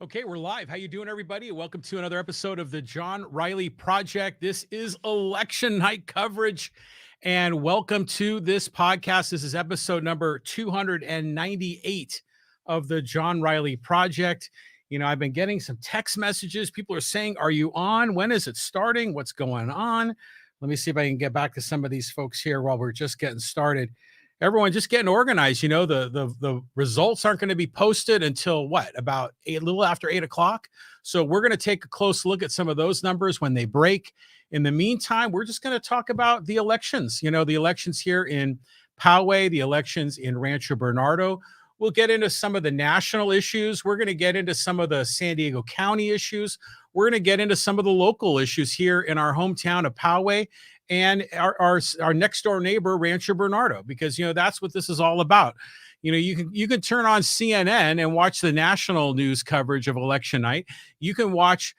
Okay, we're live. How you doing, everybody? Welcome to another episode of the John Riley Project. This is election night coverage, and welcome to this podcast. This is episode number 298 of the John Riley Project. You know, I've been getting some text messages. People are saying, "Are you on? When is it starting? What's going on?" Let me see if I can get back to some of these folks here while we're just getting started. Everyone just getting organized. You know, the results aren't going to be posted until what, about a little after 8 o'clock. So we're going to take a close look at some of those numbers when they break. In the meantime, we're just going to talk about the elections. You know, the elections here in Poway, the elections in Rancho Bernardo. We'll get into some of the national issues. We're going to get into some of the San Diego County issues. We're going to get into some of the local issues here in our hometown of Poway and our next door neighbor, Rancho Bernardo, because that's what this is all about. You can turn on CNN and watch the national news coverage of election night. You can watch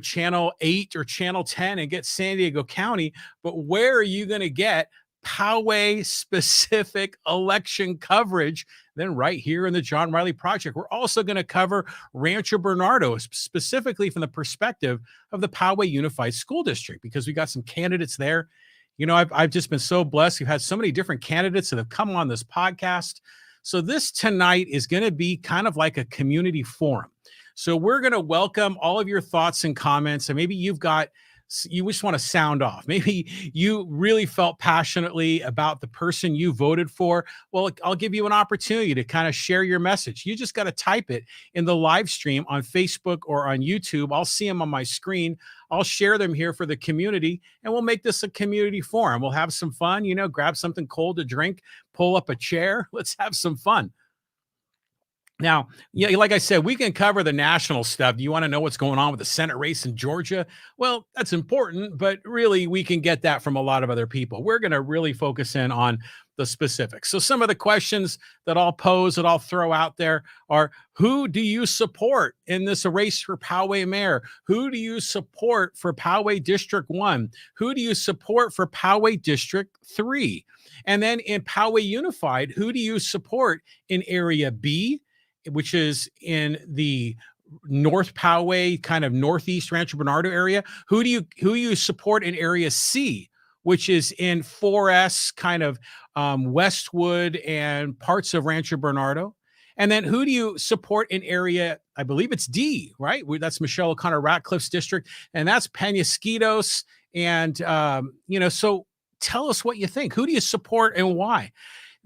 channel 8 or channel 10 and get San Diego County, but where are you going to get Poway specific election coverage? Then right here in the John Riley Project. We're also going to cover Rancho Bernardo, specifically from the perspective of the Poway Unified School District, because we got some candidates there. I've just been so blessed. We've had so many different candidates that have come on this podcast. So this tonight is going to be kind of like a community forum. So we're going to welcome all of your thoughts and comments. And maybe you just want to sound off. Maybe you really felt passionately about the person you voted for. Well, I'll give you an opportunity to kind of share your message. You just got to type it in the live stream on Facebook or on YouTube. I'll see them on my screen. I'll share them here for the community, and we'll make this a community forum. We'll have some fun, grab something cold to drink, pull up a chair. Let's have some fun. Now, yeah, like I said, we can cover the national stuff. Do you want to know what's going on with the Senate race in Georgia? Well, that's important, but really we can get that from a lot of other people. We're going to really focus in on the specifics. So some of the questions that I'll pose, that I'll throw out there are: who do you support in this race for Poway Mayor? Who do you support for Poway District 1? Who do you support for Poway District 3? And then in Poway Unified, who do you support in Area B, which is in the North Poway, kind of northeast Rancho Bernardo area? Who do you support in Area C, which is in 4S, kind of Westwood and parts of Rancho Bernardo? And then who do you support in Area, I believe it's D, right? That's Michelle O'Connor Ratcliffe's district, and that's Penasquitos. And so tell us what you think. Who do you support and why?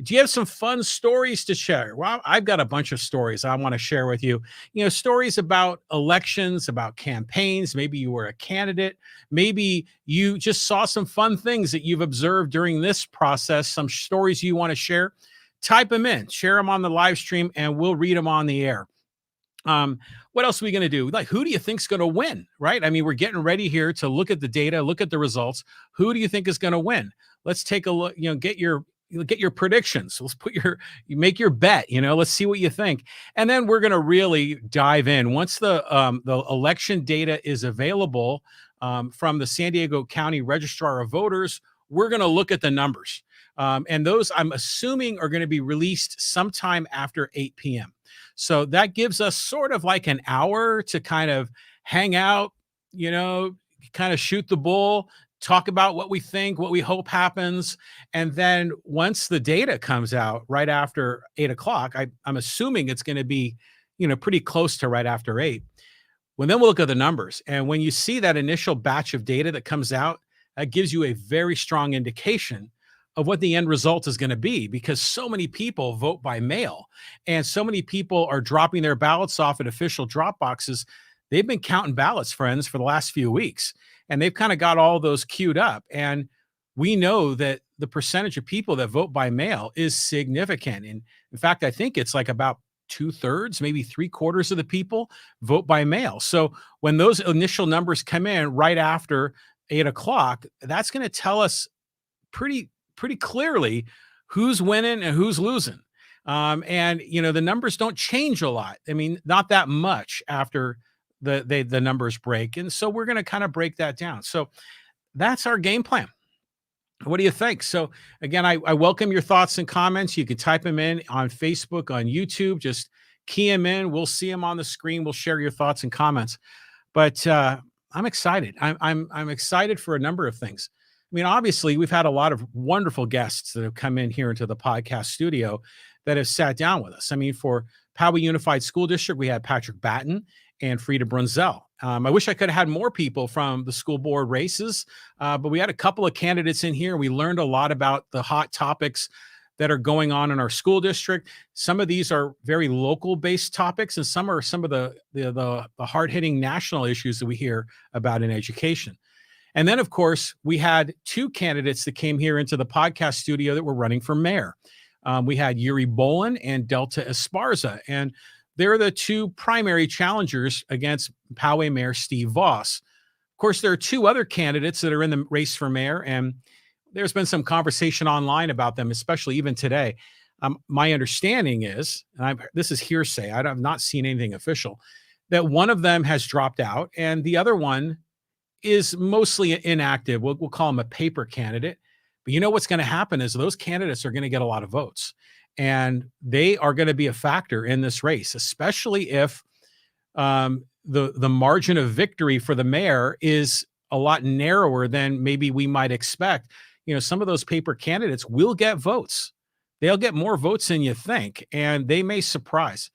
Do you have some fun stories to share? Well, I've got a bunch of stories I want to share with you. Stories about elections, about campaigns. Maybe you were a candidate. Maybe you just saw some fun things that you've observed during this process, some stories you want to share. Type them in, share them on the live stream, and we'll read them on the air. What else are we going to do? Like, who do you think's going to win, right? I mean, we're getting ready here to look at the data, look at the results. Who do you think is going to win? Let's take a look, get your predictions. Let's you make your bet, let's see what you think. And then we're going to really dive in. Once the election data is available from the San Diego County Registrar of Voters, we're going to look at the numbers. And those, I'm assuming, are going to be released sometime after 8 p.m. So that gives us sort of like an hour to kind of hang out, kind of shoot the bull, talk about what we think, what we hope happens. And then once the data comes out right after 8 o'clock, I'm assuming it's going to be, pretty close to right after 8. Well, then we'll look at the numbers. And when you see that initial batch of data that comes out, that gives you a very strong indication of what the end result is going to be, because so many people vote by mail and so many people are dropping their ballots off at official drop boxes. They've been counting ballots, friends, for the last few weeks, and they've kind of got all those queued up. And we know that the percentage of people that vote by mail is significant. And in fact, I think it's like about 2/3, maybe 3/4 of the people vote by mail. So when those initial numbers come in right after 8 o'clock, that's going to tell us pretty clearly who's winning and who's losing. And the numbers don't change a lot. I mean, not that much after the numbers break. And so we're going to kind of break that down. So that's our game plan. What do you think? So again, I welcome your thoughts and comments. You can type them in on Facebook, on YouTube. Just key them in. We'll see them on the screen. We'll share your thoughts and comments. But I'm excited. I'm excited for a number of things. I mean, obviously, we've had a lot of wonderful guests that have come in here into the podcast studio that have sat down with us. I mean, for Poway Unified School District, we had Patrick Batten and Frida Brunzel. I wish I could have had more people from the school board races, but we had a couple of candidates in here. We learned a lot about the hot topics that are going on in our school district. Some of these are very local based topics, and some are some of the hard hitting national issues that we hear about in education. And then, of course, we had two candidates that came here into the podcast studio that were running for mayor. We had Yuri Bolin and Delta Esparza, and they're the two primary challengers against Poway Mayor Steve Voss. Of course, there are two other candidates that are in the race for mayor, and there's been some conversation online about them, especially even today. My understanding is, and this is hearsay, I have not seen anything official, that one of them has dropped out and the other one is mostly inactive. We'll call him a paper candidate. But you know what's going to happen is those candidates are going to get a lot of votes. And they are going to be a factor in this race, especially if the margin of victory for the mayor is a lot narrower than maybe we might expect. You know, some of those paper candidates will get votes. They'll get more votes than you think, and they may surprise.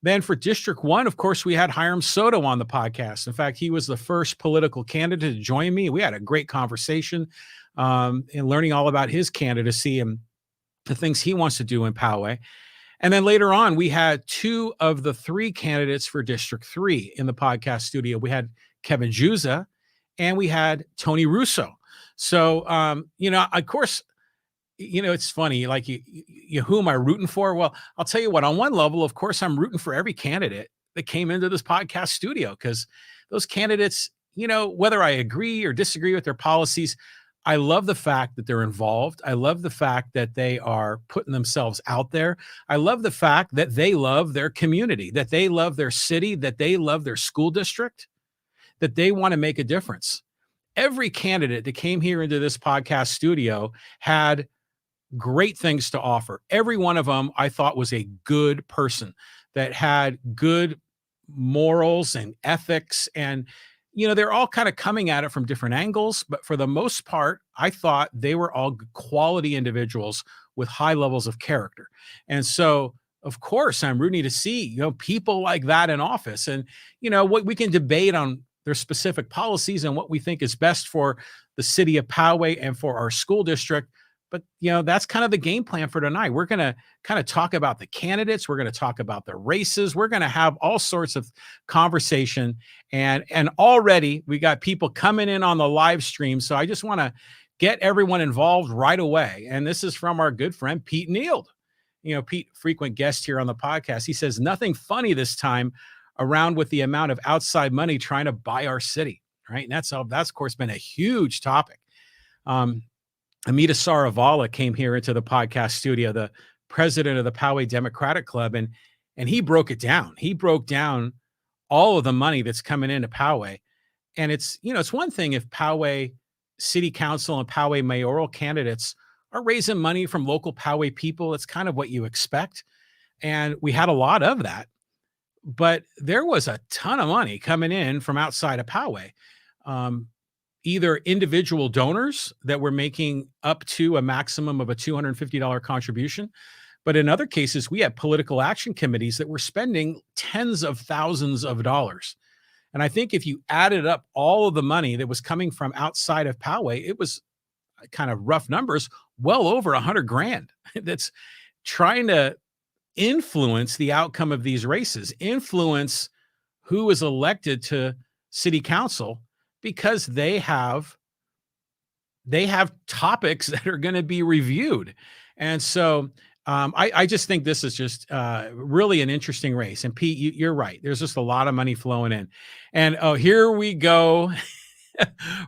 Then for District 1, of course, we had Hiram Soto on the podcast. In fact, he was the first political candidate to join me. We had a great conversation and learning all about his candidacy and the things he wants to do in Poway. And then later on, we had two of the three candidates for District 3 in the podcast studio. We had Kevin Juza and we had Tony Russo. So, you know, of course, you know, it's funny, like you who am I rooting for? Well, I'll tell you what, on one level, of course, I'm rooting for every candidate that came into this podcast studio, because those candidates, you know, whether I agree or disagree with their policies, I love the fact that they're involved. I love the fact that they are putting themselves out there. I love the fact that they love their community, that they love their city, that they love their school district, that they want to make a difference. Every candidate that came here into this podcast studio had great things to offer. Every one of them I thought was a good person that had good morals and ethics. And, you know, they're all kind of coming at it from different angles. But for the most part, I thought they were all quality individuals with high levels of character. And so, of course, I'm rooting to see, you know, people like that in office. And, you know, what we can debate on their specific policies and what we think is best for the city of Poway and for our school district. But, you know, that's kind of the game plan for tonight. We're going to kind of talk about the candidates. We're going to talk about the races. We're going to have all sorts of conversation. And already we got people coming in on the live stream. So I just want to get everyone involved right away. And this is from our good friend, Pete Neild. You know, Pete, frequent guest here on the podcast. He says, nothing funny this time around with the amount of outside money trying to buy our city. Right. And that's of course been a huge topic. Amita Saravala came here into the podcast studio, the president of the Poway Democratic Club, and he broke it down. He broke down all of the money that's coming into Poway. And it's, you know, it's one thing if Poway City Council and Poway mayoral candidates are raising money from local Poway people. It's kind of what you expect. And we had a lot of that. But there was a ton of money coming in from outside of Poway. Either individual donors that were making up to a maximum of a $250 contribution. But in other cases, we had political action committees that were spending tens of thousands of dollars. And I think if you added up all of the money that was coming from outside of Poway, it was kind of rough numbers, well over $100,000 that's trying to influence the outcome of these races, influence who is elected to city council, because they have topics that are going to be reviewed. And so I just think this is just really an interesting race. And Pete, you're right. There's just a lot of money flowing in. And oh, here we go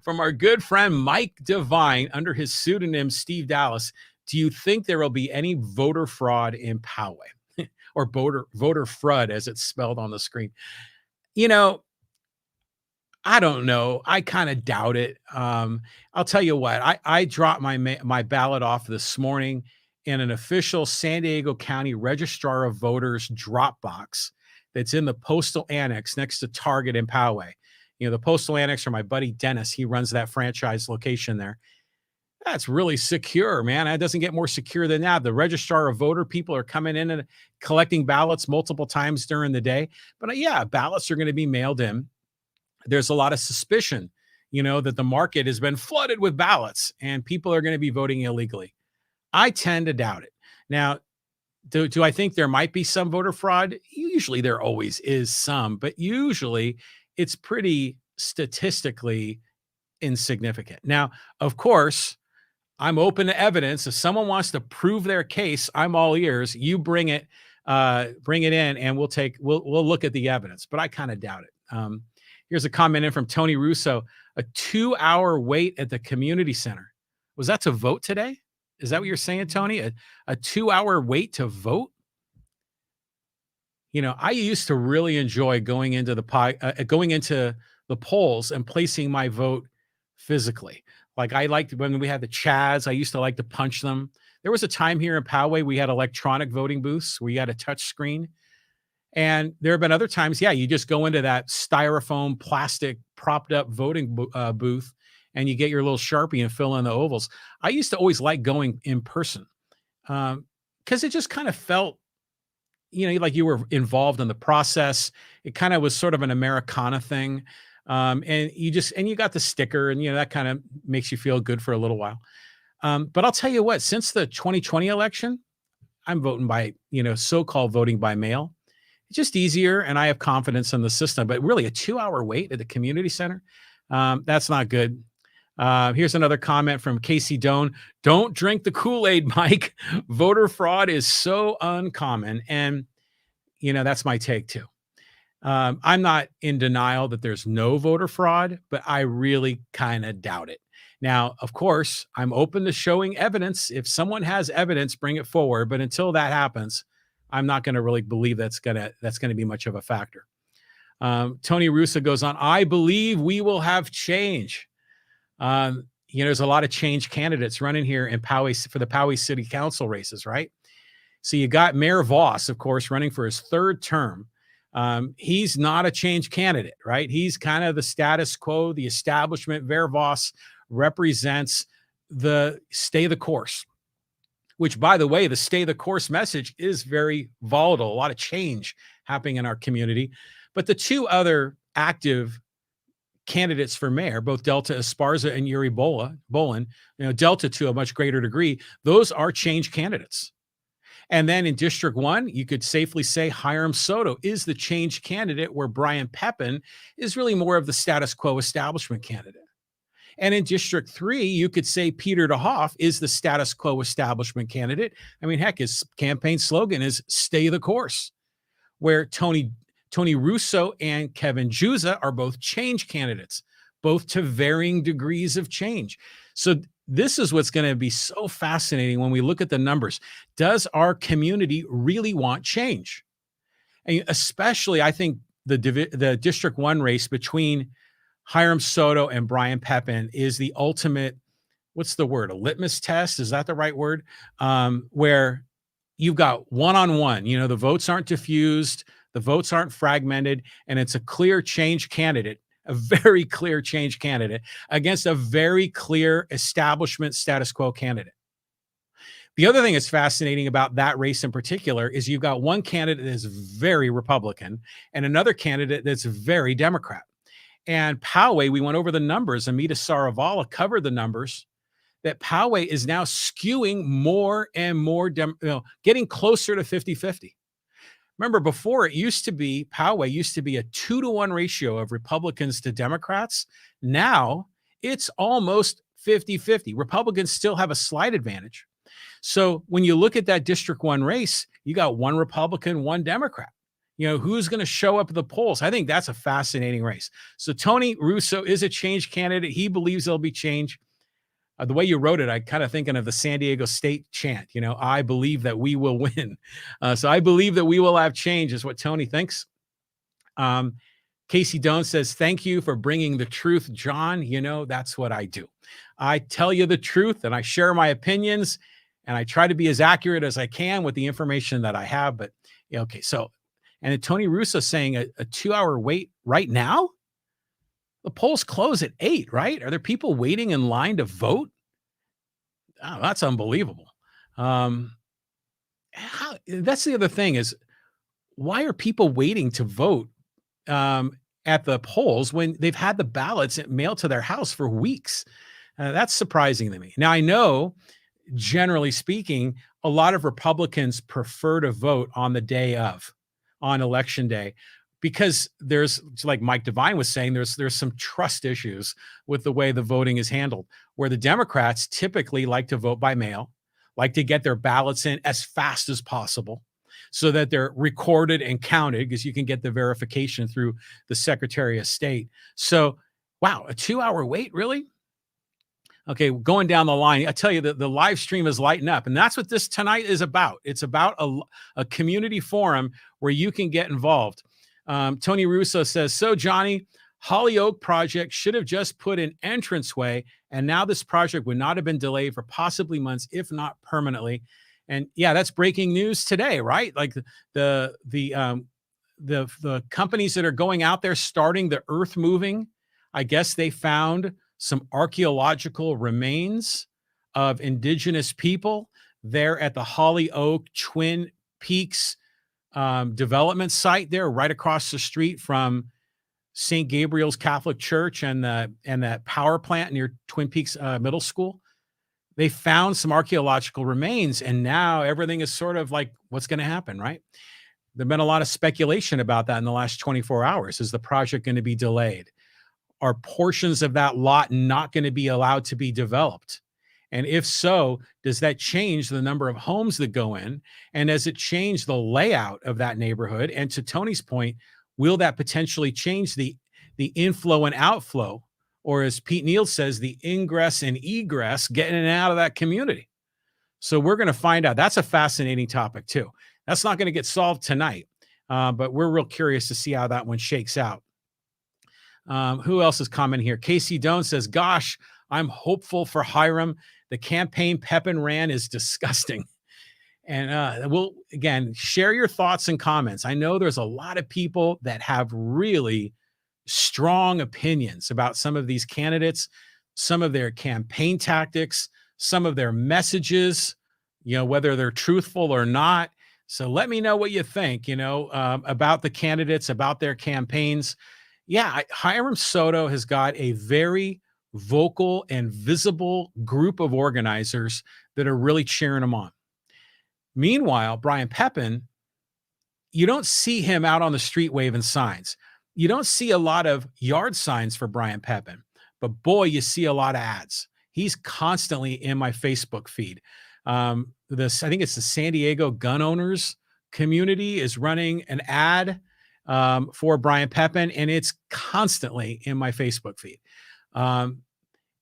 from our good friend Mike Devine under his pseudonym Steve Dallas. Do you think there will be any voter fraud in Poway or voter fraud as it's spelled on the screen? You know, I don't know. I kind of doubt it. I'll tell you what, I dropped my ballot off this morning in an official San Diego County Registrar of Voters drop box that's in the postal annex next to Target in Poway. The postal annex are my buddy Dennis. He runs that franchise location there. That's really secure, man. It doesn't get more secure than that. The registrar of voter people are coming in and collecting ballots multiple times during the day. But yeah, ballots are going to be mailed in. There's a lot of suspicion, that the market has been flooded with ballots and people are going to be voting illegally. I tend to doubt it. Now, do I think there might be some voter fraud? Usually there always is some, but usually it's pretty statistically insignificant. Now, of course, I'm open to evidence. If someone wants to prove their case, I'm all ears. You bring it in, and we'll look at the evidence. But I kind of doubt it. Here's a comment in from Tony Russo: a 2-hour wait at the community center. Was that to vote today? Is that what you're saying, Tony? A 2-hour wait to vote? I used to really enjoy going into the polls and placing my vote physically. Like I liked when we had the Chads, I used to like to punch them. There was a time here in Poway we had electronic voting booths where you had a touch screen. And there have been other times, you just go into that styrofoam plastic propped up voting booth and you get your little Sharpie and fill in the ovals. I used to always like going in person because it just kind of felt, like you were involved in the process. It kind of was sort of an Americana thing. And you got the sticker and, that kind of makes you feel good for a little while. But I'll tell you what, since the 2020 election, I'm voting by, so-called voting by mail. It's just easier. And I have confidence in the system, but really a 2-hour wait at the community center. That's not good. Here's another comment from Casey Doan. Don't drink the Kool-Aid, Mike. Voter fraud is so uncommon. And, that's my take too. I'm not in denial that there's no voter fraud, but I really kind of doubt it. Now, of course, I'm open to showing evidence. If someone has evidence, bring it forward. But until that happens, I'm not going to really believe that's going to be much of a factor. Tony Russo goes on, I believe we will have change. There's a lot of change candidates running here in Poway for the Poway City Council races, right? So you got Mayor Voss, of course, running for his third term. He's not a change candidate, right? He's kind of the status quo, the establishment. Mayor Voss represents the stay the course, which, by the way, the stay the course message is very volatile. A lot of change happening in our community. But the two other active candidates for mayor, both Delta Esparza and Yuri Bolin, Delta to a much greater degree, those are change candidates. And then in District 1, you could safely say Hiram Soto is the change candidate, where Brian Pepin is really more of the status quo establishment candidate. And in District 3, you could say Peter DeHoff is the status quo establishment candidate. I mean, heck, his campaign slogan is stay the course, where Tony Russo and Kevin Juza are both change candidates, both to varying degrees of change. So this is what's going to be so fascinating when we look at the numbers. Does our community really want change? And especially, I think the District 1 race between Hiram Soto and Brian Pepin is the ultimate, what's the word? A litmus test? Is that the right word? Where you've got one-on-one, the votes aren't diffused, the votes aren't fragmented, and it's a clear change candidate, a very clear change candidate against a very clear establishment status quo candidate. The other thing that's fascinating about that race in particular is you've got one candidate that's very Republican and another candidate that's very Democrat. And Poway, we went over the numbers. Amita Saravala covered the numbers that Poway is now skewing more and more, getting closer to 50-50. Remember, before it used to be, Poway used to be a 2-to-1 ratio of Republicans to Democrats. Now it's almost 50-50. Republicans still have a slight advantage. So when you look at that District 1 race, you got one Republican, one Democrat. Who's going to show up at the polls? I think that's a fascinating race. So Tony Russo is a change candidate. He believes there'll be change. The way you wrote it, I kind of thinking of the San Diego State chant, I believe that we will win. So I believe that we will have change is what Tony thinks. Casey Doan says, thank you for bringing the truth, John. That's what I do. I tell you the truth and I share my opinions. and I try to be as accurate as I can with the information that I have. But yeah, okay, so and then Tony Russo saying a 2-hour wait right now. The polls close at 8, right? Are there people waiting in line to vote? Oh, that's unbelievable. Um, that's the other thing is why are people waiting to vote at the polls when they've had the ballots mailed to their house for weeks? That's surprising to me. Now, I know, generally speaking, a lot of Republicans prefer to vote on the day of, on election day, because there's, like Mike Devine was saying, there's some trust issues with the way the voting is handled, where the Democrats typically like to vote by mail, like to get their ballots in as fast as possible so that they're recorded and counted, because you can get the verification through the Secretary of State. So, wow, a 2-hour wait, really? Okay, going down the line, I tell you that the live stream is lighting up, and that's what this tonight is about. It's about a community forum where you can get involved. Tony Russo says, so Johnny, Hollyoak project should have just put an entranceway, and now this project would not have been delayed for possibly months, if not permanently. And yeah, that's breaking news today, right? Like the companies that are going out there starting the earth moving, I guess they found some archaeological remains of indigenous people there at the Hollyoak Twin Peaks development site there, right across the street from St. Gabriel's Catholic Church and that power plant near Twin Peaks Middle School. They found some archaeological remains, and now everything is sort of like, what's going to happen, right? There's been a lot of speculation about that in the last 24 hours. Is the project going to be delayed? Are portions of that lot not going to be allowed to be developed? And if so, does that change the number of homes that go in? And does it change the layout of that neighborhood? And to Tony's point, will that potentially change the inflow and outflow? Or as Pete Neal says, the ingress and egress getting in and out of that community? So we're going to find out. That's a fascinating topic too. That's not going to get solved tonight, but we're real curious to see how that one shakes out. Who else is commenting here? Casey Doan says, gosh, I'm hopeful for Hiram. The campaign Pepin ran is disgusting. And we'll, again, share your thoughts and comments. I know there's a lot of people that have really strong opinions about some of these candidates, some of their campaign tactics, some of their messages, whether they're truthful or not. So let me know what you think, about the candidates, about their campaigns. Yeah, Hiram Soto has got a very vocal and visible group of organizers that are really cheering him on. Meanwhile, Brian Pepin, you don't see him out on the street waving signs. You don't see a lot of yard signs for Brian Pepin, but boy, you see a lot of ads. He's constantly in my Facebook feed. I think it's the San Diego gun owners community is running an ad for Brian Pepin, and it's constantly in my Facebook feed.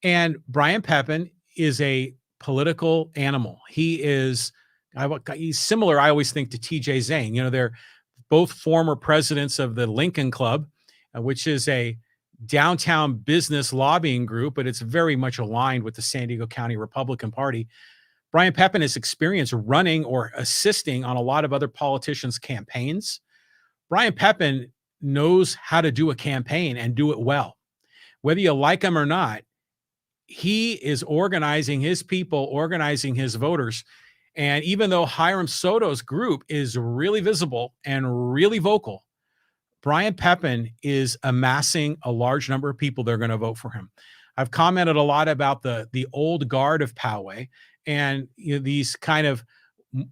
And Brian Pepin is a political animal. He's similar, I always think, to TJ Zane. They're both former presidents of the Lincoln Club, which is a downtown business lobbying group, but it's very much aligned with the San Diego County Republican Party. Brian Pepin has experience running or assisting on a lot of other politicians' campaigns. Brian Pepin knows how to do a campaign and do it well. Whether you like him or not, he is organizing his people, organizing his voters. And even though Hiram Soto's group is really visible and really vocal, Brian Pepin is amassing a large number of people that are going to vote for him. I've commented a lot about the old guard of Poway and these kind of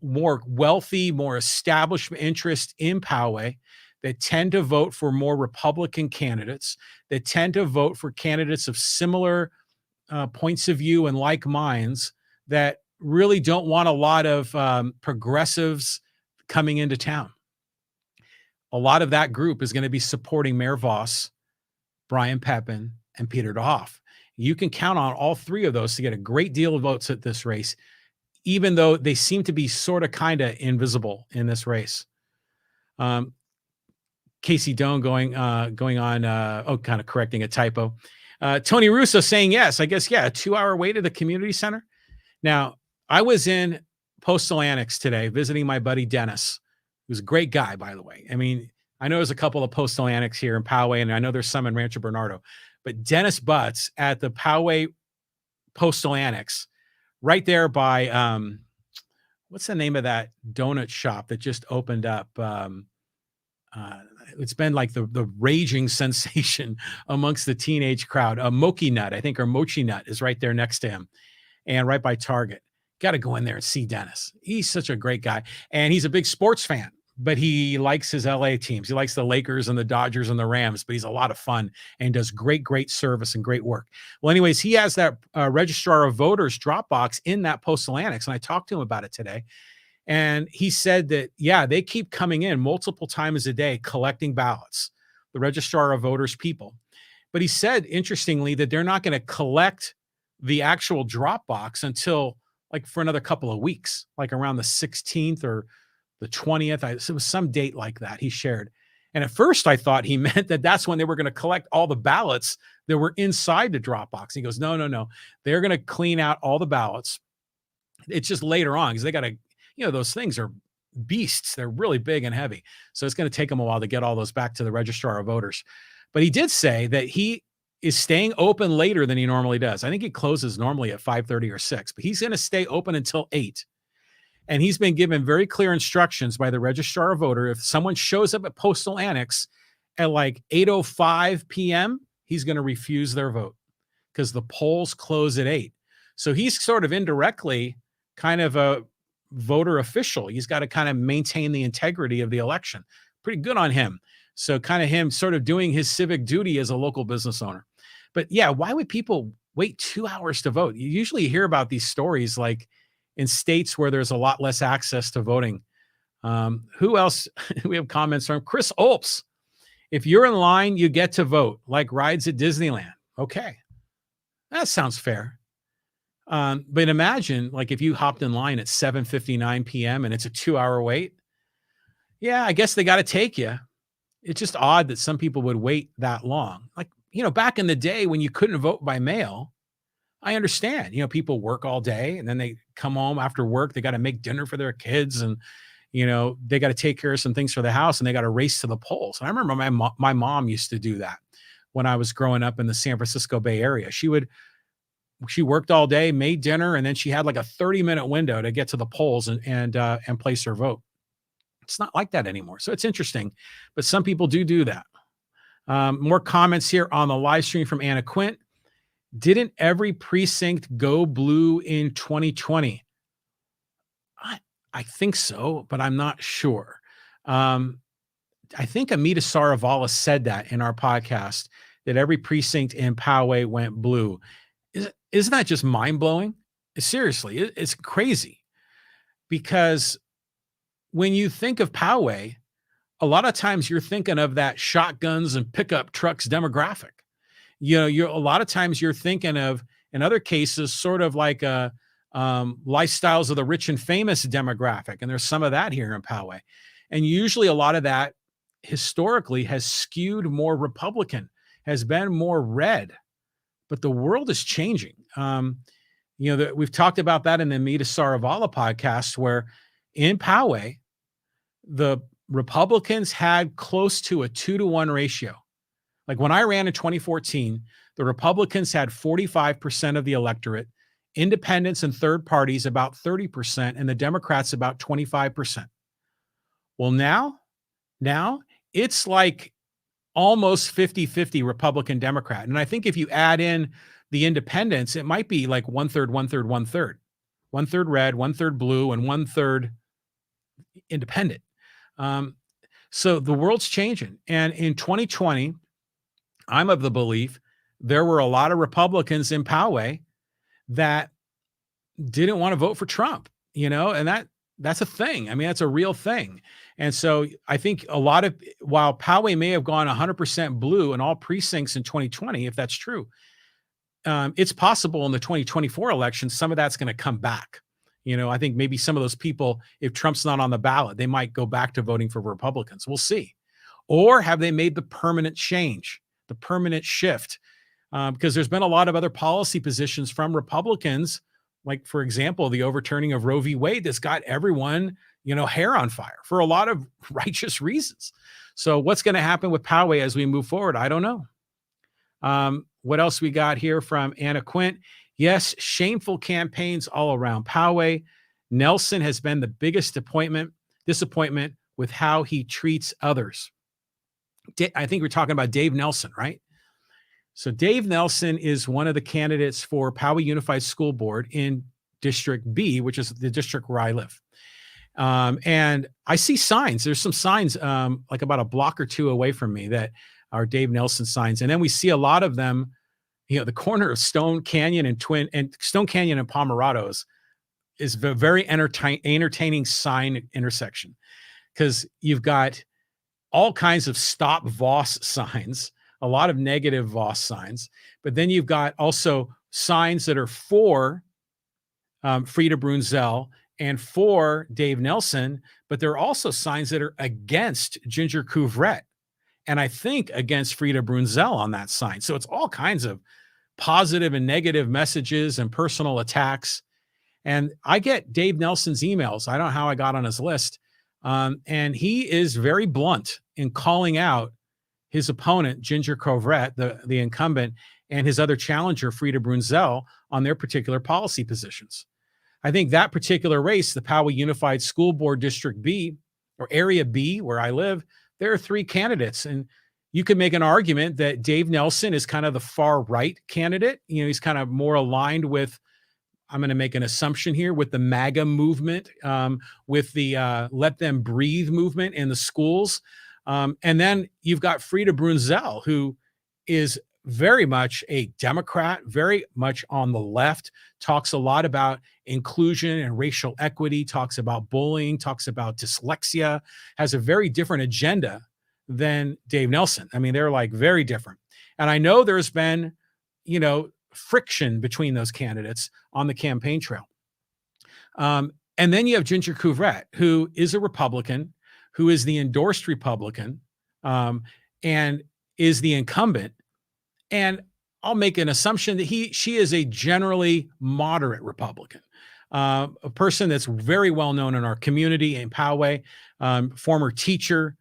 more wealthy, more established interests in Poway that tend to vote for more Republican candidates, that tend to vote for candidates of similar points of view and like minds, that really don't want a lot of progressives coming into town. A lot of that group is going to be supporting Mayor Voss, Brian Pepin, and Peter DeHoff. You can count on all three of those to get a great deal of votes at this race, even though they seem to be sort of kind of invisible in this race. Casey Doan going on, kind of correcting a typo. Tony Russo saying yes, I guess, yeah, a 2-hour wait at the community center. Now, I was in Postal Annex today, visiting my buddy Dennis, who's a great guy, by the way. I mean, I know there's a couple of Postal Annex here in Poway, and I know there's some in Rancho Bernardo, but Dennis Butts at the Poway Postal Annex, right there by what's the name of that donut shop that just opened up? It's been like the raging sensation amongst the teenage crowd. Mochi Nut, I think, or Mochi Nut is right there next to him, and right by Target. Got to go in there and see Dennis. He's such a great guy, and he's a big sports fan, but he likes his LA teams. He likes the Lakers and the Dodgers and the Rams, but he's a lot of fun and does great service and great work. Well, anyways, he has that Registrar of Voters Dropbox in that Postal Annex, and I talked to him about it today. And he said that, yeah, they keep coming in multiple times a day collecting ballots, the Registrar of Voters people. But he said, interestingly, that they're not going to collect the actual Dropbox until like for another couple of weeks, like around the 16th or the 20th. It was some date like that he shared. And at first I thought he meant that that's when they were going to collect all the ballots that were inside the Dropbox. He goes, no. They're going to clean out all the ballots. It's just later on because they got to, those things are beasts. They're really big and heavy. So it's going to take them a while to get all those back to the Registrar of Voters. But he did say that he is staying open later than he normally does. I think he closes normally at 5:30 or 6, but he's going to stay open until 8. And he's been given very clear instructions by the Registrar of Voter. If someone shows up at Postal Annex at like 8:05 p.m., he's going to refuse their vote because the polls close at 8. So he's sort of indirectly kind of a voter official. He's got to kind of maintain the integrity of the election. Pretty good on him. So kind of him sort of doing his civic duty as a local business owner. But yeah, why would people wait 2 hours to vote? You usually hear about these stories like in states where there's a lot less access to voting. Who else? We have comments from Chris Olps. If you're in line, you get to vote, like rides at Disneyland. Okay. That sounds fair. But imagine like if you hopped in line at 7:59 p.m. and it's a 2-hour wait. Yeah, I guess they got to take you. It's just odd that some people would wait that long. Like, back in the day when you couldn't vote by mail, I understand, people work all day and then they come home after work. They got to make dinner for their kids and, they got to take care of some things for the house and they got to race to the polls. And I remember my mom used to do that when I was growing up in the San Francisco Bay Area. She worked all day, made dinner, and then she had like a 30-minute window to get to the polls and place her vote. It's not like that anymore. So it's interesting, but some people do that. More comments here on the live stream from Anna Quint. Didn't every precinct go blue in 2020? I think so, but I'm not sure. I think Amita Saravala said that in our podcast, that every precinct in Poway went blue. Isn't that just mind-blowing? Seriously, it's crazy. Because when you think of Poway, a lot of times you're thinking of that shotguns and pickup trucks demographic. A lot of times you're thinking of, in other cases, sort of like lifestyles of the rich and famous demographic. And there's some of that here in Poway. And usually a lot of that historically has skewed more Republican, has been more red. But the world is changing. We've talked about that in the Amita Saravala podcast, where in Poway, the Republicans had close to a 2-to-1 ratio. Like when I ran in 2014, the Republicans had 45% of the electorate, independents and third parties about 30%, and the Democrats about 25%. Well, now it's like almost 50-50 Republican Democrat. And I think if you add in the independents, it might be like 1/3, 1/3, 1/3. 1/3 red, 1/3 blue, and 1/3 independent. So the world's changing. And in 2020, I'm of the belief there were a lot of Republicans in Poway that didn't want to vote for Trump, and that's a thing. I mean, that's a real thing. And so I think while Poway may have gone 100% blue in all precincts in 2020, if that's true, it's possible in the 2024 election, some of that's going to come back. I think maybe some of those people, if Trump's not on the ballot, they might go back to voting for Republicans. We'll see. Or have they made the permanent change, the permanent shift? Because there's been a lot of other policy positions from Republicans like, for example, the overturning of Roe v. Wade that's got everyone, hair on fire for a lot of righteous reasons. So what's going to happen with Poway as we move forward? I don't know. What else we got here from Anna Quint? Yes, shameful campaigns all around Poway. Nelson has been the biggest disappointment with how he treats others. I think we're talking about Dave Nelson, right? So Dave Nelson is one of the candidates for Poway Unified School Board in District B, which is the district where I live. And I see signs. There's some signs like about a block or two away from me that are Dave Nelson signs. And then we see a lot of them, the corner of Stone Canyon and Pomerado is a very entertaining sign intersection, because you've got all kinds of stop Voss signs, a lot of negative Voss signs, but then you've got also signs that are for Frida Brunzell and for Dave Nelson, but there are also signs that are against Ginger Couvrette, and I think against Frida Brunzell on that sign. So it's all kinds of positive and negative messages and personal attacks. And I get Dave Nelson's emails. I don't know how I got on his list. And he is very blunt in calling out his opponent, Ginger Couvrette, the incumbent, and his other challenger, Frida Brunzell, on their particular policy positions. I think that particular race, the Poway Unified School Board District B, or Area B, where I live, there are 3 candidates. And you could make an argument that Dave Nelson is kind of the far right candidate. He's kind of more aligned with, I'm going to make an assumption here, with the MAGA movement, with the Let Them Breathe movement in the schools. And then you've got Frida Brunzell, who is very much a Democrat, very much on the left, talks a lot about inclusion and racial equity, talks about bullying, talks about dyslexia, has a very different agenda than Dave Nelson. I mean, they're like very different. And I know there's been, friction between those candidates on the campaign trail. And then you have Ginger Couvrette, who is a Republican, who is the endorsed Republican, and is the incumbent. And I'll make an assumption that she is a generally moderate Republican, a person that's very well known in our community in Poway, former teacher,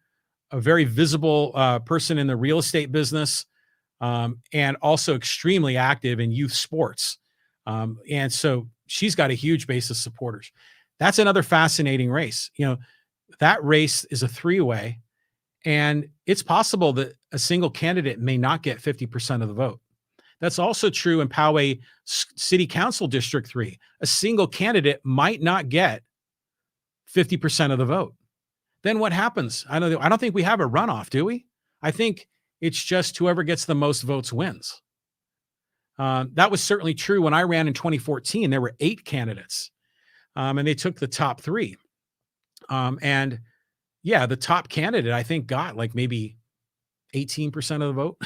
a very visible person in the real estate business, and also extremely active in youth sports. And so she's got a huge base of supporters. That's another fascinating race. That race is a 3-way, and it's possible that a single candidate may not get 50% of the vote. That's also true in Poway City Council District 3. A single candidate might not get 50% of the vote. Then what happens? I don't think we have a runoff, do we? I think it's just whoever gets the most votes wins. That was certainly true when I ran in 2014. There were 8 candidates, and they took the top 3. And yeah, the top candidate, I think, got like maybe 18% of the vote.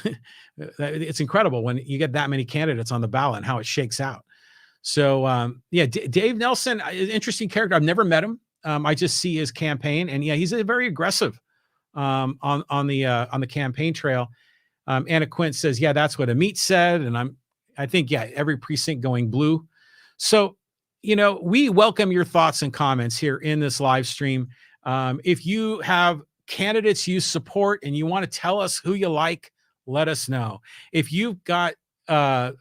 It's incredible when you get that many candidates on the ballot and how it shakes out. So Dave Nelson, interesting character. I've never met him. I just see his campaign, and yeah, he's a very aggressive on the campaign trail. Anna Quint says, yeah, that's what Amit said. And I think, yeah, every precinct going blue. So, we welcome your thoughts and comments here in this live stream. If you have candidates you support and you want to tell us who you like, let us know. If you've got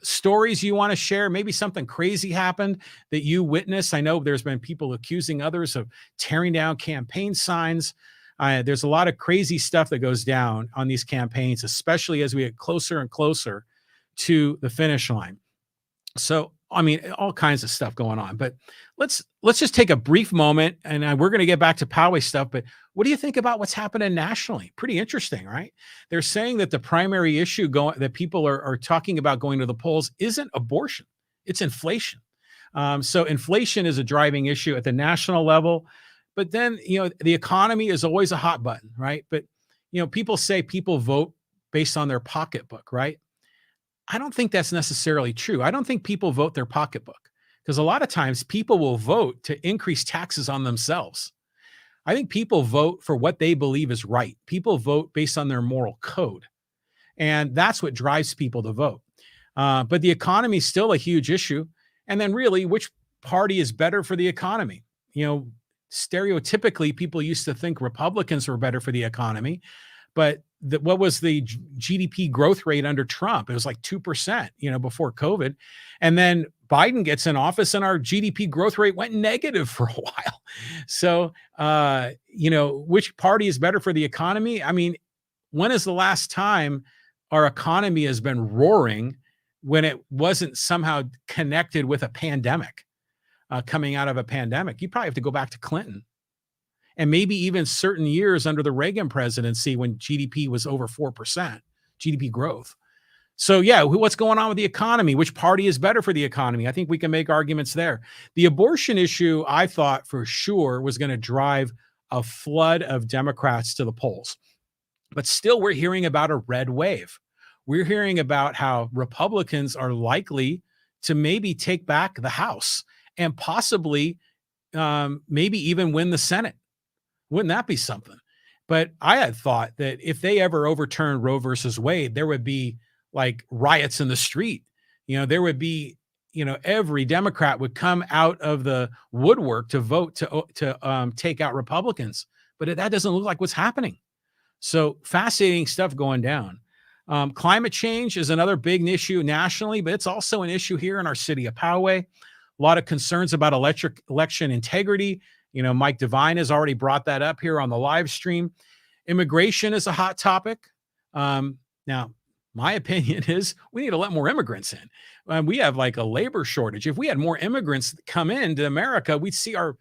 stories you want to share, maybe something crazy happened that you witnessed. I know there's been people accusing others of tearing down campaign signs. There's a lot of crazy stuff that goes down on these campaigns, especially as we get closer and closer to the finish line. So, I mean, all kinds of stuff going on, but let's just take a brief moment, and we're going to get back to Poway stuff. But what do you think about what's happening nationally? Pretty interesting, right? They're saying that the primary issue that people are talking about going to the polls isn't abortion, it's inflation. So inflation is a driving issue at the national level, but then, the economy is always a hot button, right? But, people say people vote based on their pocketbook, right? I don't think that's necessarily true. I don't think people vote their pocketbook, because a lot of times people will vote to increase taxes on themselves. I think people vote for what they believe is right. People vote based on their moral code, and that's what drives people to vote. But the economy is still a huge issue. And then really, which party is better for the economy? You know, stereotypically, people used to think Republicans were better for the economy, but what was the GDP growth rate under Trump? It was like 2%, before COVID. And then Biden gets in office and our GDP growth rate went negative for a while. So, which party is better for the economy? I mean, when is the last time our economy has been roaring when it wasn't somehow connected with a pandemic, coming out of a pandemic? You probably have to go back to Clinton and maybe even certain years under the Reagan presidency when GDP was over 4% GDP growth. So yeah, what's going on with the economy? Which party is better for the economy? I think we can make arguments there. The abortion issue, I thought for sure was going to drive a flood of Democrats to the polls. But still, we're hearing about a red wave. We're hearing about how Republicans are likely to maybe take back the House and possibly maybe even win the Senate. Wouldn't that be something? But I had thought that if they ever overturned Roe versus Wade, there would be like riots in the street. There would be, every Democrat would come out of the woodwork to vote to take out Republicans. But that doesn't look like what's happening. So fascinating stuff going down. Climate change is another big issue nationally, but it's also an issue here in our city of Poway. A lot of concerns about election integrity. Mike Devine has already brought that up here on the live stream. Immigration is a hot topic. Now, my opinion is we need to let more immigrants in. We have like a labor shortage. If we had more immigrants come into America, we'd see our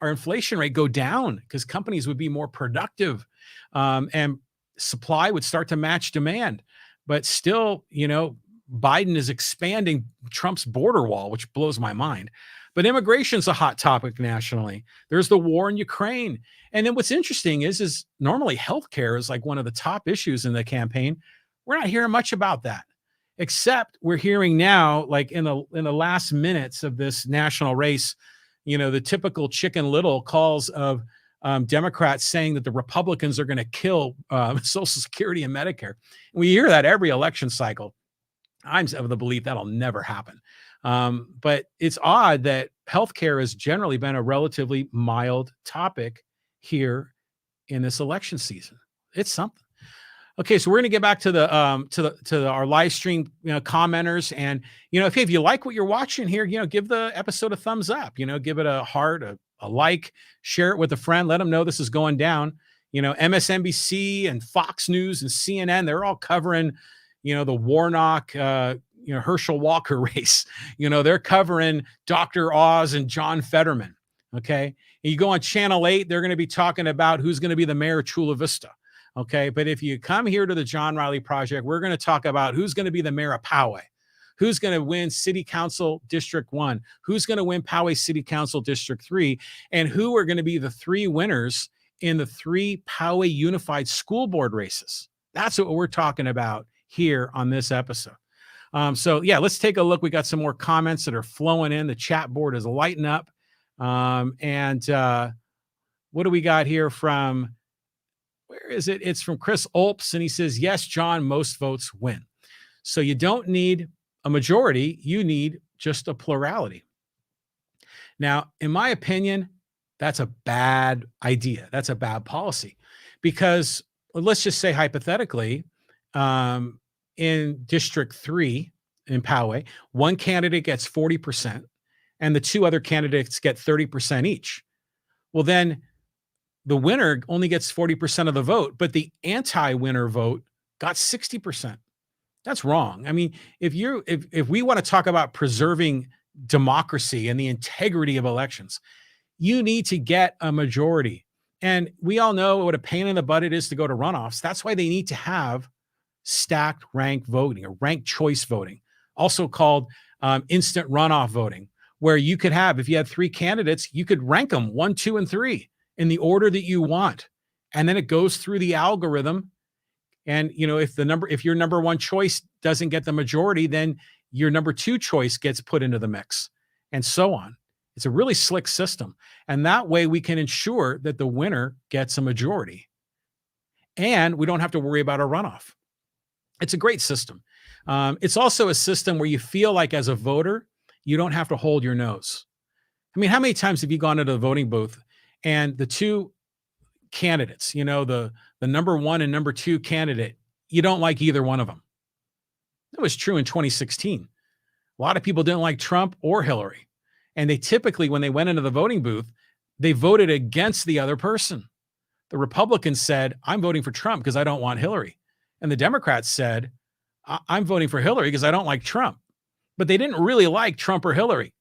inflation rate go down because companies would be more productive, and supply would start to match demand. But still, Biden is expanding Trump's border wall, which blows my mind. But immigration is a hot topic nationally. There's the war in Ukraine. And then what's interesting is normally healthcare is like one of the top issues in the campaign. We're not hearing much about that, except we're hearing now, like in the last minutes of this national race, the typical Chicken Little calls of Democrats saying that the Republicans are going to kill Social Security and Medicare. We hear that every election cycle. I'm of the belief that'll never happen. But it's odd that healthcare has generally been a relatively mild topic here in this election season. It's something. Okay, so we're going to get back to our live stream commenters, and if you like what you're watching here, give the episode a thumbs up. Give it a heart, a like, share it with a friend, let them know this is going down. MSNBC and Fox News and CNN, they're all covering the Warnock Herschel Walker race. They're covering Dr. Oz and John Fetterman. Okay, and you go on Channel 8, they're going to be talking about who's going to be the mayor of Chula Vista. Okay, but if you come here to the John Riley Project, we're going to talk about who's going to be the mayor of Poway, who's going to win City Council District 1, who's going to win Poway City Council District 3, and who are going to be the 3 winners in the 3 Poway Unified School Board races. That's what we're talking about here on this episode. So yeah, let's take a look. We got some more comments that are flowing in. The chat board is lighting up. And what do we got here from... Where is it? It's from Chris Olps, and he says, yes, John, most votes win. So you don't need a majority. You need just a plurality. Now, in my opinion, that's a bad idea. That's a bad policy because let's just say hypothetically, in District 3 in Poway, one candidate gets 40% and the 2 other candidates get 30% each. Well, then the winner only gets 40% of the vote, but the anti-winner vote got 60%. That's wrong. I mean, if we want to talk about preserving democracy and the integrity of elections, you need to get a majority. And we all know what a pain in the butt it is to go to runoffs. That's why they need to have stacked rank voting or ranked choice voting, also called instant runoff voting, where you could have, if you had 3 candidates, you could rank them 1, 2, and 3 in the order that you want. And then it goes through the algorithm. And, if your number 1 choice doesn't get the majority, then your number 2 choice gets put into the mix and so on. It's a really slick system. And that way we can ensure that the winner gets a majority and we don't have to worry about a runoff. It's a great system. It's also a system where you feel like as a voter, you don't have to hold your nose. I mean, how many times have you gone into the voting booth and the two candidates, the number one and number two candidate, you don't like either one of them? That was true in 2016. A lot of people didn't like Trump or Hillary. And they typically, when they went into the voting booth, they voted against the other person. The Republicans said, I'm voting for Trump because I don't want Hillary. And the Democrats said, I'm voting for Hillary because I don't like Trump. But they didn't really like Trump or Hillary.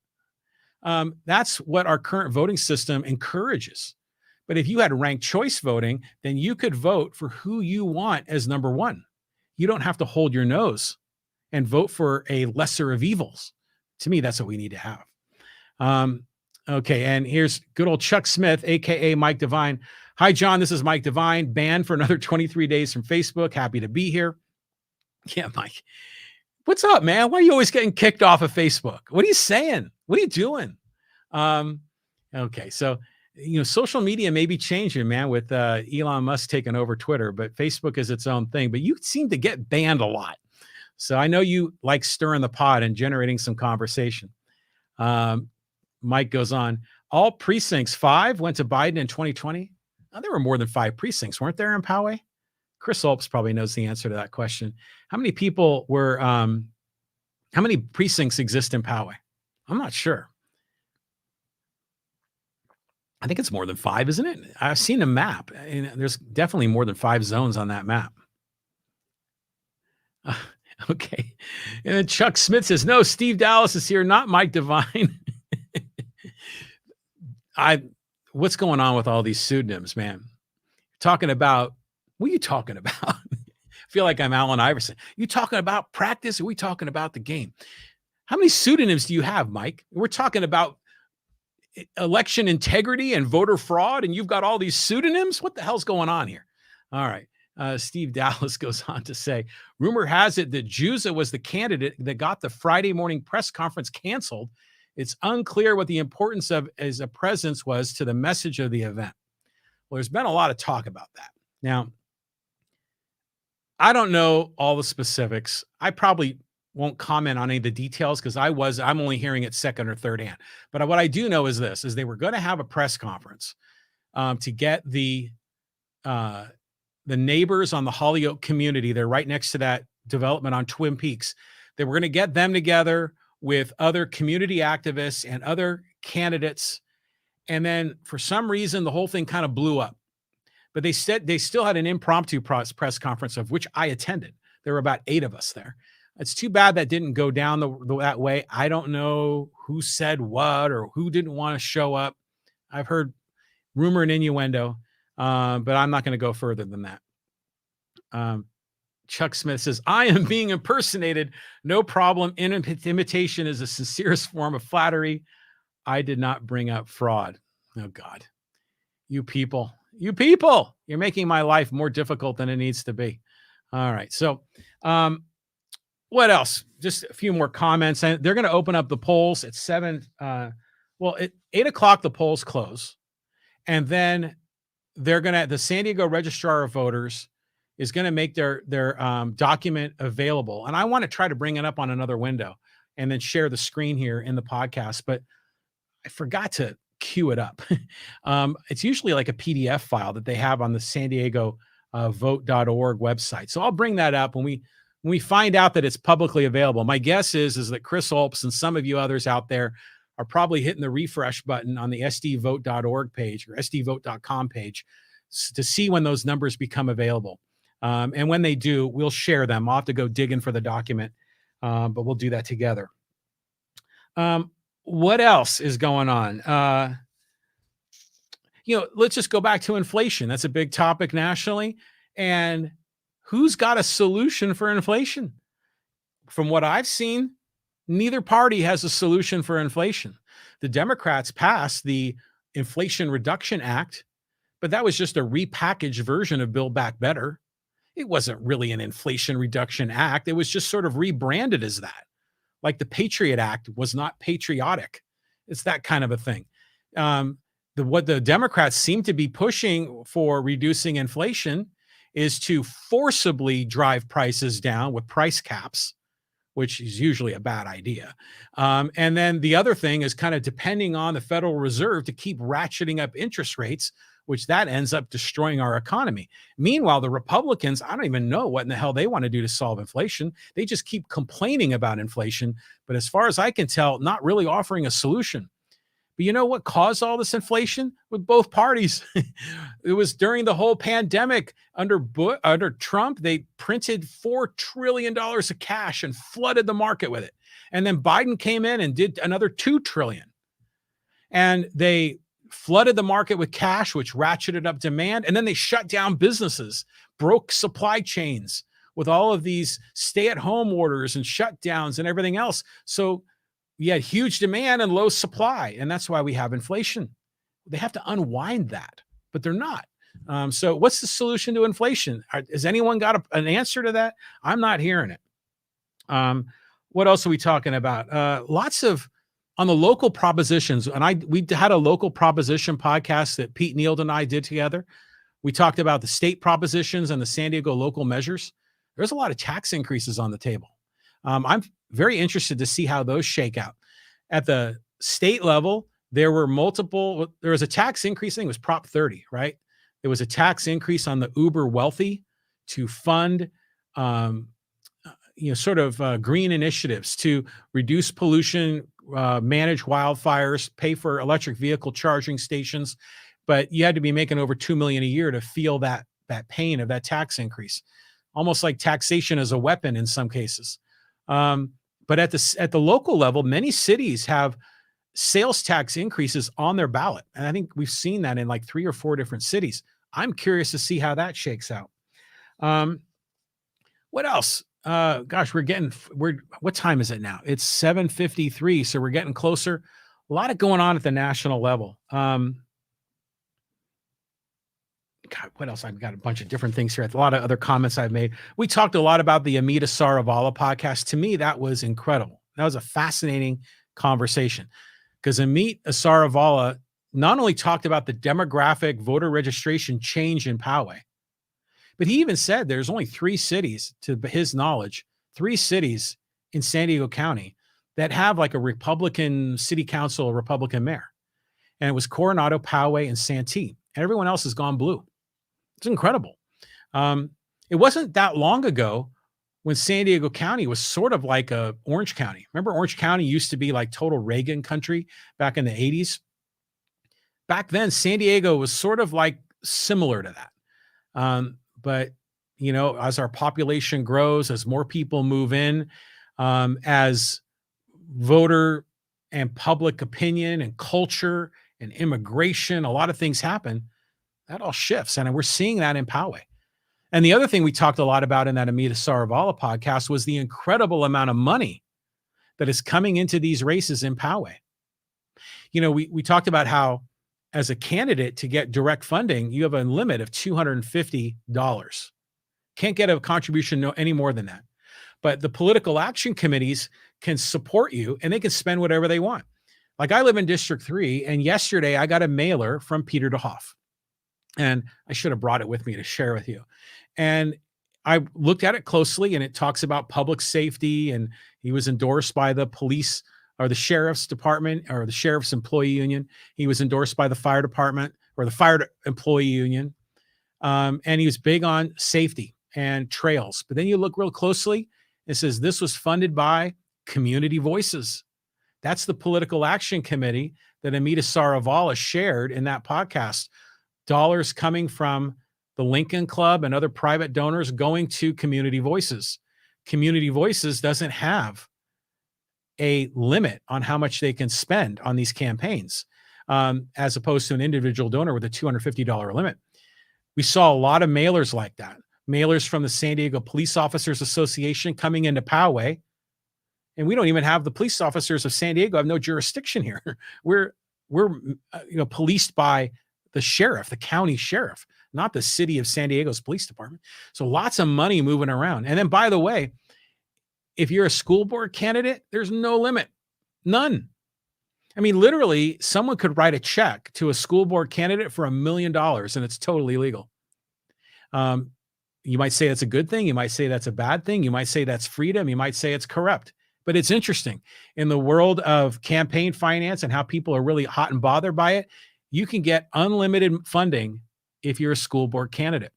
That's what our current voting system encourages. But if you had ranked choice voting, then you could vote for who you want as number one. You don't have to hold your nose and vote for a lesser of evils. To me, that's what we need to have. Okay, and here's good old Chuck Smith, aka Mike Devine. Hi, John. This is Mike Devine, banned for another 23 days from Facebook. Happy to be here. Yeah, Mike. What's up, man? Why are you always getting kicked off of Facebook? What are you saying? What are you doing? Okay, so social media may be changing, man, with Elon Musk taking over Twitter, but Facebook is its own thing. But you seem to get banned a lot. So I know you like stirring the pot and generating some conversation. Mike goes on. All precincts 5 went to Biden in 2020. Oh, there were more than 5 precincts, weren't there, in Poway? Chris Olps probably knows the answer to that question. How many people were, how many precincts exist in Poway? I'm not sure. I think it's more than 5, isn't it? I've seen a map, and there's definitely more than 5 zones on that map. Okay. And then Chuck Smith says, no, Steve Dallas is here, not Mike Devine. What's going on with all these pseudonyms, man? Talking about, what are you talking about? I feel like I'm Allen Iverson. You talking about practice, or are we talking about the game? How many pseudonyms do you have, Mike? We're talking about election integrity and voter fraud, and you've got all these pseudonyms? What the hell's going on here? All right. Steve Dallas goes on to say, rumor has it that Juza was the candidate that got the Friday morning press conference canceled. It's unclear what the importance of as a presence was to the message of the event. Well, there's been a lot of talk about that. Now, I don't know all the specifics. I probably won't comment on any of the details because I'm only hearing it second or third hand. But what I do know is this, is they were going to have a press conference to get the neighbors on the Holyoke community. They're right next to that development on Twin Peaks. They were going to get them together with other community activists and other candidates. And then for some reason, the whole thing kind of blew up. But they said they still had an impromptu press conference, of which I attended. There were about 8 of us there. It's too bad that didn't go down that way. I don't know who said what or who didn't want to show up. I've heard rumor and innuendo, but I'm not going to go further than that. Chuck Smith says, I am being impersonated. No problem. Imitation is the sincerest form of flattery. I did not bring up fraud. Oh, God. You people, you're making my life more difficult than it needs to be. All right. So, what else? Just a few more comments. And they're going to open up the polls at 7. At 8 o'clock, the polls close. And then the San Diego Registrar of Voters is going to make their document available. And I want to try to bring it up on another window and then share the screen here in the podcast, but I forgot to queue it up. It's usually like a PDF file that they have on the San Diego vote.org website. So I'll bring that up when we find out that it's publicly available. My guess is that Chris Olps and some of you others out there are probably hitting the refresh button on the sdvote.org page or sdvote.com page to see when those numbers become available. And when they do, we'll share them. I'll have to go digging for the document, but we'll do that together. What else is going on? Let's just go back to inflation. That's a big topic nationally. And who's got a solution for inflation? From what I've seen, neither party has a solution for inflation. The Democrats passed the Inflation Reduction Act, but that was just a repackaged version of Build Back Better. It wasn't really an Inflation Reduction Act. It was just sort of rebranded as that. Like the Patriot Act was not patriotic. It's that kind of a thing. What the Democrats seem to be pushing for reducing inflation is to forcibly drive prices down with price caps, which is usually a bad idea. And then the other thing is kind of depending on the Federal Reserve to keep ratcheting up interest rates, which that ends up destroying our economy. Meanwhile, the Republicans, I don't even know what in the hell they want to do to solve inflation. They just keep complaining about inflation, but as far as I can tell, not really offering a solution. But you know what caused all this inflation with both parties? It was during the whole pandemic under Trump. They printed $4 trillion of cash and flooded the market with it. And then Biden came in and did another 2 trillion. And they flooded the market with cash, which ratcheted up demand. And then they shut down businesses, broke supply chains with all of these stay-at-home orders and shutdowns and everything else. So you had huge demand and low supply, and that's why we have inflation. They have to unwind that, but they're not. So what's the solution to inflation? Has anyone got an answer to that? I'm not hearing it. What else are we talking about? Lots of on the local propositions, and we had a local proposition podcast that Pete Neild and I did together. We talked about the state propositions and the San Diego local measures. There's a lot of tax increases on the table. I'm very interested to see how those shake out. At the state level, there was a tax increase. I think it was Prop 30, right? There was a tax increase on the uber wealthy to fund, green initiatives to reduce pollution, manage wildfires, pay for electric vehicle charging stations. But you had to be making over $2 million a year to feel that pain of that tax increase, almost like taxation as a weapon in some cases. But at the local level, many cities have sales tax increases on their ballot. And I think we've seen that in like 3 or 4 different cities. I'm curious to see how that shakes out. What else? What time is it now? It's 7:53. So we're getting closer. A lot of going on at the national level. What else? I've got a bunch of different things here. A lot of other comments I've made. We talked a lot about the Amita Saravala podcast. To me, that was incredible. That was a fascinating conversation because Amit Saravala not only talked about the demographic voter registration change in Poway, but he even said there's only 3 cities, to his knowledge, 3 cities in San Diego County that have like a Republican city council, a Republican mayor. And it was Coronado, Poway, and Santee. And everyone else has gone blue. It's incredible. It wasn't that long ago when San Diego County was sort of like a Orange County. Remember, Orange County used to be like total Reagan country back in the 80s. Back then, San Diego was sort of like similar to that. But, as our population grows, as more people move in, as voter and public opinion and culture and immigration, a lot of things happen. That all shifts. And we're seeing that in Poway. And the other thing we talked a lot about in that Amita Saravala podcast was the incredible amount of money that is coming into these races in Poway. We talked about how as a candidate to get direct funding, you have a limit of $250. Can't get a contribution any more than that. But the political action committees can support you and they can spend whatever they want. Like I live in District 3, and yesterday I got a mailer from Peter DeHoff. And I should have brought it with me to share with you. And I looked at it closely, and it talks about public safety, and he was endorsed by the police or the sheriff's department or the sheriff's employee union. He was endorsed by the fire department or the fire employee union. And he was big on safety and trails. But then you look real closely, it says this was funded by Community Voices. That's the political action committee that Amita Saravala shared in that podcast. Dollars coming from the Lincoln Club and other private donors going to Community Voices. Community Voices doesn't have a limit on how much they can spend on these campaigns, as opposed to an individual donor with a $250 limit. We saw a lot of mailers like that. Mailers from the San Diego Police Officers Association coming into Poway. And we don't even have the police officers of San Diego have no jurisdiction here. We're policed by the sheriff, the county sheriff, not the city of San Diego's police department. So lots of money moving around. And then, by the way, if you're a school board candidate, there's no limit, none. I mean, literally, someone could write a check to a school board candidate for $1 million, and it's totally legal. You might say that's a good thing. You might say that's a bad thing. You might say that's freedom. You might say it's corrupt. But it's interesting in the world of campaign finance and how people are really hot and bothered by it. You can get unlimited funding if you're a school board candidate.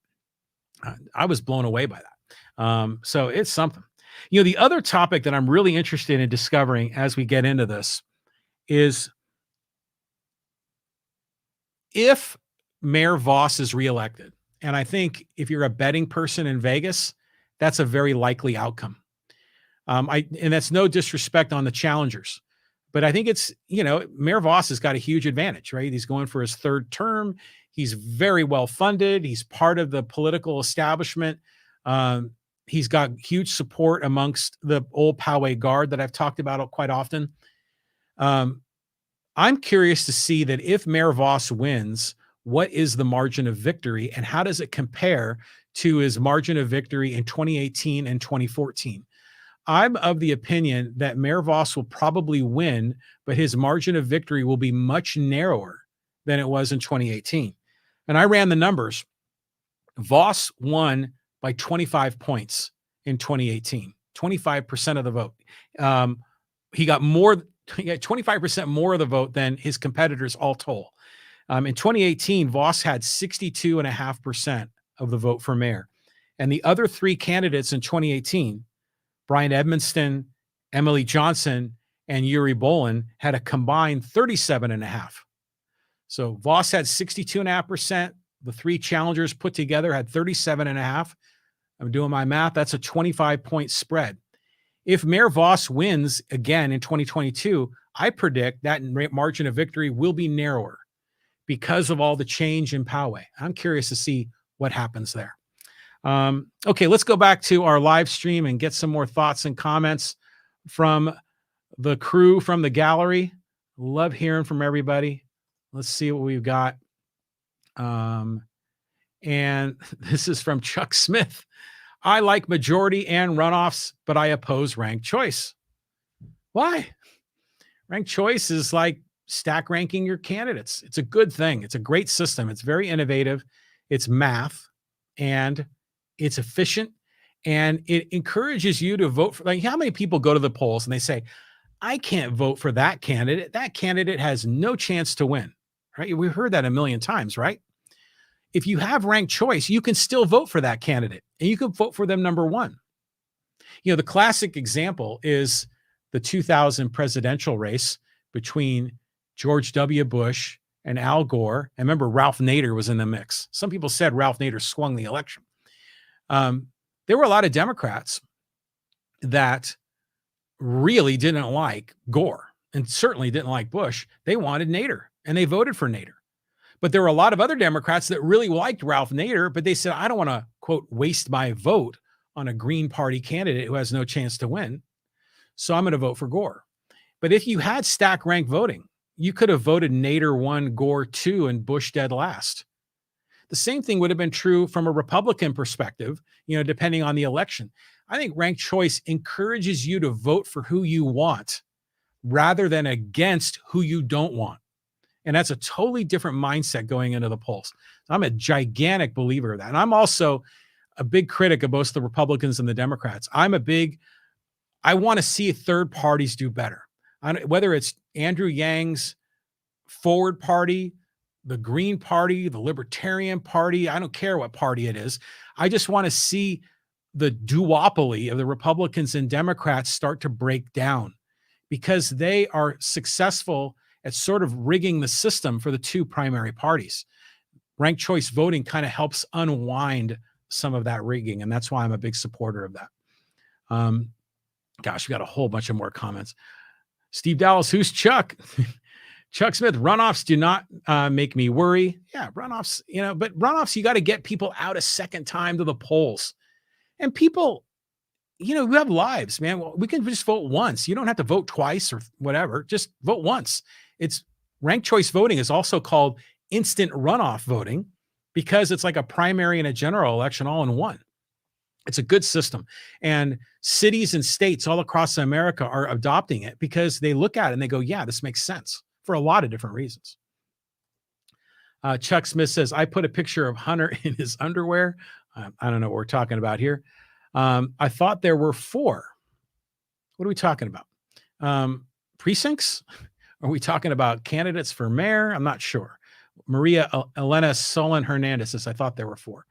I was blown away by that. So it's something. The other topic that I'm really interested in discovering as we get into this is if Mayor Voss is reelected. And I think if you're a betting person in Vegas, that's a very likely outcome. And that's no disrespect on the challengers, but I think it's, Mayor Voss has got a huge advantage, right? He's going for his third term. He's very well funded. He's part of the political establishment. He's got huge support amongst the old Poway guard that I've talked about quite often. I'm curious to see that if Mayor Voss wins, what is the margin of victory and how does it compare to his margin of victory in 2018 and 2014? I'm of the opinion that Mayor Voss will probably win, but his margin of victory will be much narrower than it was in 2018. And I ran the numbers. Voss won by 25 points in 2018, 25% of the vote. He got 25% more of the vote than his competitors all told. In 2018, Voss had 62.5% of the vote for mayor. And the other three candidates in 2018, Brian Edmonston, Emily Johnson, and Yuri Bolin, had a combined 37.5%. So Voss had 62.5%. The three challengers put together had 37.5%. I'm doing my math. That's a 25-point spread. If Mayor Voss wins again in 2022, I predict that margin of victory will be narrower because of all the change in Poway. I'm curious to see what happens there. Okay, let's go back to our live stream and get some more thoughts and comments from the crew from the gallery. Love hearing from everybody. Let's see what we've got. And this is from Chuck Smith. I like majority and runoffs, but I oppose ranked choice. Why? Ranked choice is like stack ranking your candidates. It's a good thing. It's a great system. It's very innovative. It's math and it's efficient, and it encourages you to vote for, like, how many people go to the polls and they say, I can't vote for that candidate. That candidate has no chance to win, right? We've heard that a million times, right? If you have ranked choice, you can still vote for that candidate and you can vote for them number one. The classic example is the 2000 presidential race between George W. Bush and Al Gore. And remember, Ralph Nader was in the mix. Some people said Ralph Nader swung the election. There were a lot of Democrats that really didn't like Gore and certainly didn't like Bush. They wanted Nader and they voted for Nader. But there were a lot of other Democrats that really liked Ralph Nader, but they said, I don't want to, quote, waste my vote on a Green Party candidate who has no chance to win. So I'm going to vote for Gore. But if you had stack rank voting, you could have voted Nader 1, Gore 2, and Bush dead last. The same thing would have been true from a Republican perspective, depending on the election. I think ranked choice encourages you to vote for who you want rather than against who you don't want. And that's a totally different mindset going into the polls. I'm a gigantic believer of that. And I'm also a big critic of both the Republicans and the Democrats. I want to see third parties do better. Whether it's Andrew Yang's Forward Party, the Green Party, the Libertarian Party, I don't care what party it is. I just want to see the duopoly of the Republicans and Democrats start to break down because they are successful at sort of rigging the system for the two primary parties. Ranked choice voting kind of helps unwind some of that rigging, and that's why I'm a big supporter of that. Gosh, we got a whole bunch of more comments. Steve Dallas, who's Chuck? Chuck Smith, runoffs do not make me worry. Yeah, runoffs, but runoffs, you got to get people out a second time to the polls. And people, who have lives, man, we can just vote once. You don't have to vote twice or whatever. Just vote once. It's ranked choice voting is also called instant runoff voting because it's like a primary and a general election all in one. It's a good system. And cities and states all across America are adopting it because they look at it and they go, yeah, this makes sense for a lot of different reasons. Chuck Smith says, I put a picture of Hunter in his underwear. I don't know what we're talking about here. I thought there were 4. What are we talking about? Precincts? Are we talking about candidates for mayor? I'm not sure. Maria Elena Solon Hernandez says, I thought there were 4.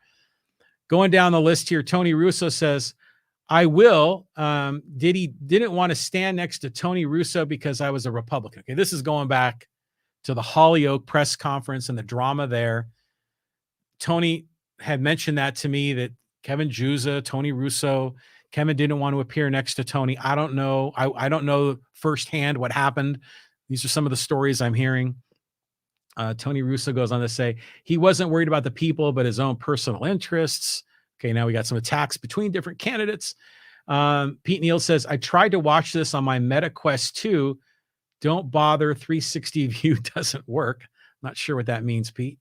Going down the list here, Tony Russo says, I will. Didn't want to stand next to Tony Russo because I was a Republican. Okay, this is going back to the Hollyoak press conference and the drama there. Tony had mentioned that to me, that Kevin Juza, Tony Russo, Kevin didn't want to appear next to Tony. I don't know. I don't know firsthand what happened. These are some of the stories I'm hearing. Tony Russo goes on to say he wasn't worried about the people, but his own personal interests. Okay, now we got some attacks between different candidates. Pete Neal says, I tried to watch this on my Meta Quest 2. Don't bother, 360 view doesn't work. Not sure what that means, Pete.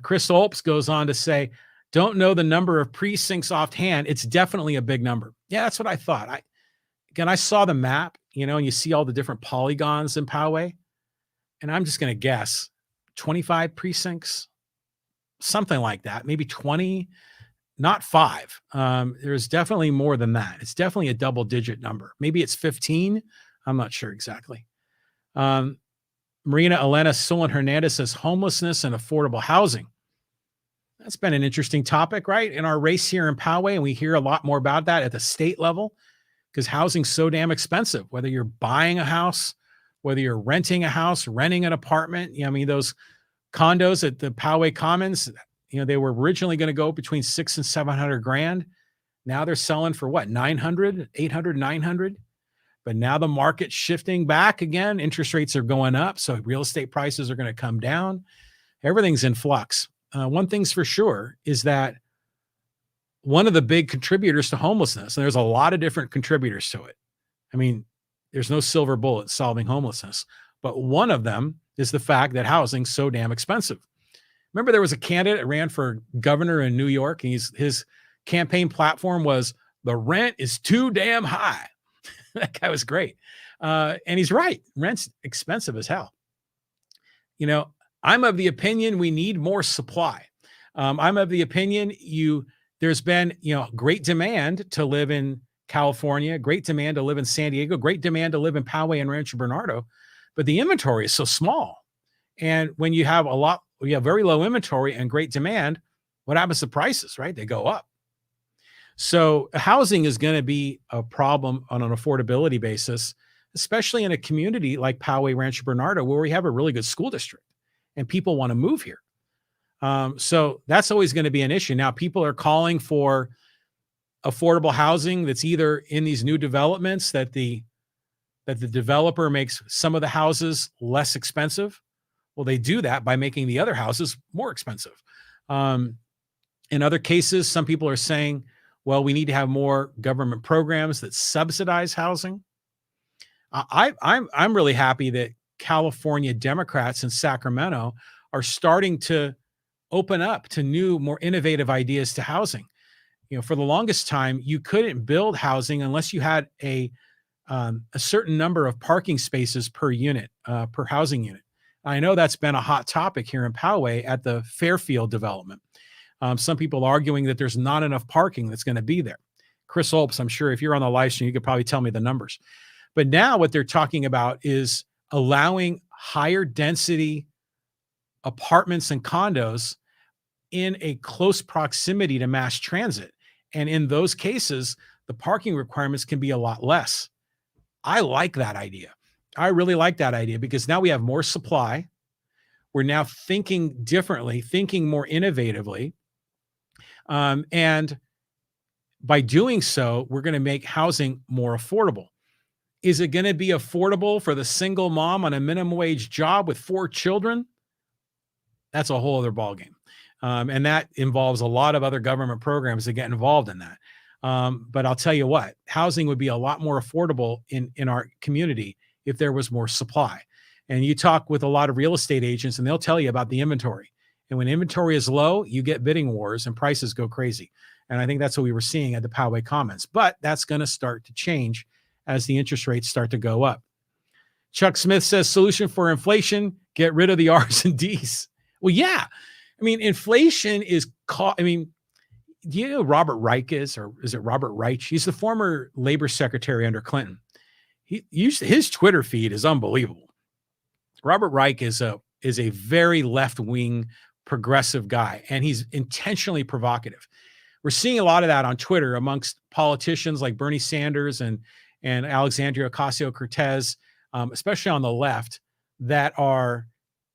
Chris Olps goes on to say, don't know the number of precincts offhand. It's definitely a big number. Yeah, that's what I thought. I saw the map, and you see all the different polygons in Poway. And I'm just going to guess 25 precincts, something like that, maybe 20, not 5. There's definitely more than that. It's definitely a double-digit number. Maybe it's 15. I'm not sure exactly. Marina Elena Solon Hernandez says homelessness and affordable housing. That's been an interesting topic, right? In our race here in Poway, and we hear a lot more about that at the state level because housing's so damn expensive, whether you're buying a house, whether you're renting a house, renting an apartment. Those condos at the Poway Commons, they were originally going to go between $600,000 and $700,000. Now they're selling for what, 900, 800, 900. But now the market's shifting back again. Interest rates are going up, so real estate prices are going to come down. Everything's in flux. One thing's for sure is that one of the big contributors to homelessness, and there's a lot of different contributors to it. There's no silver bullet solving homelessness, but one of them is the fact that housing's so damn expensive. Remember, there was a candidate that ran for governor in New York, and his campaign platform was, the rent is too damn high. That guy was great. And he's right. Rent's expensive as hell. I'm of the opinion we need more supply. I'm of the opinion there's been, great demand to live in California, great demand to live in San Diego, great demand to live in Poway and Rancho Bernardo, but the inventory is so small. And when you have very low inventory and great demand, what happens to prices, right? They go up. So housing is going to be a problem on an affordability basis, especially in a community like Poway, Rancho Bernardo, where we have a really good school district and people want to move here. So that's always going to be an issue. Now, people are calling for affordable housing that's either in these new developments that the developer makes some of the houses less expensive. Well, they do that by making the other houses more expensive. In other cases, some people are saying, well, we need to have more government programs that subsidize housing. I'm really happy that California Democrats in Sacramento are starting to open up to new, more innovative ideas to housing. For the longest time, you couldn't build housing unless you had a certain number of parking spaces per unit, per housing unit. I know that's been a hot topic here in Poway at the Fairfield development. Some people arguing that there's not enough parking that's going to be there. Chris Olps, I'm sure if you're on the live stream, you could probably tell me the numbers. But now what they're talking about is allowing higher density apartments and condos in a close proximity to mass transit. And in those cases, the parking requirements can be a lot less. I like that idea. I really like that idea because now we have more supply. We're now thinking differently, thinking more innovatively. And by doing so, we're going to make housing more affordable. Is it going to be affordable for the single mom on a minimum wage job with 4 children? That's a whole other ballgame. And that involves a lot of other government programs that get involved in that. But I'll tell you what, housing would be a lot more affordable in our community if there was more supply. And you talk with a lot of real estate agents and they'll tell you about the inventory. And when inventory is low, you get bidding wars and prices go crazy. And I think that's what we were seeing at the Poway Commons. But that's going to start to change as the interest rates start to go up. Chuck Smith says, solution for inflation, get rid of the R's and D's. Well, yeah. Inflation is Do you know who Robert Reich is, or is it Robert Reich? He's the former labor secretary under Clinton. His Twitter feed is unbelievable. Robert Reich is a very left-wing progressive guy, and he's intentionally provocative. We're seeing a lot of that on Twitter amongst politicians like Bernie Sanders and Alexandria Ocasio-Cortez, especially on the left, that are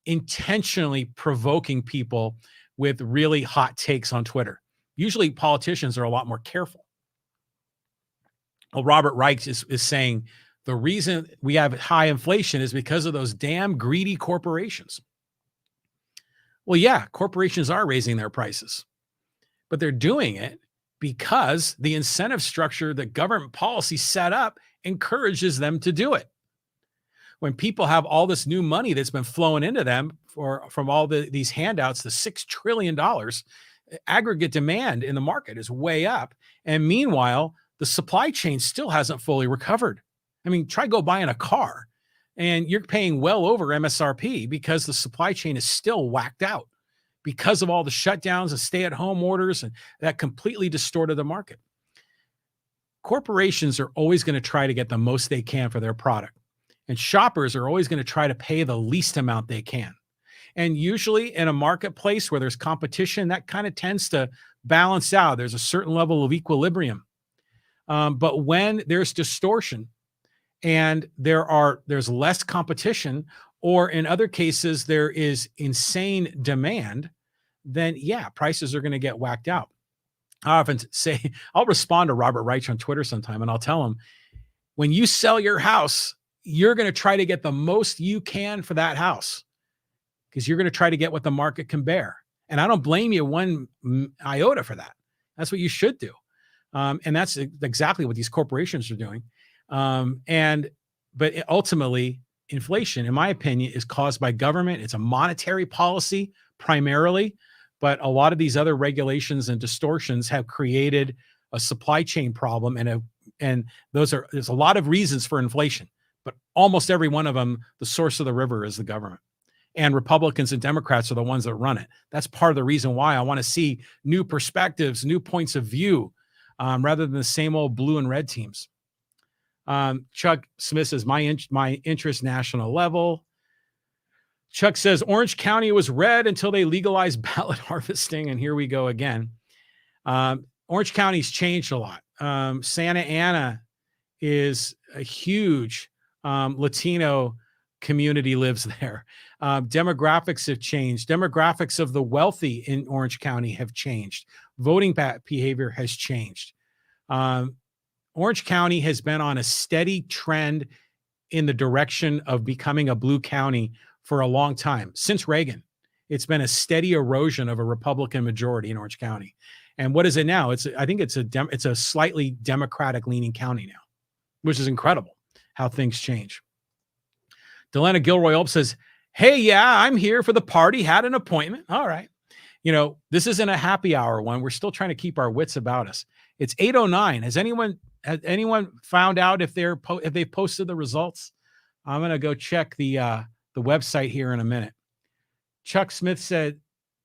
intentionally provoking people with really hot takes on Twitter. Usually politicians are a lot more careful. Well, Robert Reich is saying the reason we have high inflation is because of those damn greedy corporations. Well, yeah, corporations are raising their prices, but they're doing it because the incentive structure that government policy set up encourages them to do it. When people have all this new money that's been flowing into them from all these handouts, the $6 trillion, aggregate demand in the market is way up. And meanwhile, the supply chain still hasn't fully recovered. I mean, try go buying a car and you're paying well over MSRP because the supply chain is still whacked out because of all the shutdowns and stay-at-home orders, and that completely distorted the market. Corporations are always going to try to get the most they can for their product, and shoppers are always going to try to pay the least amount they can. And usually in a marketplace where there's competition, that kind of tends to balance out. There's a certain level of equilibrium. But when there's distortion and there's less competition, or in other cases, there is insane demand, then yeah, prices are going to get whacked out. I often say, I'll respond to Robert Reich on Twitter sometime, and I'll tell him, when you sell your house, you're going to try to get the most you can for that house because you're going to try to get what the market can bear. And I don't blame you one iota for that. That's what you should do. And that's exactly what these corporations are doing. But ultimately, inflation, in my opinion, is caused by government. It's a monetary policy primarily, but a lot of these other regulations and distortions have created a supply chain problem, and there's a lot of reasons for inflation, but almost every one of them, the source of the river is the government. And Republicans and Democrats are the ones that run it. That's part of the reason why I want to see new perspectives, new points of view, rather than the same old blue and red teams. Chuck Smith says, my interest national level. Chuck says, Orange County was red until they legalized ballot harvesting. And here we go again. Orange County's changed a lot. Santa Ana is a huge Latino community lives there. Demographics have changed. Demographics of the wealthy in Orange County have changed. Voting behavior has changed. Orange County has been on a steady trend in the direction of becoming a blue county for a long time. Since Reagan, it's been a steady erosion of a Republican majority in Orange County. And what is it now? I think it's a slightly Democratic leaning county now, which is incredible how things change. Delana Gilroy Ulp says, hey, yeah, I'm here for the party. Had an appointment. All right. You know, this isn't a happy hour one. We're still trying to keep our wits about us. It's 8:09. Has anyone found out if they've posted the results? I'm going to go check the website here in a minute. Chuck Smith said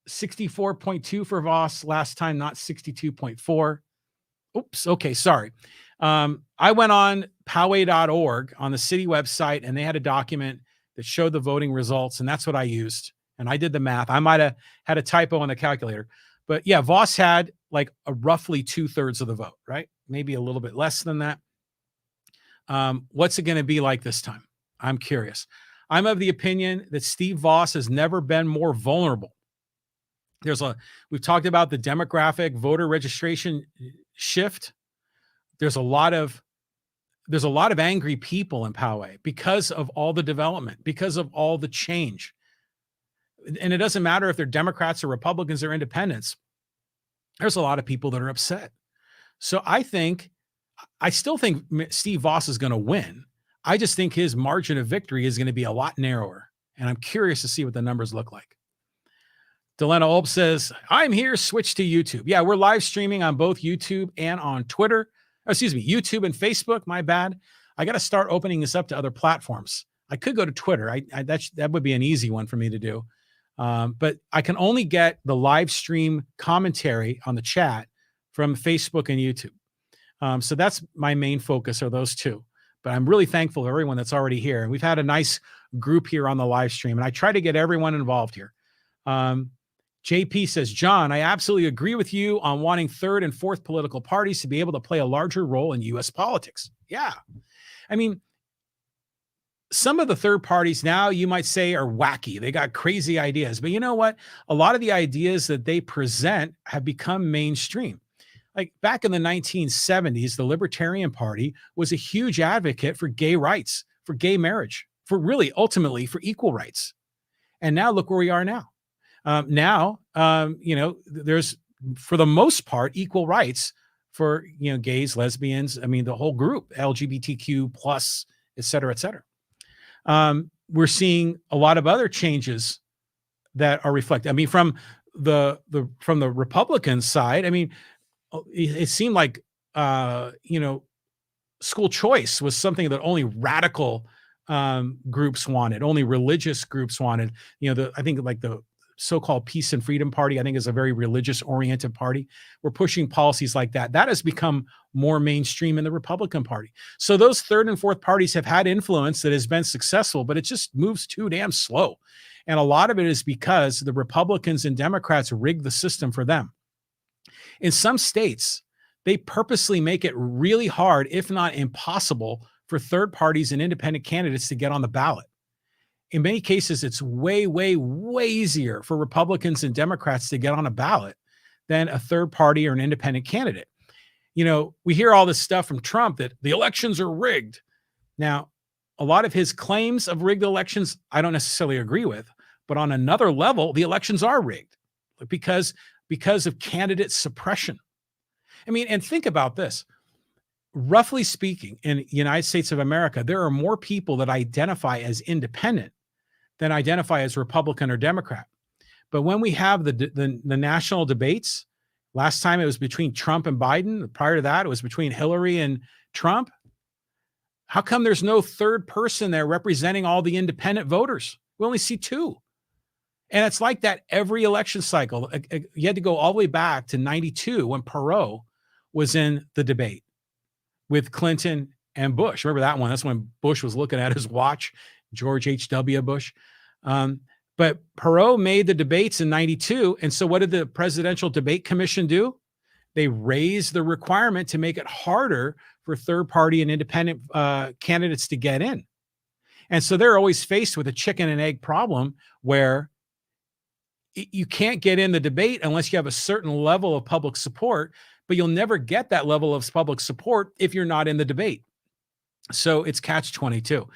64.2 for Voss last time, not 62.4. Oops. Okay. Sorry. I went on poway.org on the city website, and they had a document that showed the voting results, and that's what I used. And I did the math. I might have had a typo on the calculator, but yeah, Voss had like a roughly 2/3 of the vote, right? Maybe a little bit less than that. What's it going to be like this time? I'm curious. I'm of the opinion that Steve Voss has never been more vulnerable. We've talked about the demographic voter registration shift. There's a lot of angry people in Poway because of all the development, because of all the change. And it doesn't matter if they're Democrats or Republicans or independents. There's a lot of people that are upset. So I still think Steve Voss is going to win. I just think his margin of victory is going to be a lot narrower. And I'm curious to see what the numbers look like. Delena Ulp says, I'm here, switch to YouTube. Yeah, we're live streaming on both YouTube and on Twitter. YouTube and Facebook. My bad. I got to start opening this up to other platforms. I could go to Twitter. That would be an easy one for me to do. But I can only get the live stream commentary on the chat from Facebook and YouTube. So that's my main focus are those two. But I'm really thankful to everyone that's already here. And we've had a nice group here on the live stream. And I try to get everyone involved here. JP says, John, I absolutely agree with you on wanting third and fourth political parties to be able to play a larger role in U.S. politics. Yeah. I mean, some of the third parties now you might say are wacky. They got crazy ideas. But you know what? A lot of the ideas that they present have become mainstream. Like back in the 1970s, the Libertarian Party was a huge advocate for gay rights, for gay marriage, for really ultimately for equal rights. And now look where we are now. There's for the most part equal rights for gays, lesbians. I mean, the whole group, LGBTQ plus, et cetera, et cetera. We're seeing a lot of other changes that are reflected. I mean, from the Republican side, I mean, it seemed like school choice was something that only radical groups wanted, only religious groups wanted. I think like the so-called Peace and Freedom Party, I think is a very religious-oriented party. We're pushing policies like that. That has become more mainstream in the Republican Party. So those third and fourth parties have had influence that has been successful, but it just moves too damn slow. And a lot of it is because the Republicans and Democrats rig the system for them. In some states, they purposely make it really hard, if not impossible, for third parties and independent candidates to get on the ballot. In many cases, it's way, way, way easier for Republicans and Democrats to get on a ballot than a third party or an independent candidate. We hear all this stuff from Trump that the elections are rigged. Now, a lot of his claims of rigged elections, I don't necessarily agree with, but on another level, the elections are rigged because of candidate suppression. I mean, and think about this. Roughly speaking, in the United States of America, there are more people that identify as independent than identify as Republican or Democrat. But when we have the national debates, last time it was between Trump and Biden. Prior to that, it was between Hillary and Trump. How come there's no third person there representing all the independent voters? We only see two. And it's like that every election cycle. You had to go all the way back to 92 when Perot was in the debate with Clinton and Bush. Remember that one? That's when Bush was looking at his watch, George H.W. Bush. But Perot made the debates in 92. And so what did the Presidential Debate Commission do? They raised the requirement to make it harder for third party and independent candidates to get in. And so they're always faced with a chicken and egg problem where you can't get in the debate unless you have a certain level of public support, but you'll never get that level of public support if you're not in the debate. So it's catch-22.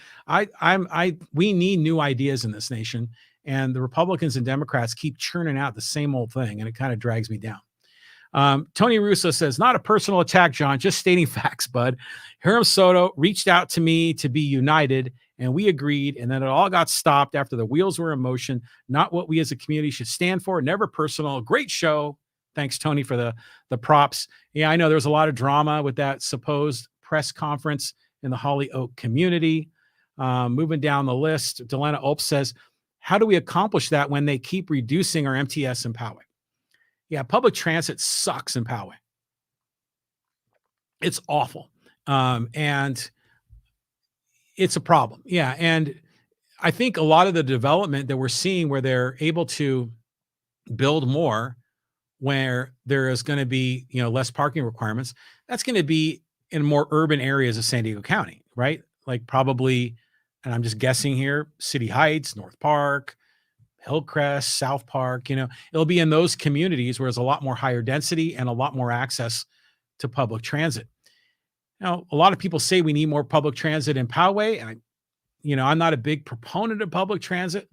We need new ideas in this nation, and the Republicans and Democrats keep churning out the same old thing, and it kind of drags me down. Tony Russo says, not a personal attack, John, just stating facts, bud. Hiram Soto reached out to me to be united, and we agreed, and then it all got stopped after the wheels were in motion. Not what we as a community should stand for. Never personal. Great show. Thanks, Tony, for the props. Yeah, I know there's a lot of drama with that supposed press conference in the Holyoke community. Moving down the list, Delana Ope says, how do we accomplish that when they keep reducing our MTS in Poway? Yeah, public transit sucks in Poway. It's awful. And it's a problem. Yeah. And I think a lot of the development that we're seeing where they're able to build more, where there is going to be, less parking requirements, that's going to be in more urban areas of San Diego County, right? Like probably, and I'm just guessing here, City Heights, North Park, Hillcrest, South Park, it'll be in those communities where there's a lot more higher density and a lot more access to public transit. Now, a lot of people say we need more public transit in Poway, and I'm not a big proponent of public transit.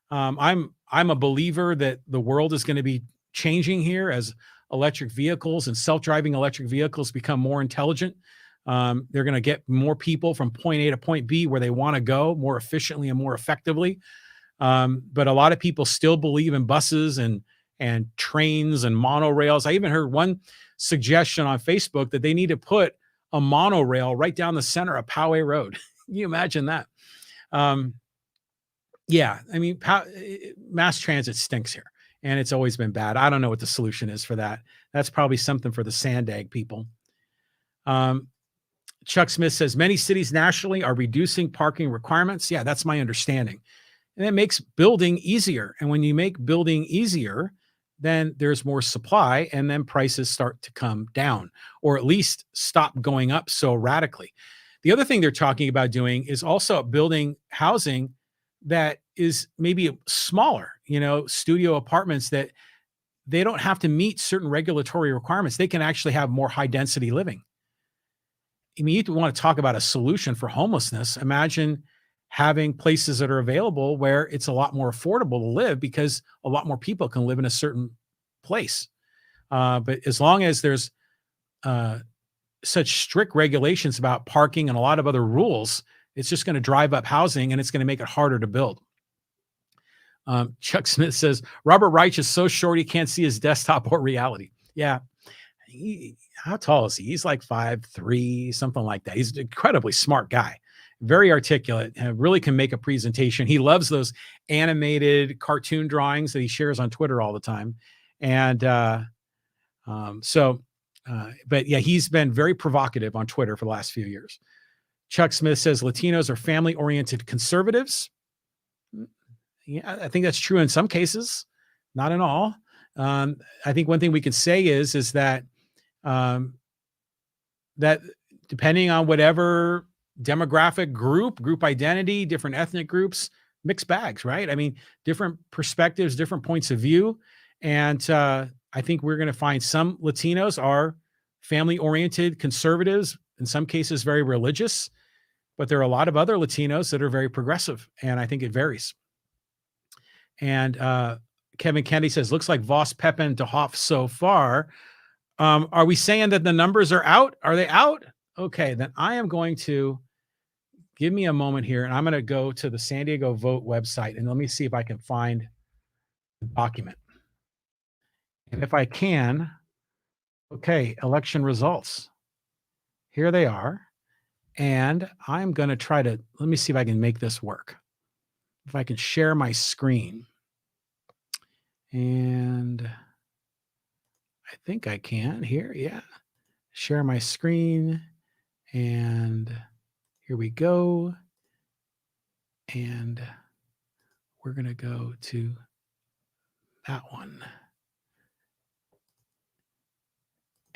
I'm a believer that the world is going to be changing here as electric vehicles and self-driving electric vehicles become more intelligent. They're going to get more people from point A to point B where they want to go more efficiently and more effectively. But a lot of people still believe in buses and trains and monorails. I even heard one suggestion on Facebook that they need to put a monorail right down the center of Poway Road. Can you imagine that? Yeah, I mean, mass transit stinks here, and it's always been bad. I don't know what the solution is for that. That's probably something for the Sandag people. Chuck Smith says many cities nationally are reducing parking requirements. Yeah, that's my understanding. And it makes building easier. And when you make building easier, then there's more supply and then prices start to come down or at least stop going up so radically. The other thing they're talking about doing is also building housing that is maybe smaller, studio apartments that they don't have to meet certain regulatory requirements. They can actually have more high density living. I mean, you want to talk about a solution for homelessness. Imagine having places that are available where it's a lot more affordable to live because a lot more people can live in a certain place. But as long as there's such strict regulations about parking and a lot of other rules, it's just going to drive up housing and it's going to make it harder to build. Chuck Smith says, Robert Reich is so short he can't see his desktop or reality. Yeah. How tall is he? He's like 5'3", something like that. He's an incredibly smart guy, very articulate, and really can make a presentation. He loves those animated cartoon drawings that he shares on Twitter all the time. And but yeah, he's been very provocative on Twitter for the last few years. Chuck Smith says Latinos are family-oriented conservatives. Yeah, I think that's true in some cases, not in all. I think one thing we can say is that that depending on whatever demographic group identity, different ethnic groups, mixed bags, right? I mean, different perspectives, different points of view. And I think we're going to find some Latinos are family-oriented conservatives, in some cases very religious, but there are a lot of other Latinos that are very progressive, and I think it varies. And Kevin Kennedy says, looks like Voss, Pepin, DeHoff so far. Are we saying that the numbers are out? Are they out? Okay, then I am going to give me a moment here, and I'm going to go to the San Diego Vote website, and let me see if I can find the document. And if I can, okay, election results. Here they are. And I'm going to try to, let me see if I can make this work. If I can share my screen. And I think I can here. Yeah. Share my screen. And here we go. And we're going to go to that one.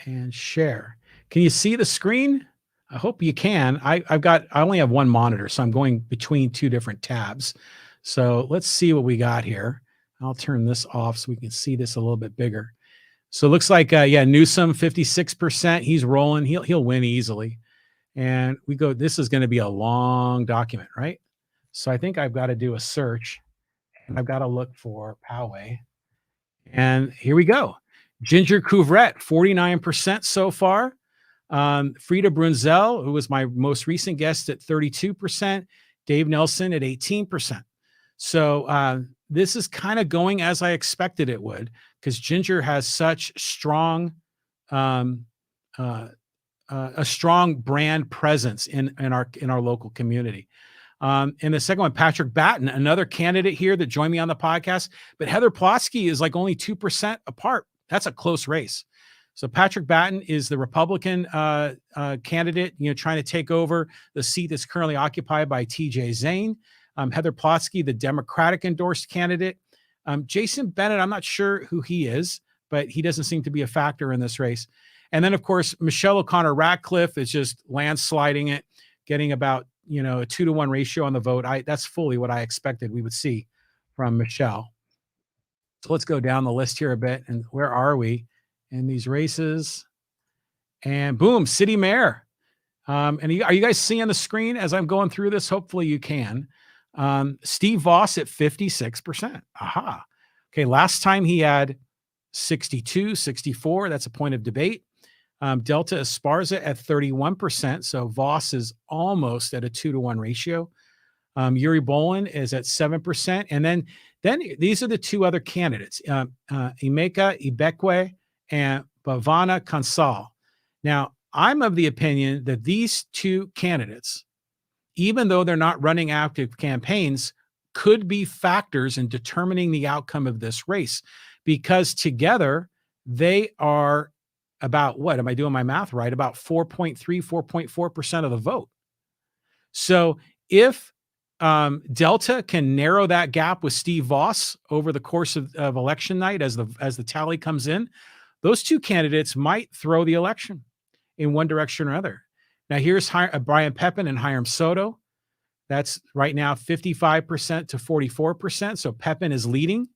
And share. Can you see the screen? I hope you can. I only have one monitor, so I'm going between two different tabs. So let's see what we got here. I'll turn this off so we can see this a little bit bigger. So it looks like, Newsom, 56%. He's rolling. He'll win easily. And we go, this is going to be a long document, right? So I think I've got to do a search, and I've got to look for Poway. And here we go. Ginger Couvrette, 49% so far. Frida Brunzel, who was my most recent guest, at 32%. Dave Nelson at 18%. So this is kind of going as I expected it would, because Ginger has such strong, a strong brand presence in our local community. And the second one, Patrick Batten, another candidate here that joined me on the podcast, but Heather Plotsky is like only 2% apart. That's a close race. So Patrick Batten is the Republican candidate, trying to take over the seat that's currently occupied by TJ Zane. Heather Plotsky, the Democratic endorsed candidate. Jason Bennett, I'm not sure who he is, but he doesn't seem to be a factor in this race. And then, of course, Michelle O'Connor Ratcliffe is just landsliding it, getting about a 2-to-1 ratio on the vote. That's fully what I expected we would see from Michelle. So let's go down the list here a bit. And where are we in these races? And boom, city mayor. And are you guys seeing the screen as I'm going through this? Hopefully you can. Steve Voss at 56%. Aha. Okay, last time he had 62, 64. That's a point of debate. Delta Esparza at 31%. So Voss is almost at a 2-to-1 ratio. Yuri Bolin is at 7%. And then these are the two other candidates, Emeka Ibekwe and Bhavana Kansal. Now, I'm of the opinion that these two candidates, even though they're not running active campaigns, could be factors in determining the outcome of this race, because together they are about what? Am I doing my math right? About 4.4% of the vote. So if Delta can narrow that gap with Steve Voss over the course of election night as the tally comes in, those two candidates might throw the election in one direction or other. Now here's Brian Pepin and Hiram Soto. That's right now 55% to 44%. So Pepin is leading.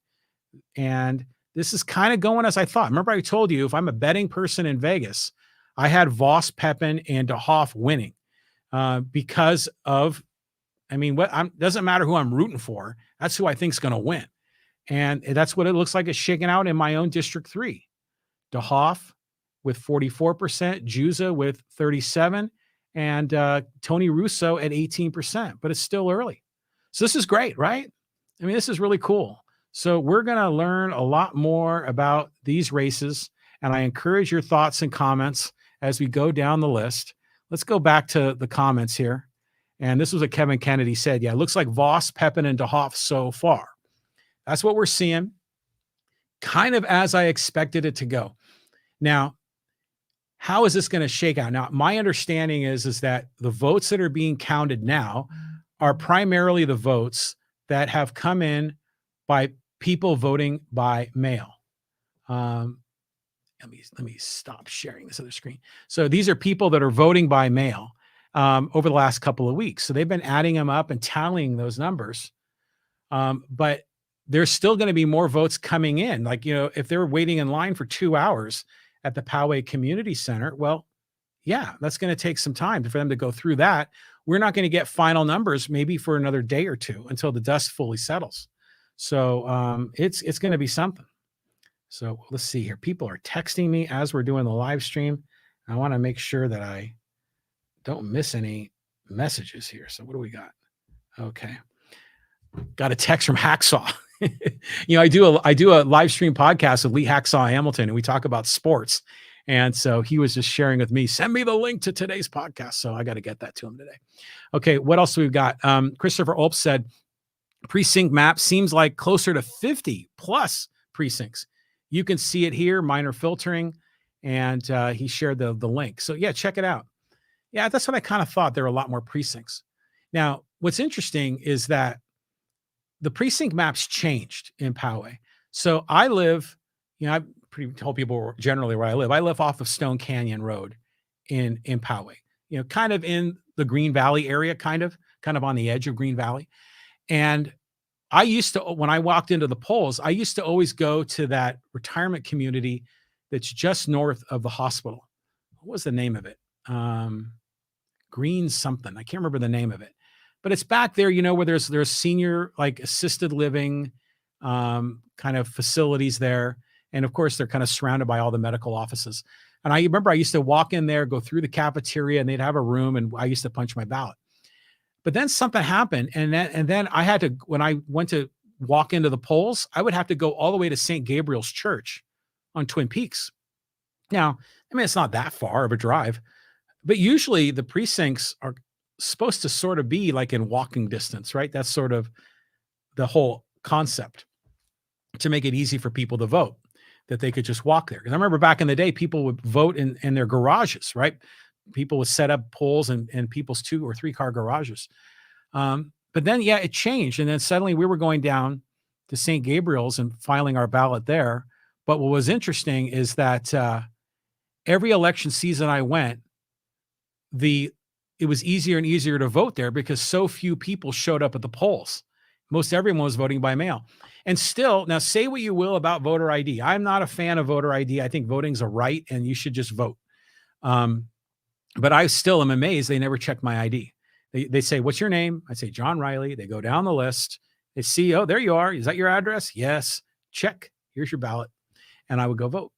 And this is kind of going as I thought. Remember, I told you if I'm a betting person in Vegas, I had Voss, Pepin, and DeHoff winning because of, doesn't matter who I'm rooting for. That's who I think is going to win. And that's what it looks like it's shaking out in my own District 3. DeHoff with 44%, Juza with 37%, and Tony Russo at 18%. But it's still early. So this is great, right? I mean, this is really cool. So we're going to learn a lot more about these races, and I encourage your thoughts and comments as we go down the list. Let's go back to the comments here. And this was what Kevin Kennedy said. Yeah, it looks like Voss, Pepin, and DeHoff so far. That's what we're seeing, kind of as I expected it to go. Now, how is this going to shake out? Now, my understanding is that the votes that are being counted now are primarily the votes that have come in by people voting by mail. Let me stop sharing this other screen. So these are people that are voting by mail over the last couple of weeks. So they've been adding them up and tallying those numbers. But there's still going to be more votes coming in. Like, if they're waiting in line for 2 hours at the Poway Community Center, well, yeah, that's going to take some time for them to go through that. We're not going to get final numbers maybe for another day or two until the dust fully settles. So it's going to be something. So let's see here. People are texting me as we're doing the live stream. I want to make sure that I don't miss any messages here. So what do we got? Okay. Got a text from Hacksaw. I do a live stream podcast with Lee Hacksaw Hamilton, and we talk about sports. And so he was just sharing with me, send me the link to today's podcast. So I got to get that to him today. Okay. What else we've got? Christopher Olp said, precinct map seems like closer to 50 plus precincts. You can see it here, minor filtering, and he shared the link. So yeah, check it out. Yeah, that's what I kind of thought. There are a lot more precincts. Now, what's interesting is that the precinct maps changed in Poway. So I live, I told people generally where I live. I live off of Stone Canyon Road in Poway, kind of in the Green Valley area, kind of on the edge of Green Valley. And I used to, when I walked into the polls, I used to always go to that retirement community that's just north of the hospital. What was the name of it? Green something. I can't remember the name of it, but it's back there, where there's senior, like assisted living kind of facilities there. And of course, they're kind of surrounded by all the medical offices. And I remember I used to walk in there, go through the cafeteria, and they'd have a room, and I used to punch my ballot. But then something happened, and then I had to, when I went to walk into the polls, I would have to go all the way to St. Gabriel's Church on Twin Peaks. Now, it's not that far of a drive, but usually the precincts are supposed to sort of be like in walking distance, right? That's sort of the whole concept, to make it easy for people to vote, that they could just walk there. Because I remember back in the day, people would vote in their garages, right? People would set up polls in people's 2 or 3 car garages. But then, yeah, it changed. And then suddenly we were going down to St. Gabriel's and filing our ballot there. But what was interesting is that every election season I went, it was easier and easier to vote there because so few people showed up at the polls. Most everyone was voting by mail. And still, now say what you will about voter ID. I'm not a fan of voter ID. I think voting's a right and you should just vote. But I still am amazed they never checked my ID. They say, what's your name? I say, John Riley. They go down the list. They see, oh, there you are. Is that your address? Yes. Check. Here's your ballot. And I would go vote.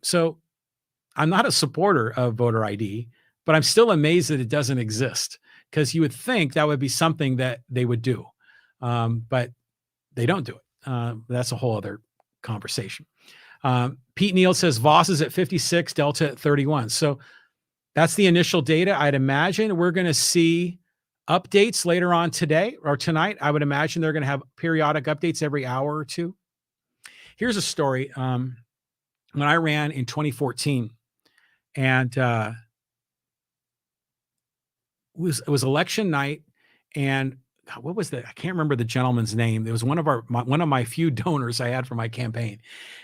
So I'm not a supporter of voter ID, but I'm still amazed that it doesn't exist, because you would think that would be something that they would do. But they don't do it. That's a whole other conversation. Pete Neal says Voss is at 56, Delta at 31. So that's the initial data. I'd imagine we're going to see updates later on today or tonight. I would imagine they're going to have periodic updates every hour or two. Here's a story. when I ran in 2014, and it was election night, and God, what was the I can't remember the gentleman's name. It was one of my few donors I had for my campaign,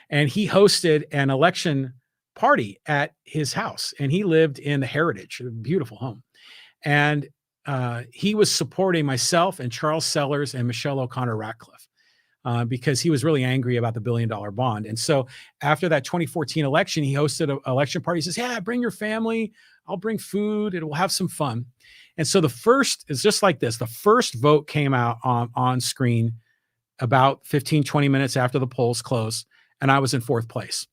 and he hosted an election party at his house, and he lived in the Heritage, a beautiful home, and he was supporting myself and Charles Sellers and Michelle O'Connor Ratcliffe. Because he was really angry about the $1 billion bond. And so after that 2014 election, he hosted an election party. He says, yeah, bring your family. I'll bring food. We'll have some fun. And so the first is just like this. The first vote came out on screen about 15, 20 minutes after the polls closed. And I was in fourth place.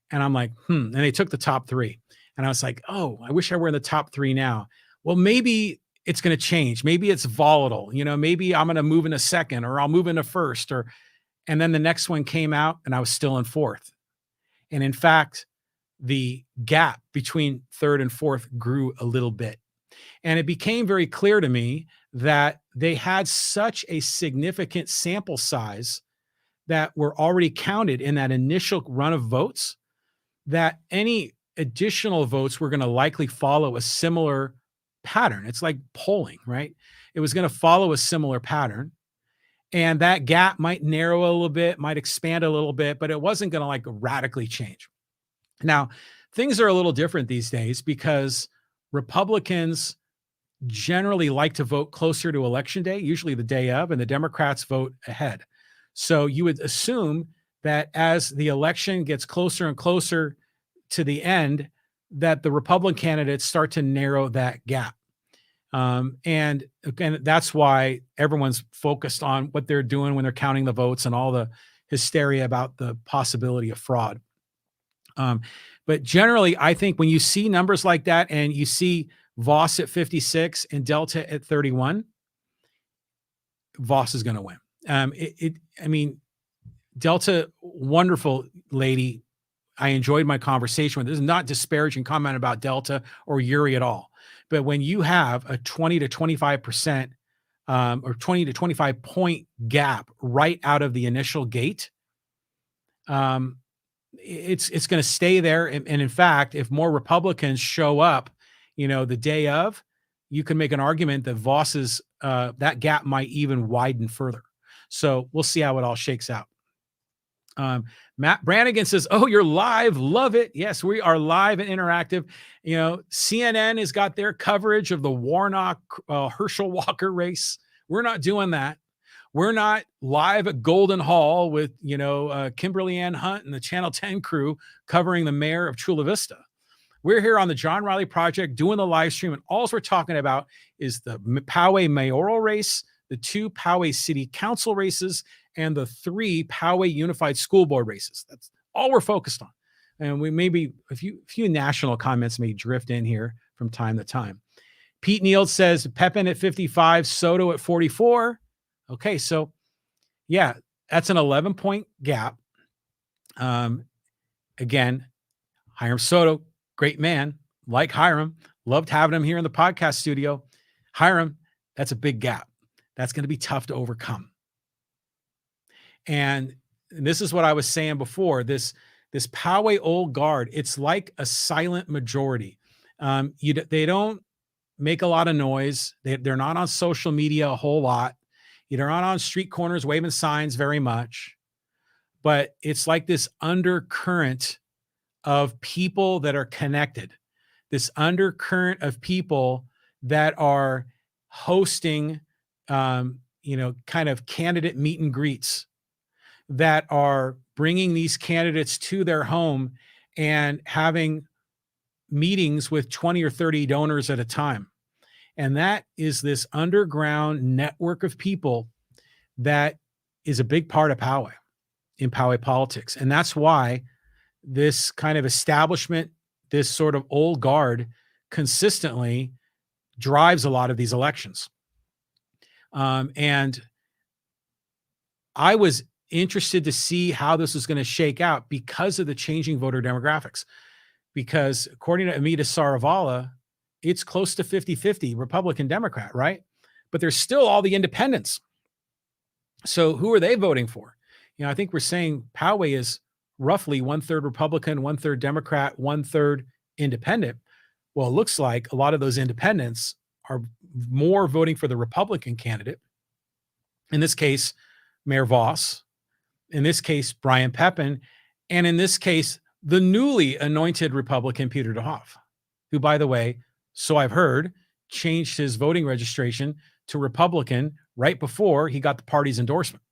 And I'm like, And they took the top three. And I was like, oh, I wish I were in the top three now. Well, maybe it's going to change. Maybe it's volatile. Maybe I'm going to move in a second, or I'll move into first, and then the next one came out and I was still in fourth. And in fact, the gap between third and fourth grew a little bit. And it became very clear to me that they had such a significant sample size that were already counted in that initial run of votes that any additional votes were going to likely follow a similar pattern. It's like polling, right? It was going to follow a similar pattern. And that gap might narrow a little bit, might expand a little bit, but it wasn't going to like radically change. Now, things are a little different these days because Republicans generally like to vote closer to election day, usually the day of, and the Democrats vote ahead. So you would assume that as the election gets closer and closer to the end, that the Republican candidates start to narrow that gap. And again, that's why everyone's focused on what they're doing when they're counting the votes and all the hysteria about the possibility of fraud. But generally, I think when you see numbers like that and you see Voss at 56 and Delta at 31, Voss is going to win. I mean, Delta, wonderful lady. I enjoyed my conversation with. This is not disparaging comment about Delta or Yuri at all. But when you have a 20 to 25% or 20 to 25 point gap right out of the initial gate, it's going to stay there. And in fact, if more Republicans show up, the day of, you can make an argument that Voss's that gap might even widen further. So we'll see how it all shakes out. Matt Brannigan says, oh, you're live. Love it. Yes, we are live and interactive. CNN has got their coverage of the Warnock Herschel Walker race. We're not doing that. We're not live at Golden Hall with, Kimberly Ann Hunt and the Channel 10 crew covering the mayor of Chula Vista. We're here on the John Riley Project doing the live stream. And all we're talking about is the Poway mayoral race, the 2 Poway City Council races, and the 3 Poway Unified School Board races. That's all we're focused on. And we maybe a few national comments may drift in here from time to time. Pete Neal says Pepin at 55, Soto at 44. Okay, so yeah, that's an 11-point gap. Again, Hiram Soto, great man, like Hiram, loved having him here in the podcast studio. Hiram, that's a big gap. That's going to be tough to overcome. And this is what I was saying before, this Poway old guard, it's like a silent majority. They don't make a lot of noise. They're not on social media a whole lot. They're not on street corners waving signs very much. But it's like this undercurrent of people that are connected, this undercurrent of people that are hosting, kind of candidate meet and greets, that are bringing these candidates to their home and having meetings with 20 or 30 donors at a time. And that is this underground network of people that is a big part of Poway, in Poway politics. And that's why this kind of establishment, this sort of old guard, consistently drives a lot of these elections. And I was interested to see how this was going to shake out because of the changing voter demographics. Because according to Amita Saravala, it's close to 50-50 Republican Democrat, right? But there's still all the independents. So who are they voting for? I think we're saying Poway is roughly 1/3 Republican, 1/3 Democrat, 1/3 independent. Well, it looks like a lot of those independents are more voting for the Republican candidate. In this case, Mayor Voss. In this case, Brian Pepin. And in this case, the newly anointed Republican Peter DeHoff, who, by the way, so I've heard, changed his voting registration to Republican right before he got the party's endorsement.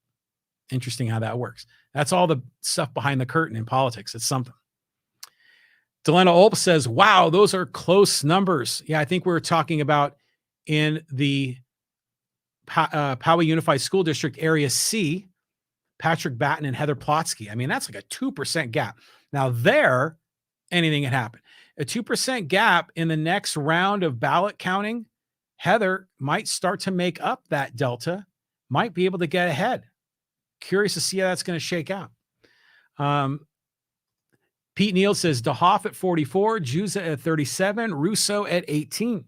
Interesting how that works. That's all the stuff behind the curtain in politics. It's something. Delena Ulp says, wow, those are close numbers. Yeah, I think we were talking about in the Poway Unified School District Area C, Patrick Batten and Heather Plotsky. I mean, that's like a 2% gap. Now there, anything can happen. A 2% gap in the next round of ballot counting, Heather might start to make up that delta, might be able to get ahead. Curious to see how that's going to shake out. Pete Neal says DeHoff at 44, Juza at 37, Russo at 18.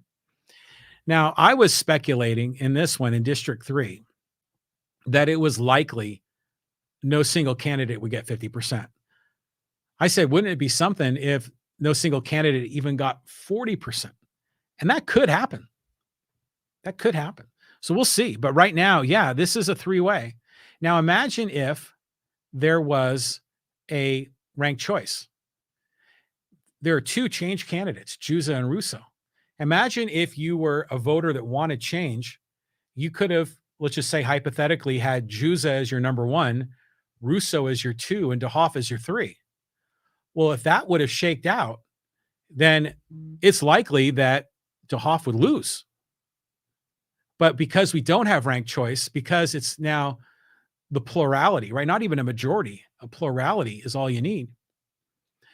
Now, I was speculating in this one in District 3 that it was likely no single candidate would get 50%. I said, wouldn't it be something if no single candidate even got 40%? And that could happen. That could happen. So we'll see. But right now, yeah, this is a three-way. Now imagine if there was a ranked choice. There are two change candidates, Juza and Russo. Imagine if you were a voter that wanted change, you could have, let's just say hypothetically, had Juza as your number one, Russo as your two, and DeHoff as your three. Well, if that would have shaked out, then it's likely that DeHoff would lose. But because we don't have ranked choice, because it's now the plurality, right? Not even a majority, a plurality is all you need.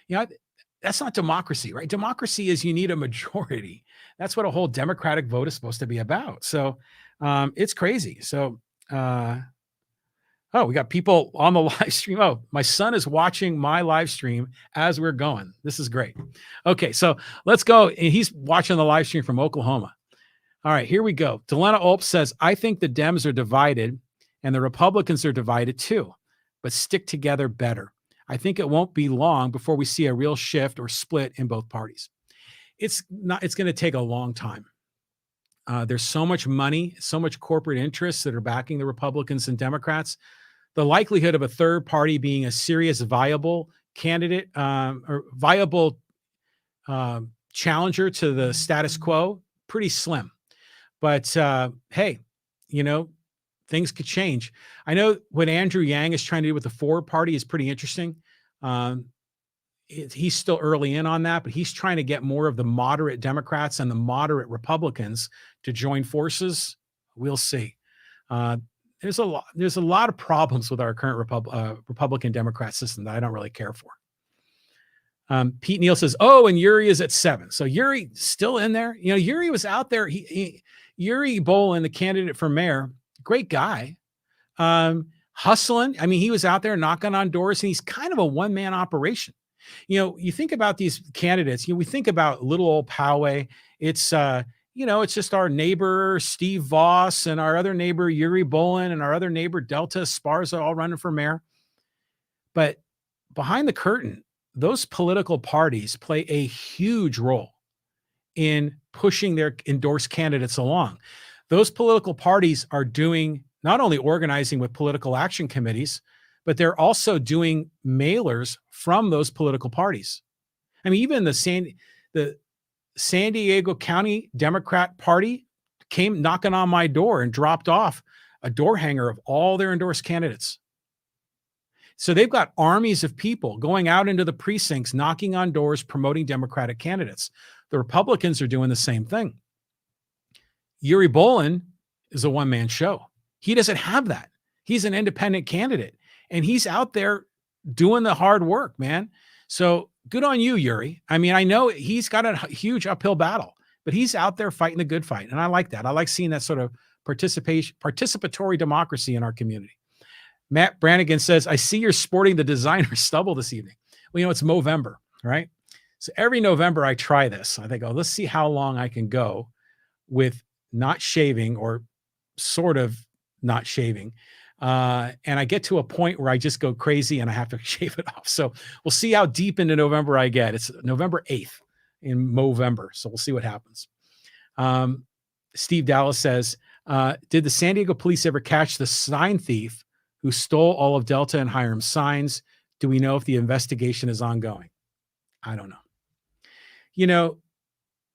You know, that's not democracy, right? Democracy is you need a majority. That's what a whole democratic vote is supposed to be about. So it's crazy. So, we got people on the live stream. Oh, my son is watching my live stream as we're going. This is great. Okay, so let's go. And he's watching the live stream from Oklahoma. All right, here we go. Delena Ulp says, I think the Dems are divided and the Republicans are divided too, but stick together better. I think it won't be long before we see a real shift or split in both parties. It's going to take a long time. There's so much money, so much corporate interests that are backing the Republicans and Democrats. The likelihood of a third party being a serious, viable candidate or viable challenger to the status quo, pretty slim. But hey, you know, things could change. I know what Andrew Yang is trying to do with the Ford Party is pretty interesting. He's still early in on that, but he's trying to get more of the moderate Democrats and the moderate Republicans to join forces. We'll see. There's a lot of problems with our current Republican Democrat system that I don't really care for. Pete Neal says, oh, and Yuri is at 7. So Yuri still in there. You know, Yuri was out there. Yuri Bolin, the candidate for mayor, great guy. Hustling. I mean, he was out there knocking on doors, and he's kind of a one-man operation. You know, you think about these candidates, we think about little old Poway. It's, it's just our neighbor, Steve Voss, and our other neighbor, Yuri Bolin, and our other neighbor, Delta Esparza, all running for mayor. But behind the curtain, those political parties play a huge role in pushing their endorsed candidates along. Those political parties are doing not only organizing with political action committees, but they're also doing mailers from those political parties. I mean, even the San Diego County Democrat Party came knocking on my door and dropped off a door hanger of all their endorsed candidates. So they've got armies of people going out into the precincts, knocking on doors, promoting Democratic candidates. The Republicans are doing the same thing. Yuri Bolin is a one-man show. He doesn't have that. He's an independent candidate, and he's out there doing the hard work, man. So good on you, Yuri. I mean, I know he's got a huge uphill battle, but he's out there fighting the good fight, and I like that. I like seeing that sort of participatory democracy in our community. Matt Brannigan says, I see you're sporting the designer stubble this evening. Well, it's Movember, right? So every November I try this. I think, let's see how long I can go with not shaving or sort of not shaving. And I get to a point where I just go crazy and I have to shave it off. So we'll see how deep into November I get. It's November 8th in Movember. So we'll see what happens. Steve Dallas says, did the San Diego police ever catch the sign thief who stole all of Delta and Hiram's signs? Do we know if the investigation is ongoing? I don't know. You know,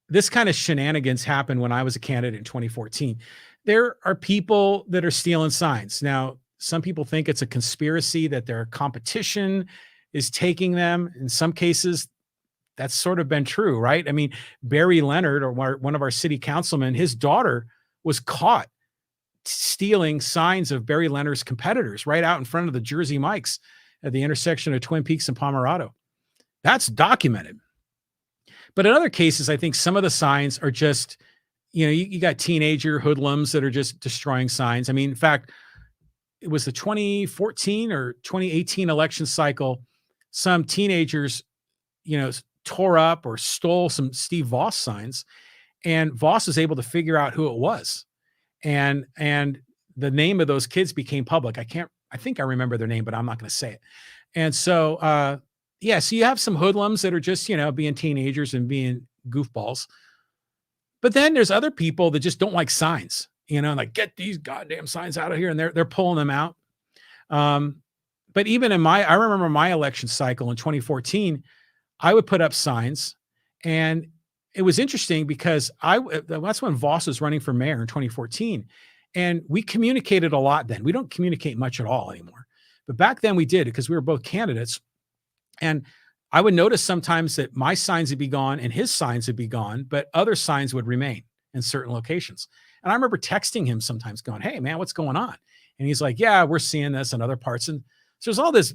this kind of shenanigans happened when I was a candidate in 2014. There are people that are stealing signs. Now, some people think it's a conspiracy that their competition is taking them. In some cases, that's sort of been true, right? I mean, Barry Leonard, or one of our city councilmen, his daughter was caught stealing signs of Barry Leonard's competitors right out in front of the Jersey Mike's at the intersection of Twin Peaks and Pomerado. That's documented. But in other cases, I think some of the signs are just, you got teenager hoodlums that are just destroying signs. I mean, in fact, it was the 2014 or 2018 election cycle. Some teenagers, tore up or stole some Steve Voss signs, and Voss was able to figure out who it was. And the name of those kids became public. I think I remember their name, but I'm not going to say it. And so, so you have some hoodlums that are just, being teenagers and being goofballs. But then there's other people that just don't like signs, like, get these goddamn signs out of here. And they're pulling them out. But even I remember my election cycle in 2014, I would put up signs, and it was interesting because that's when Voss was running for mayor in 2014. And we communicated a lot then. We don't communicate much at all anymore. But back then we did, because we were both candidates. And I would notice sometimes that my signs would be gone and his signs would be gone, but other signs would remain in certain locations. And I remember texting him sometimes going, hey, man, what's going on? And he's like, yeah, we're seeing this in other parts. And so there's all this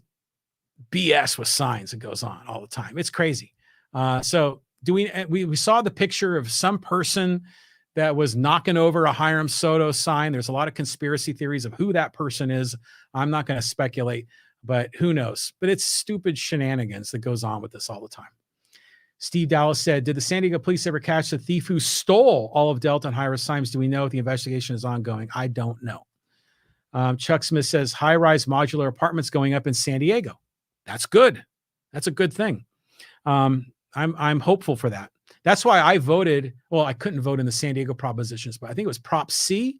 BS with signs that goes on all the time. It's crazy. So we saw the picture of some person that was knocking over a Hiram Soto sign. There's a lot of conspiracy theories of who that person is. I'm not going to speculate, but who knows? But it's stupid shenanigans that goes on with this all the time. Steve Dallas said, did the San Diego police ever catch the thief who stole all of Delta and Hiram's signs? Do we know if the investigation is ongoing? I don't know. Chuck Smith says, high-rise modular apartments going up in San Diego. That's good. That's a good thing. I'm hopeful for that. That's why I voted. Well, I couldn't vote in the San Diego propositions, but I think it was Prop C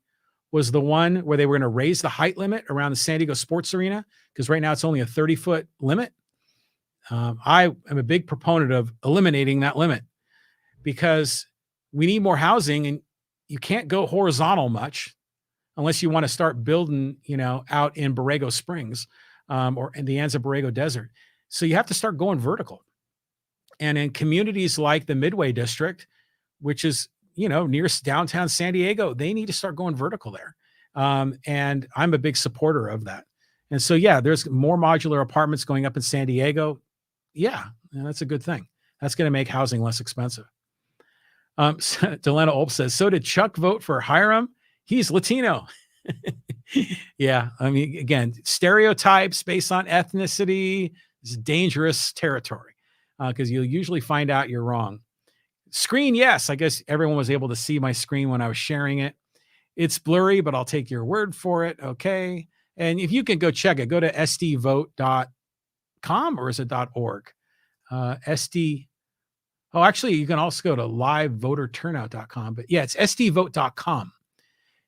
was the one where they were going to raise the height limit around the San Diego sports arena, because right now it's only a 30-foot limit. I am a big proponent of eliminating that limit, because we need more housing, and you can't go horizontal much unless you want to start building, out in Borrego Springs or in the Anza Borrego Desert. So you have to start going vertical. And in communities like the Midway District, which is, near downtown San Diego, they need to start going vertical there. And I'm a big supporter of that. And so, there's more modular apartments going up in San Diego. Yeah, that's a good thing. That's going to make housing less expensive. Delena Olp says, so did Chuck vote for Hiram? He's Latino. Yeah. I mean, again, stereotypes based on ethnicity is dangerous territory, because you'll usually find out you're wrong. Screen, yes. I guess everyone was able to see my screen when I was sharing it. It's blurry, but I'll take your word for it. Okay. And if you can go check it, go to sdvote.com, or is it .org? SD. Oh, actually, you can also go to livevoterturnout.com. But yeah, it's sdvote.com.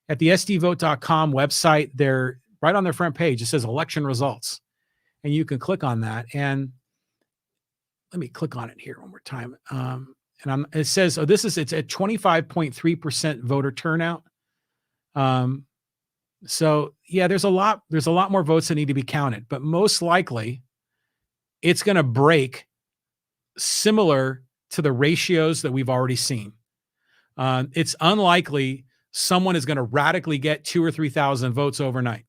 At the sdvote.com website, they're right on their front page. It says election results. And you can click on that. And let me click on it here one more time. It says, it's at 25.3% voter turnout. So yeah, there's a lot more votes that need to be counted, but most likely it's going to break similar to the ratios that we've already seen. It's unlikely someone is going to radically get 2,000 or 3,000 votes overnight.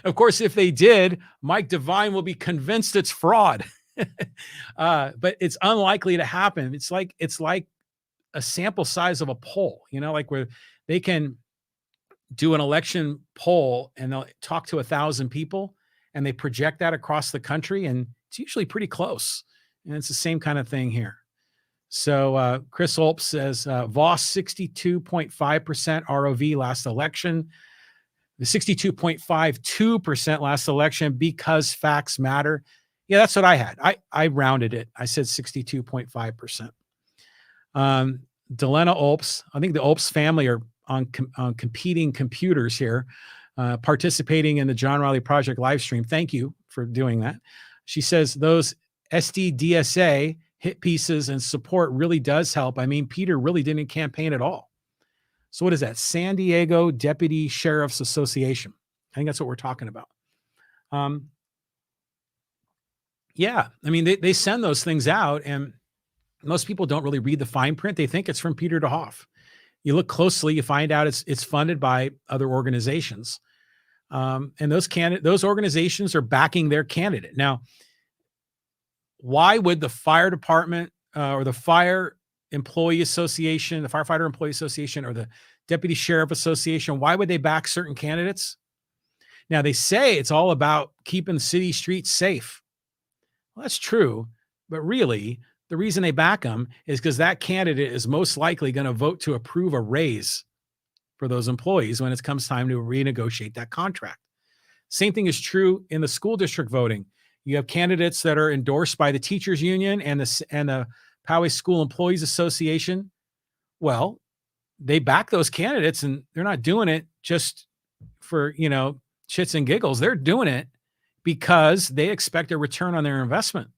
Of course, if they did, Mike Devine will be convinced it's fraud. But it's unlikely to happen. It's like a sample size of a poll, like where they can do an election poll and they'll talk to 1,000 people and they project that across the country, and it's usually pretty close. And it's the same kind of thing here. So Chris Olp says, Voss 62.5% ROV last election. The 62.52% last election because facts matter. Yeah, that's what I had. I rounded it. I said 62.5%. Delena Olps, I think the Olps family are on competing computers here, participating in the John Riley Project live stream. Thank you for doing that. She says those SDDSA hit pieces and support really does help. I mean, Peter really didn't campaign at all. So what is that? San Diego Deputy Sheriff's Association. I think that's what we're talking about. Yeah, I mean, they send those things out, and most people don't really read the fine print. They think it's from Peter DeHoff. You look closely, you find out it's funded by other organizations, and those organizations are backing their candidate. Now, why would the fire department or the fire employee association, the firefighter employee association, or the deputy sheriff association, why would they back certain candidates? Now, they say it's all about keeping city streets safe. Well, that's true, but really, the reason they back them is because that candidate is most likely going to vote to approve a raise for those employees when it comes time to renegotiate that contract. Same thing is true in the school district voting. You have candidates that are endorsed by the teachers union and the Poway School Employees Association. Well, they back those candidates, and they're not doing it just for, shits and giggles. They're doing it because they expect a return on their investment.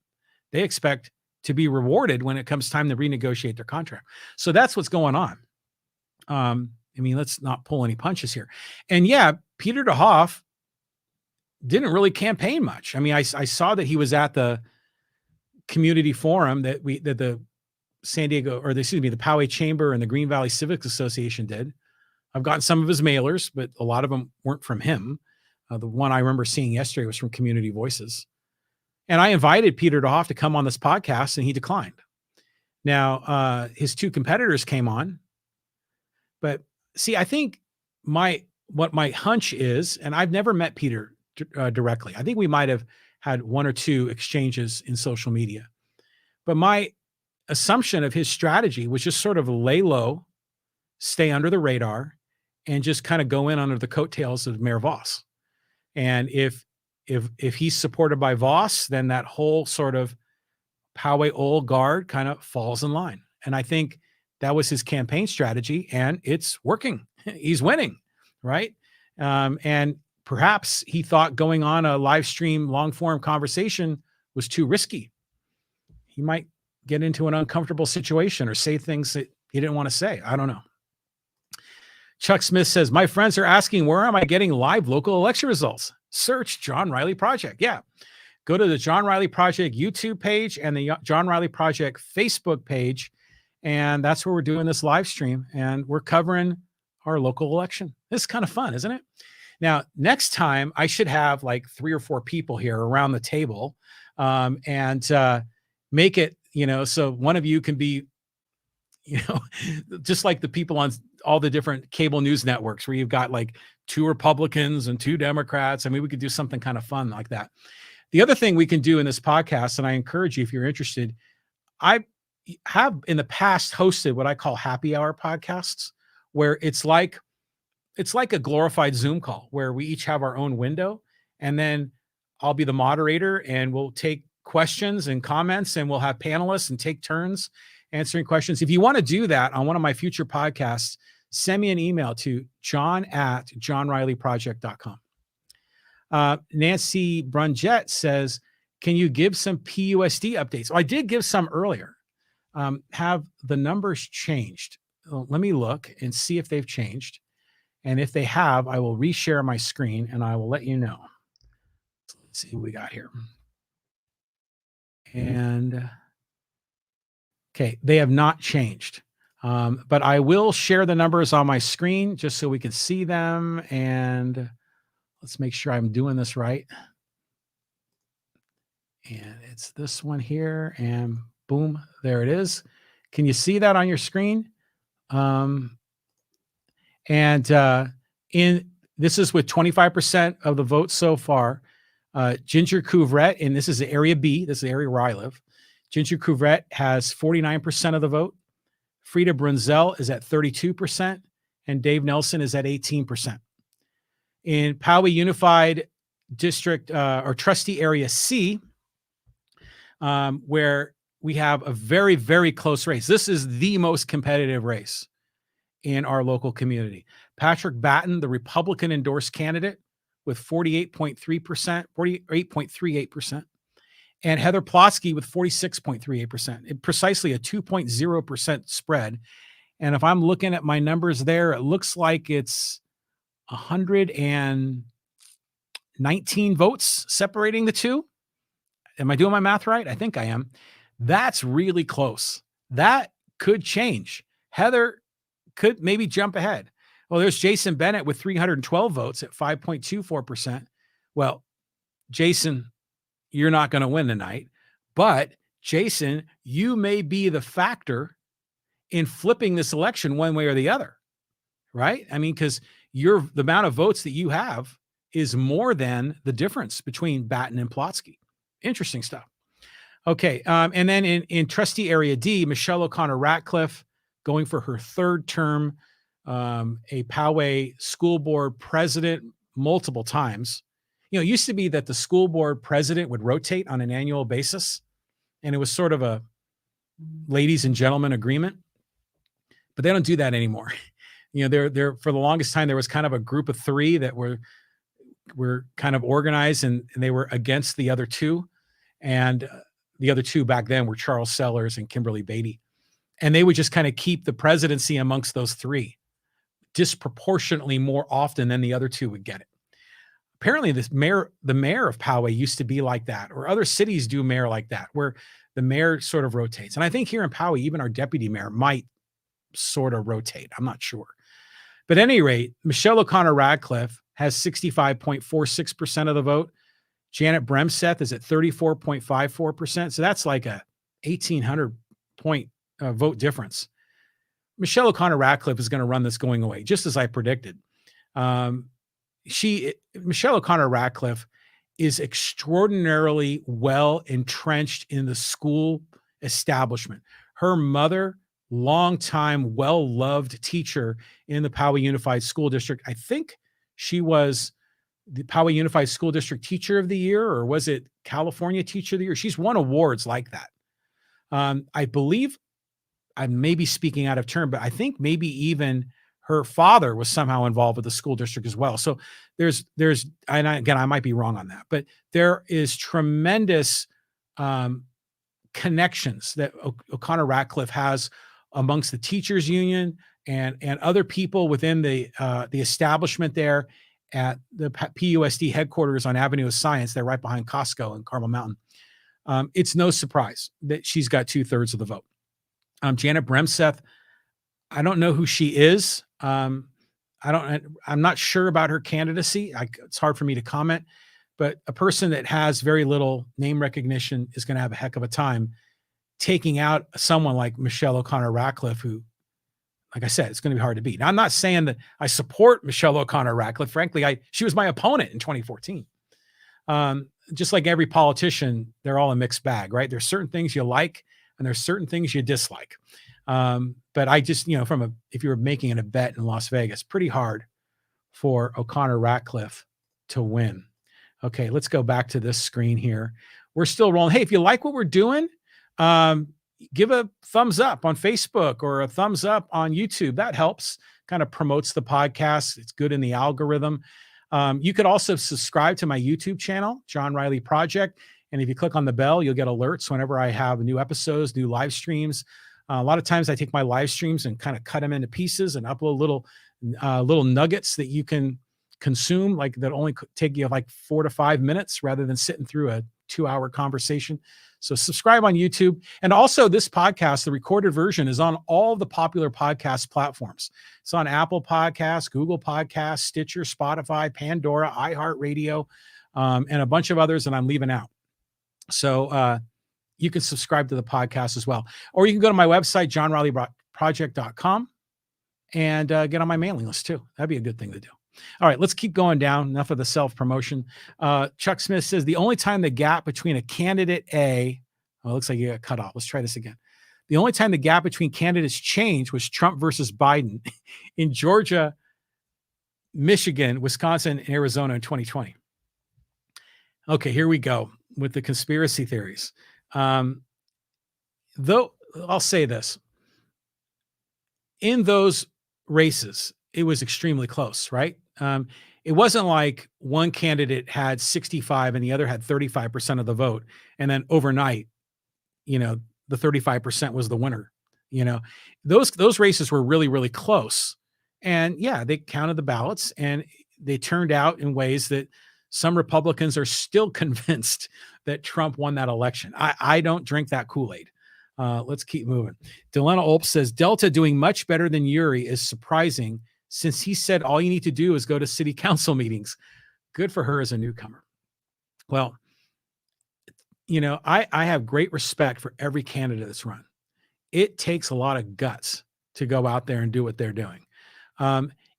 They expect to be rewarded when it comes time to renegotiate their contract. So that's what's going on. I mean, let's not pull any punches here. And yeah, Peter DeHoff didn't really campaign much. I mean, I saw that he was at the community forum that the Poway Chamber and the Green Valley Civic Association did. I've gotten some of his mailers, but a lot of them weren't from him. The one I remember seeing yesterday was from Community Voices. And I invited Peter DeHoff to come on this podcast, and he declined. Now, his two competitors came on. But see, I think what my hunch is, and I've never met Peter directly. I think we might have had one or two exchanges in social media. But my assumption of his strategy was just sort of lay low, stay under the radar, and just kind of go in under the coattails of Mayor Voss. And if he's supported by Voss, then that whole sort of Poway old guard kind of falls in line. And I think that was his campaign strategy, and it's working. He's winning, right? And perhaps he thought going on a live stream, long form conversation was too risky. He might get into an uncomfortable situation or say things that he didn't want to say. I don't know. Chuck Smith says, my friends are asking, where am I getting live local election results? Search John Riley Project. Yeah. Go to the John Riley Project YouTube page and the John Riley Project Facebook page. And that's where we're doing this live stream. And we're covering our local election. This is kind of fun, isn't it? Now, next time I should have like 3 or 4 people here around the table and make it, so one of you can be, just like the people on all the different cable news networks where you've got like 2 Republicans and 2 Democrats. I mean, we could do something kind of fun like that. The other thing we can do in this podcast, and I encourage you if you're interested, I have in the past hosted what I call happy hour podcasts, where it's like a glorified Zoom call where we each have our own window, and then I'll be the moderator and we'll take questions and comments, and we'll have panelists and take turns answering questions. If you want to do that on one of my future podcasts, send me an email to john@johnrileyproject.com. Nancy Brunjet says, can you give some PUSD updates? I did give some earlier. Have the numbers changed? Well, let me look and see if they've changed. And if they have, I will reshare my screen and I will let you know. Let's see what we got here. And okay, they have not changed. But I will share the numbers on my screen just so we can see them. And let's make sure I'm doing this right. And it's this one here, and boom, there it is. Can you see that on your screen? This is with 25% of the votes so far. Ginger Couvrette, and this is the area B, this is the area where I live. Ginger Couvrette has 49% of the vote. Frida Brunzel is at 32%, and Dave Nelson is at 18%. In Poway Unified District or Trustee Area C, where we have a very, very close race. This is the most competitive race in our local community. Patrick Batten, the Republican endorsed candidate, with 48.3%, 48.38%, and Heather Plotsky with 46.38%, precisely a 2.0% spread. And if I'm looking at my numbers there, it looks like it's 119 votes separating the two. Am I doing my math right? I think I am. That's really close. That could change. Heather could maybe jump ahead. Well, there's Jason Bennett with 312 votes at 5.24%. Well, Jason, you're not going to win tonight. But Jason, you may be the factor in flipping this election one way or the other, right? I mean, because the amount of votes that you have is more than the difference between Batten and Plotsky. Interesting stuff. Okay, and then in Trustee Area D, Michelle O'Connor Ratcliffe, going for her third term, a Poway school board president multiple times. You know, it used to be that the school board president would rotate on an annual basis, and it was sort of a ladies and gentlemen agreement, but they don't do that anymore. You know, they're for the longest time, there was kind of a group of three that were kind of organized, and they were against the other two. And the other two back then were Charles Sellers and Kimberly Beatty. And they would just kind of keep the presidency amongst those three disproportionately more often than the other two would get it. Apparently the mayor of Poway used to be like that, or other cities do mayor like that, where the mayor sort of rotates. And I think here in Poway, even our deputy mayor might sort of rotate. I'm not sure. But at any rate, Michelle O'Connor Radcliffe has 65.46% of the vote. Janet Bremseth is at 34.54%. So that's like a 1,800 point vote difference. Michelle O'Connor Radcliffe is going to run this going away, just as I predicted. Michelle O'Connor Radcliffe is extraordinarily well entrenched in the school establishment. Her mother, longtime, well-loved teacher in the Poway Unified School District. I think she was the Poway Unified School District Teacher of the Year, or was it California Teacher of the Year? She's won awards like that. I believe, I may be speaking out of turn, but I think maybe even her father was somehow involved with the school district as well. So there's, and again, I might be wrong on that, but there is tremendous connections that O'Connor Ratcliffe has amongst the teachers union and other people within the establishment there at the PUSD headquarters on Avenue of Science. They're right behind Costco in Carmel Mountain. It's no surprise that she's got 2/3 of the vote. Janet Bremseth, I don't know who she is. I'm not sure about her candidacy. It's hard for me to comment, but a person that has very little name recognition is going to have a heck of a time taking out someone like Michelle O'Connor Ratcliffe, who, like I said, it's going to be hard to beat. Now, I'm not saying that I support Michelle O'Connor Ratcliffe. Frankly, she was my opponent in 2014. Just like every politician, they're all a mixed bag, right? There's certain things you like, and there's certain things you dislike. But I just, if you were making a bet in Las Vegas, pretty hard for O'Connor Ratcliffe to win. Okay, let's go back to this screen here. We're still rolling. Hey, if you like what we're doing, give a thumbs up on Facebook or a thumbs up on YouTube. That helps, kind of promotes the podcast. It's good in the algorithm. You could also subscribe to my YouTube channel, John Riley Project. And if you click on the bell, you'll get alerts whenever I have new episodes, new live streams. A lot of times I take my live streams and kind of cut them into pieces and upload little nuggets that you can consume, like that only take you like 4 to 5 minutes rather than sitting through a 2-hour conversation. So subscribe on YouTube. And also this podcast, the recorded version, is on all the popular podcast platforms. It's on Apple Podcasts, Google Podcasts, Stitcher, Spotify, Pandora, iHeartRadio, and a bunch of others that I'm leaving out. So you can subscribe to the podcast as well. Or you can go to my website, johnrileyproject.com, and get on my mailing list too. That'd be a good thing to do. All right, let's keep going down. Enough of the self-promotion. Chuck Smith says, the only time the gap between a candidate it looks like you got cut off. Let's try this again. The only time the gap between candidates changed was Trump versus Biden. In Georgia, Michigan, Wisconsin, and Arizona in 2020. Okay, here we go with the conspiracy theories. Though I'll say this, in those races, it was extremely close, right? It wasn't like one candidate had 65 and the other had 35% of the vote, and then overnight, the 35% was the winner. You know, those races were really, really close. And yeah, they counted the ballots and they turned out in ways that some Republicans are still convinced that Trump won that election. I don't drink that Kool-Aid. Let's keep moving. Delena Olp says Delta doing much better than Uri is surprising since he said all you need to do is go to city council meetings. Good for her as a newcomer. Well, I have great respect for every candidate that's run. It takes a lot of guts to go out there and do what they're doing.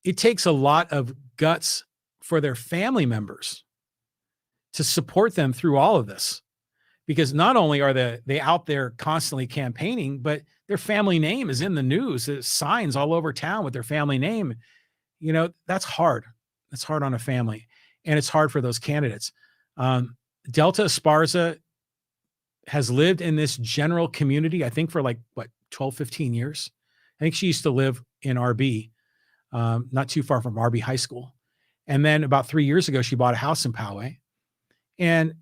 It takes a lot of guts for their family members to support them through all of this, because not only are they out there constantly campaigning, but their family name is in the news. There's signs all over town with their family name. That's hard. That's hard on a family, and it's hard for those candidates. Delta Esparza has lived in this general community, I think, for 12, 15 years. I think she used to live in RB, not too far from RB High School. And then about 3 years ago, she bought a house in Poway. And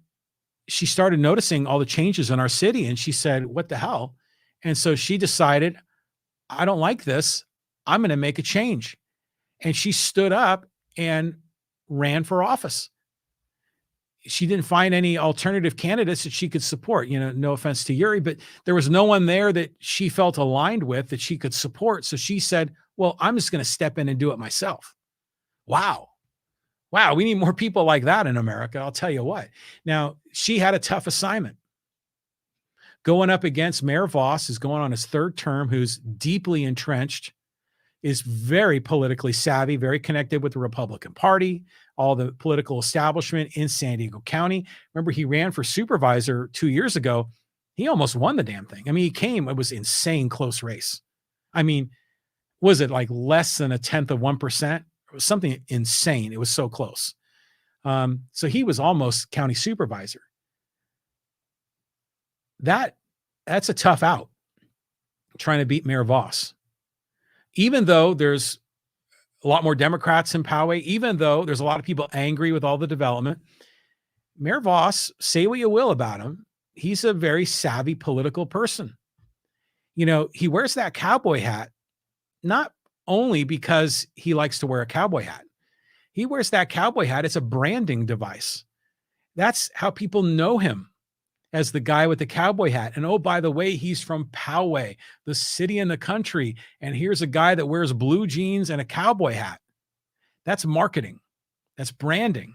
she started noticing all the changes in our city. And she said, what the hell? And so she decided, I don't like this. I'm going to make a change. And she stood up and ran for office. She didn't find any alternative candidates that she could support. No offense to Uri, but there was no one there that she felt aligned with that she could support. So she said, well, I'm just going to step in and do it myself. Wow. We need more people like that in America. I'll tell you what. Now, she had a tough assignment. Going up against Mayor Voss, who's going on his third term, who's deeply entrenched, is very politically savvy, very connected with the Republican Party, all the political establishment in San Diego County. Remember, he ran for supervisor 2 years ago. He almost won the damn thing. I mean, it was insane close race. I mean, was it like less than 1/10%? It was something insane. It was so close. So he was almost county supervisor. That's a tough out, trying to beat Mayor Voss. Even though there's a lot more Democrats in Poway, even though there's a lot of people angry with all the development, Mayor Voss, say what you will about him, he's a very savvy political person. He wears that cowboy hat, not only because he likes to wear a cowboy hat. He wears that cowboy hat. It's a branding device. That's how people know him, as the guy with the cowboy hat. And oh, by the way, he's from Poway, the city in the country. And here's a guy that wears blue jeans and a cowboy hat. That's marketing. That's branding.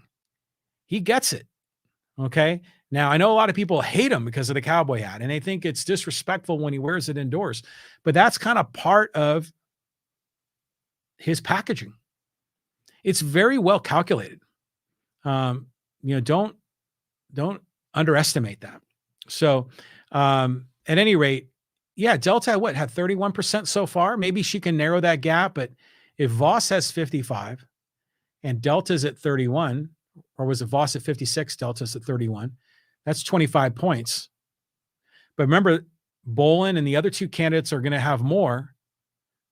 He gets it. Okay. Now, I know a lot of people hate him because of the cowboy hat, and they think it's disrespectful when he wears it indoors, but that's kind of part of his packaging. It's very well calculated. Don't underestimate that. So, at any rate, yeah, Delta, had 31% so far? Maybe she can narrow that gap, but if Voss has 55 and Delta's at 31, or was it Voss at 56, Delta's at 31, that's 25 points. But remember, Bolin and the other two candidates are going to have more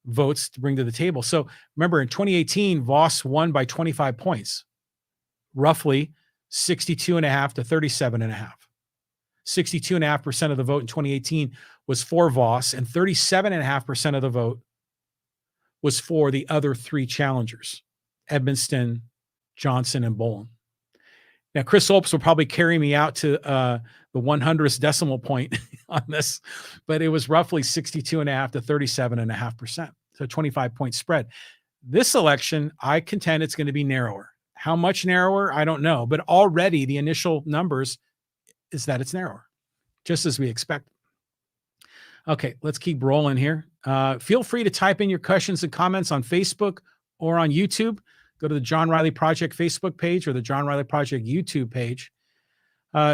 votes to bring to the table. So remember, in 2018, Voss won by 25 points, roughly 62.5 to 37.5. 62.5% of the vote in 2018 was for Voss, and 37.5% of the vote was for the other three challengers, Edmonston, Johnson, and Bolin. Now, Chris Olps will probably carry me out to the 100th decimal point on this, but it was roughly 62.5 to 37.5%. So 25-point spread. This election, I contend it's going to be narrower. How much narrower? I don't know. But already the initial numbers is that it's narrower, just as we expect. Okay, let's keep rolling here. Feel free to type in your questions and comments on Facebook or on YouTube. Go to the John Riley Project Facebook page or the John Riley Project YouTube page.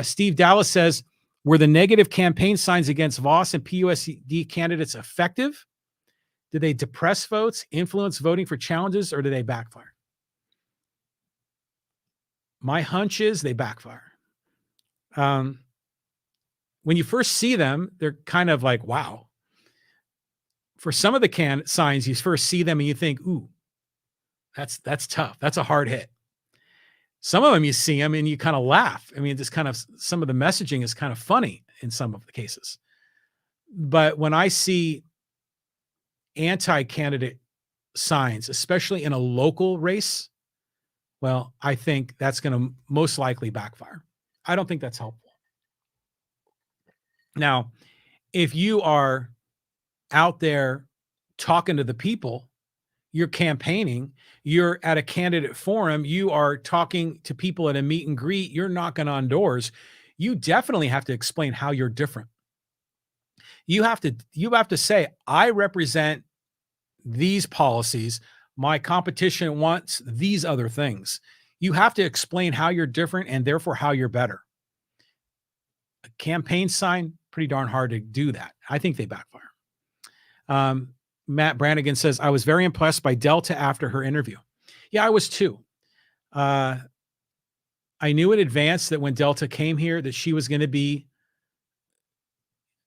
Steve Dallas says, were the negative campaign signs against Voss and PUSD candidates effective? Did they depress votes, influence voting for challenges, or did they backfire? My hunch is they backfire. When you first see them, they're kind of like, wow. For some of the signs, you first see them and you think, ooh, that's tough. That's a hard hit. Some of them you see them and you kind of laugh. I mean, just kind of some of the messaging is kind of funny in some of the cases. But when I see anti-candidate signs, especially in a local race, well, I think that's going to most likely backfire. I don't think that's helpful. Now, if you are out there talking to the people, you're campaigning, you're at a candidate forum, you are talking to people at a meet and greet, you're knocking on doors, you definitely have to explain how you're different. You have to say, I represent these policies. My competition wants these other things. You have to explain how you're different and therefore how you're better. A campaign sign, pretty darn hard to do that. I think they backfire. Matt Brannigan says, I was very impressed by Delta after her interview. Yeah, I was too. I knew in advance that when Delta came here that she was going to be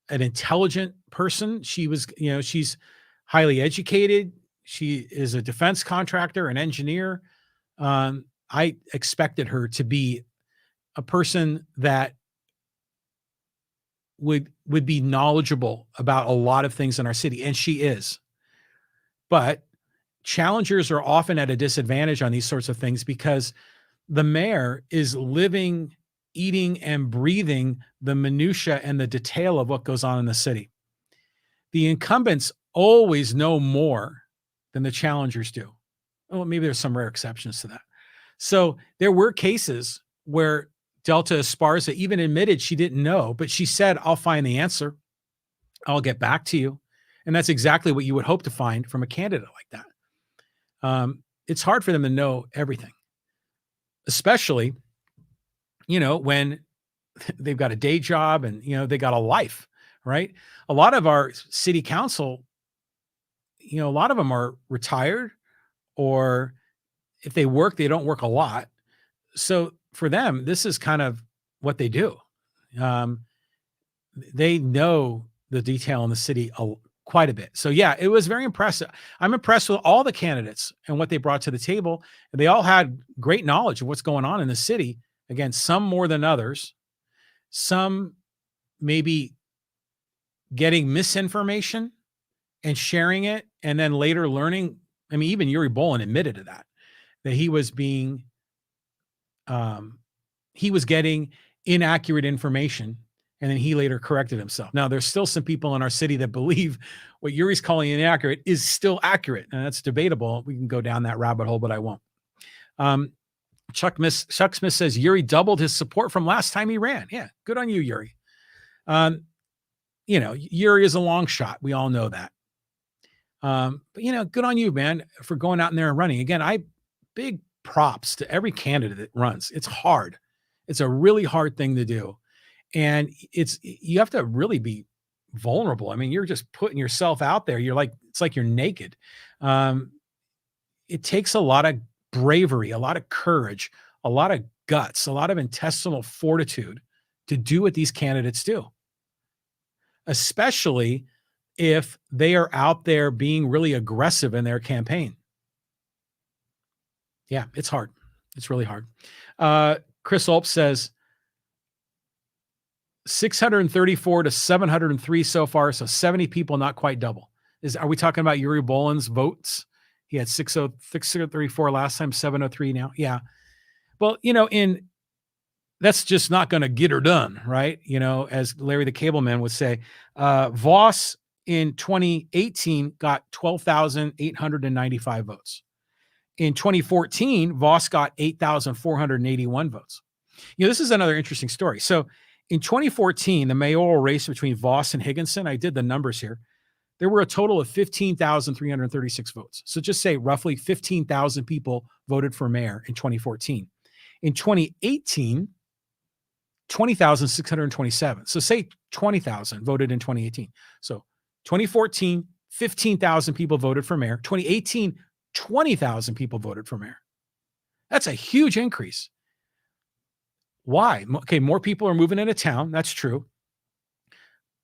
an intelligent person. She was, she's highly educated. She is a defense contractor, an engineer. I expected her to be a person that would be knowledgeable about a lot of things in our city, and she is. But challengers are often at a disadvantage on these sorts of things because the mayor is living, eating, and breathing the minutia and the detail of what goes on in the city. The incumbents always know more than the challengers do. Well, maybe there's some rare exceptions to that. So there were cases where Delta Esparza even admitted she didn't know, but she said, I'll find the answer. I'll get back to you. And that's exactly what you would hope to find from a candidate like that. It's hard for them to know everything, especially, when they've got a day job and, they got a life, right? A lot of our city council, a lot of them are retired, or if they work, they don't work a lot. So for them, this is kind of what they do. They know the detail in the city quite a bit. So yeah, it was very impressive. I'm impressed with all the candidates and what they brought to the table. They all had great knowledge of what's going on in the city. Again, some more than others, some maybe getting misinformation and sharing it, and then later learning. I mean, even Yuri Bolin admitted to that he was getting inaccurate information, and then he later corrected himself. Now, there's still some people in our city that believe what Yuri's calling inaccurate is still accurate, and that's debatable. We can go down that rabbit hole, but I won't. Chuck Smith says Yuri doubled his support from last time he ran. Yeah, good on you, Yuri. Yuri is a long shot. We all know that. But good on you, man, for going out in there and running. Again, big props to every candidate that runs. It's hard. It's a really hard thing to do. And you have to really be vulnerable. I mean, you're just putting yourself out there. It's like you're naked. It takes a lot of bravery, a lot of courage, a lot of guts, a lot of intestinal fortitude to do what these candidates do, especially if they are out there being really aggressive in their campaign. Yeah, it's hard. It's really hard. Chris Ulp says 634 to 703 so far. So 70 people, not quite double. Are we talking about Yuri Bolin's votes? He had 634 last time, 703 now. Yeah. Well, that's just not going to get her done, right? As Larry the Cable Man would say, Voss in 2018 got 12,895 votes. In 2014, Voss got 8,481 votes. This is another interesting story. So in 2014, the mayoral race between Voss and Higginson, I did the numbers here. There were a total of 15,336 votes. So just say roughly 15,000 people voted for mayor in 2014. In 2018, 20,627. So say 20,000 voted in 2018. So 2014, 15,000 people voted for mayor. 2018, 20,000 people voted for mayor. That's a huge increase. Why? Okay, more people are moving into town. That's true.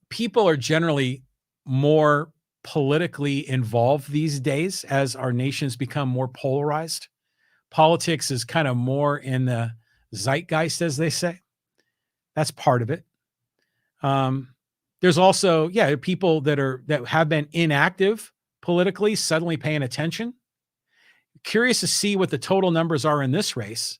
People are generally more politically involved these days as our nations become more polarized. Politics is kind of more in the zeitgeist, as they say. That's part of it. Um, there's also, yeah, people that have been inactive politically suddenly paying attention. Curious to see what the total numbers are in this race.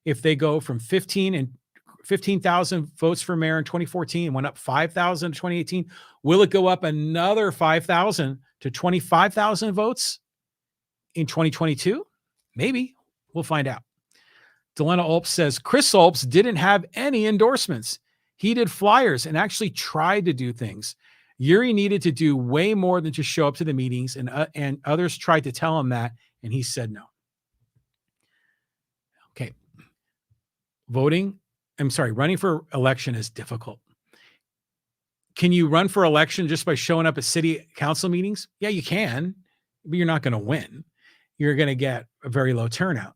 If they go from 15,000 votes for mayor in 2014 and went up 5,000 in 2018, will it go up another 5,000 to 25,000 votes in 2022? Maybe. We'll find out. Delena Olps says Chris Olps didn't have any endorsements. He did flyers and actually tried to do things. Yuri needed to do way more than just show up to the meetings, and others tried to tell him that, and he said no. Okay. Running for election is difficult. Can you run for election just by showing up at city council meetings? Yeah, you can, but you're not going to win. You're going to get a very low turnout.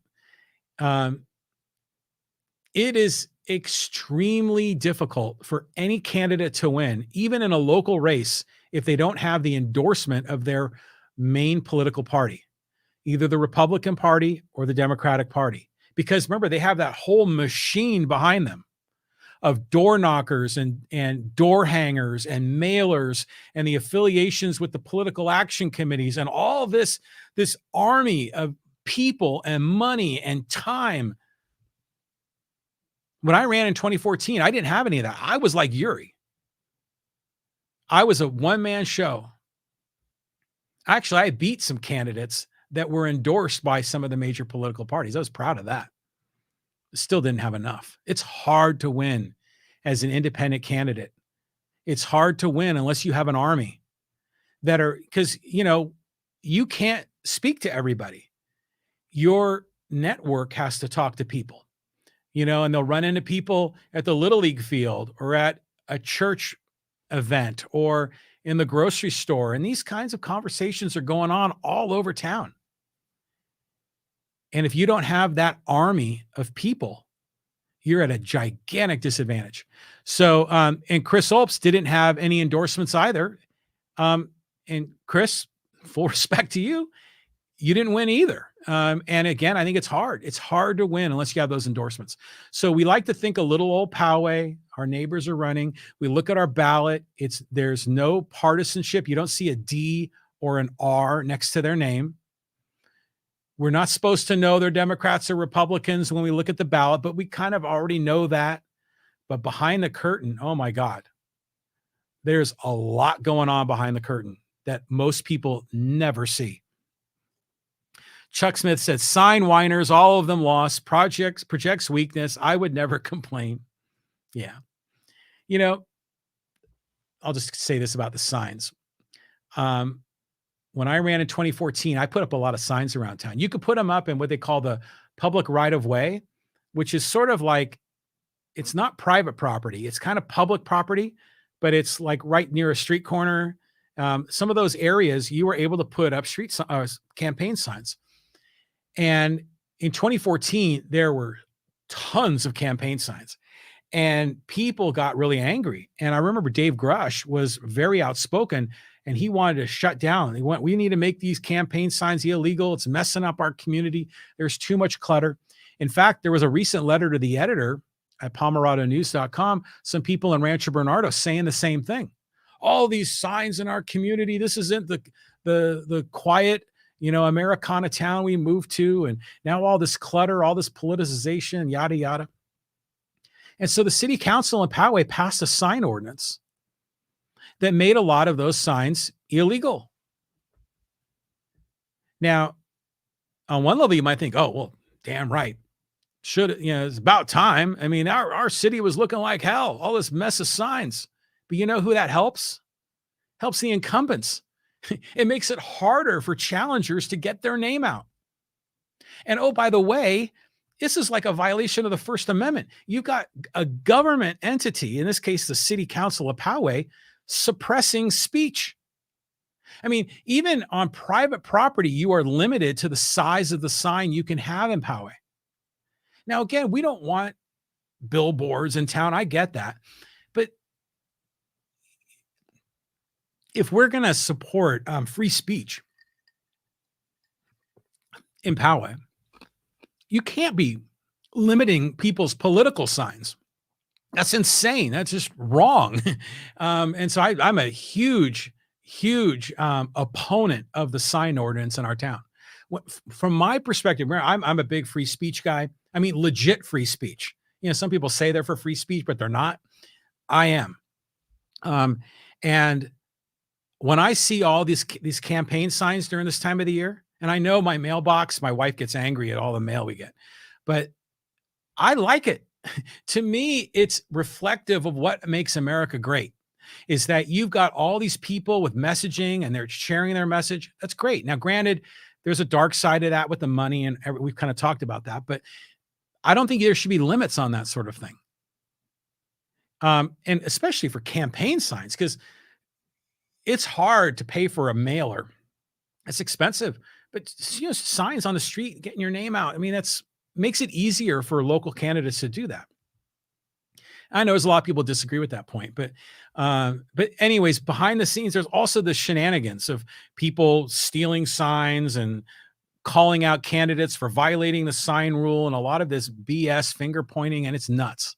It is extremely difficult for any candidate to win, even in a local race, if they don't have the endorsement of their main political party, either the Republican Party or the Democratic Party. Because remember, they have that whole machine behind them of door knockers and door hangers and mailers and the affiliations with the political action committees and all this army of people and money and time. When I ran in 2014, I didn't have any of that. I was like Yuri. I was a one-man show. Actually, I beat some candidates that were endorsed by some of the major political parties. I was proud of that. Still didn't have enough. It's hard to win as an independent candidate. It's hard to win unless you have an army because, you can't speak to everybody. Your network has to talk to people, and they'll run into people at the Little League field or at a church event or in the grocery store. And these kinds of conversations are going on all over town. And if you don't have that army of people, you're at a gigantic disadvantage. So, and Chris Olps didn't have any endorsements either. And Chris, full respect to you, you didn't win either. And again, I think it's hard. It's hard to win unless you have those endorsements. So we like to think a little old Poway. Our neighbors are running. We look at our ballot. There's no partisanship. You don't see a D or an R next to their name. We're not supposed to know they're Democrats or Republicans when we look at the ballot, but we kind of already know that. But behind the curtain, oh my God, there's a lot going on behind the curtain that most people never see. Chuck Smith said, sign whiners, all of them lost. Projects weakness. I would never complain. Yeah. I'll just say this about the signs. When I ran in 2014, I put up a lot of signs around town. You could put them up in what they call the public right of way, which is sort of like, it's not private property. It's kind of public property, but it's like right near a street corner. Some of those areas you were able to put up campaign signs. And in 2014, there were tons of campaign signs and people got really angry. And I remember Dave Grush was very outspoken and he wanted to shut down. We need to make these campaign signs illegal. It's messing up our community. There's too much clutter. In fact, there was a recent letter to the editor at PalmeradoNews.com, some people in Rancho Bernardo saying the same thing. All these signs in our community, this isn't the quiet, Americana town we moved to. And now all this clutter, all this politicization, yada, yada. And so the city council in Poway passed a sign ordinance that made a lot of those signs illegal. Now, on one level, you might think, oh, well, damn right. It's about time. I mean, our city was looking like hell, all this mess of signs. But you know who that helps? Helps the incumbents. It makes it harder for challengers to get their name out. And oh, by the way, this is like a violation of the First Amendment. You've got a government entity, in this case, the City Council of Poway, suppressing speech. I mean, even on private property, you are limited to the size of the sign you can have in Poway. Now, again, we don't want billboards in town. I get that. But if we're going to support free speech in Poway, you can't be limiting people's political signs. That's insane. That's just wrong. And so I'm a huge opponent of the sign ordinance in our town. From my perspective, I'm a big free speech guy. I mean, legit free speech. Some people say they're for free speech, but they're not. I am. And when I see all these campaign signs during this time of the year, and I know my mailbox, my wife gets angry at all the mail we get, but I like it. To me, it's reflective of what makes America great, is that you've got all these people with messaging and they're sharing their message. That's great. Now, granted, there's a dark side of that with the money, and we've kind of talked about that, but I don't think there should be limits on that sort of thing. And especially for campaign signs, because it's hard to pay for a mailer. It's expensive, but signs on the street, getting your name out. I mean, that's makes it easier for local candidates to do that. I know there's a lot of people disagree with that point, but anyways, behind the scenes, there's also the shenanigans of people stealing signs and calling out candidates for violating the sign rule, and a lot of this BS finger pointing, and it's nuts.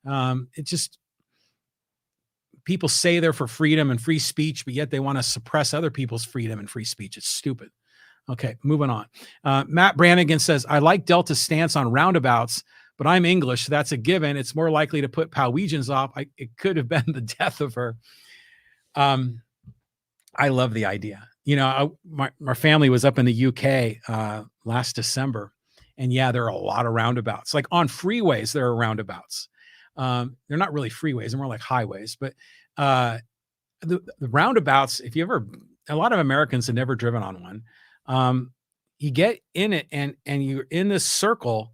It just, people say they're for freedom and free speech, but yet they want to suppress other people's freedom and free speech. It's stupid. Okay, moving on. Matt Brannigan says, I like Delta's stance on roundabouts, but I'm English, so that's a given. It's more likely to put Powegians off. It could have been the death of her. I love the idea. My family was up in the UK last December, and yeah, there are a lot of roundabouts. Like on freeways, there are roundabouts. They're not really freeways, they're more like highways, but the roundabouts, a lot of Americans have never driven on one. You get in it and you're in this circle,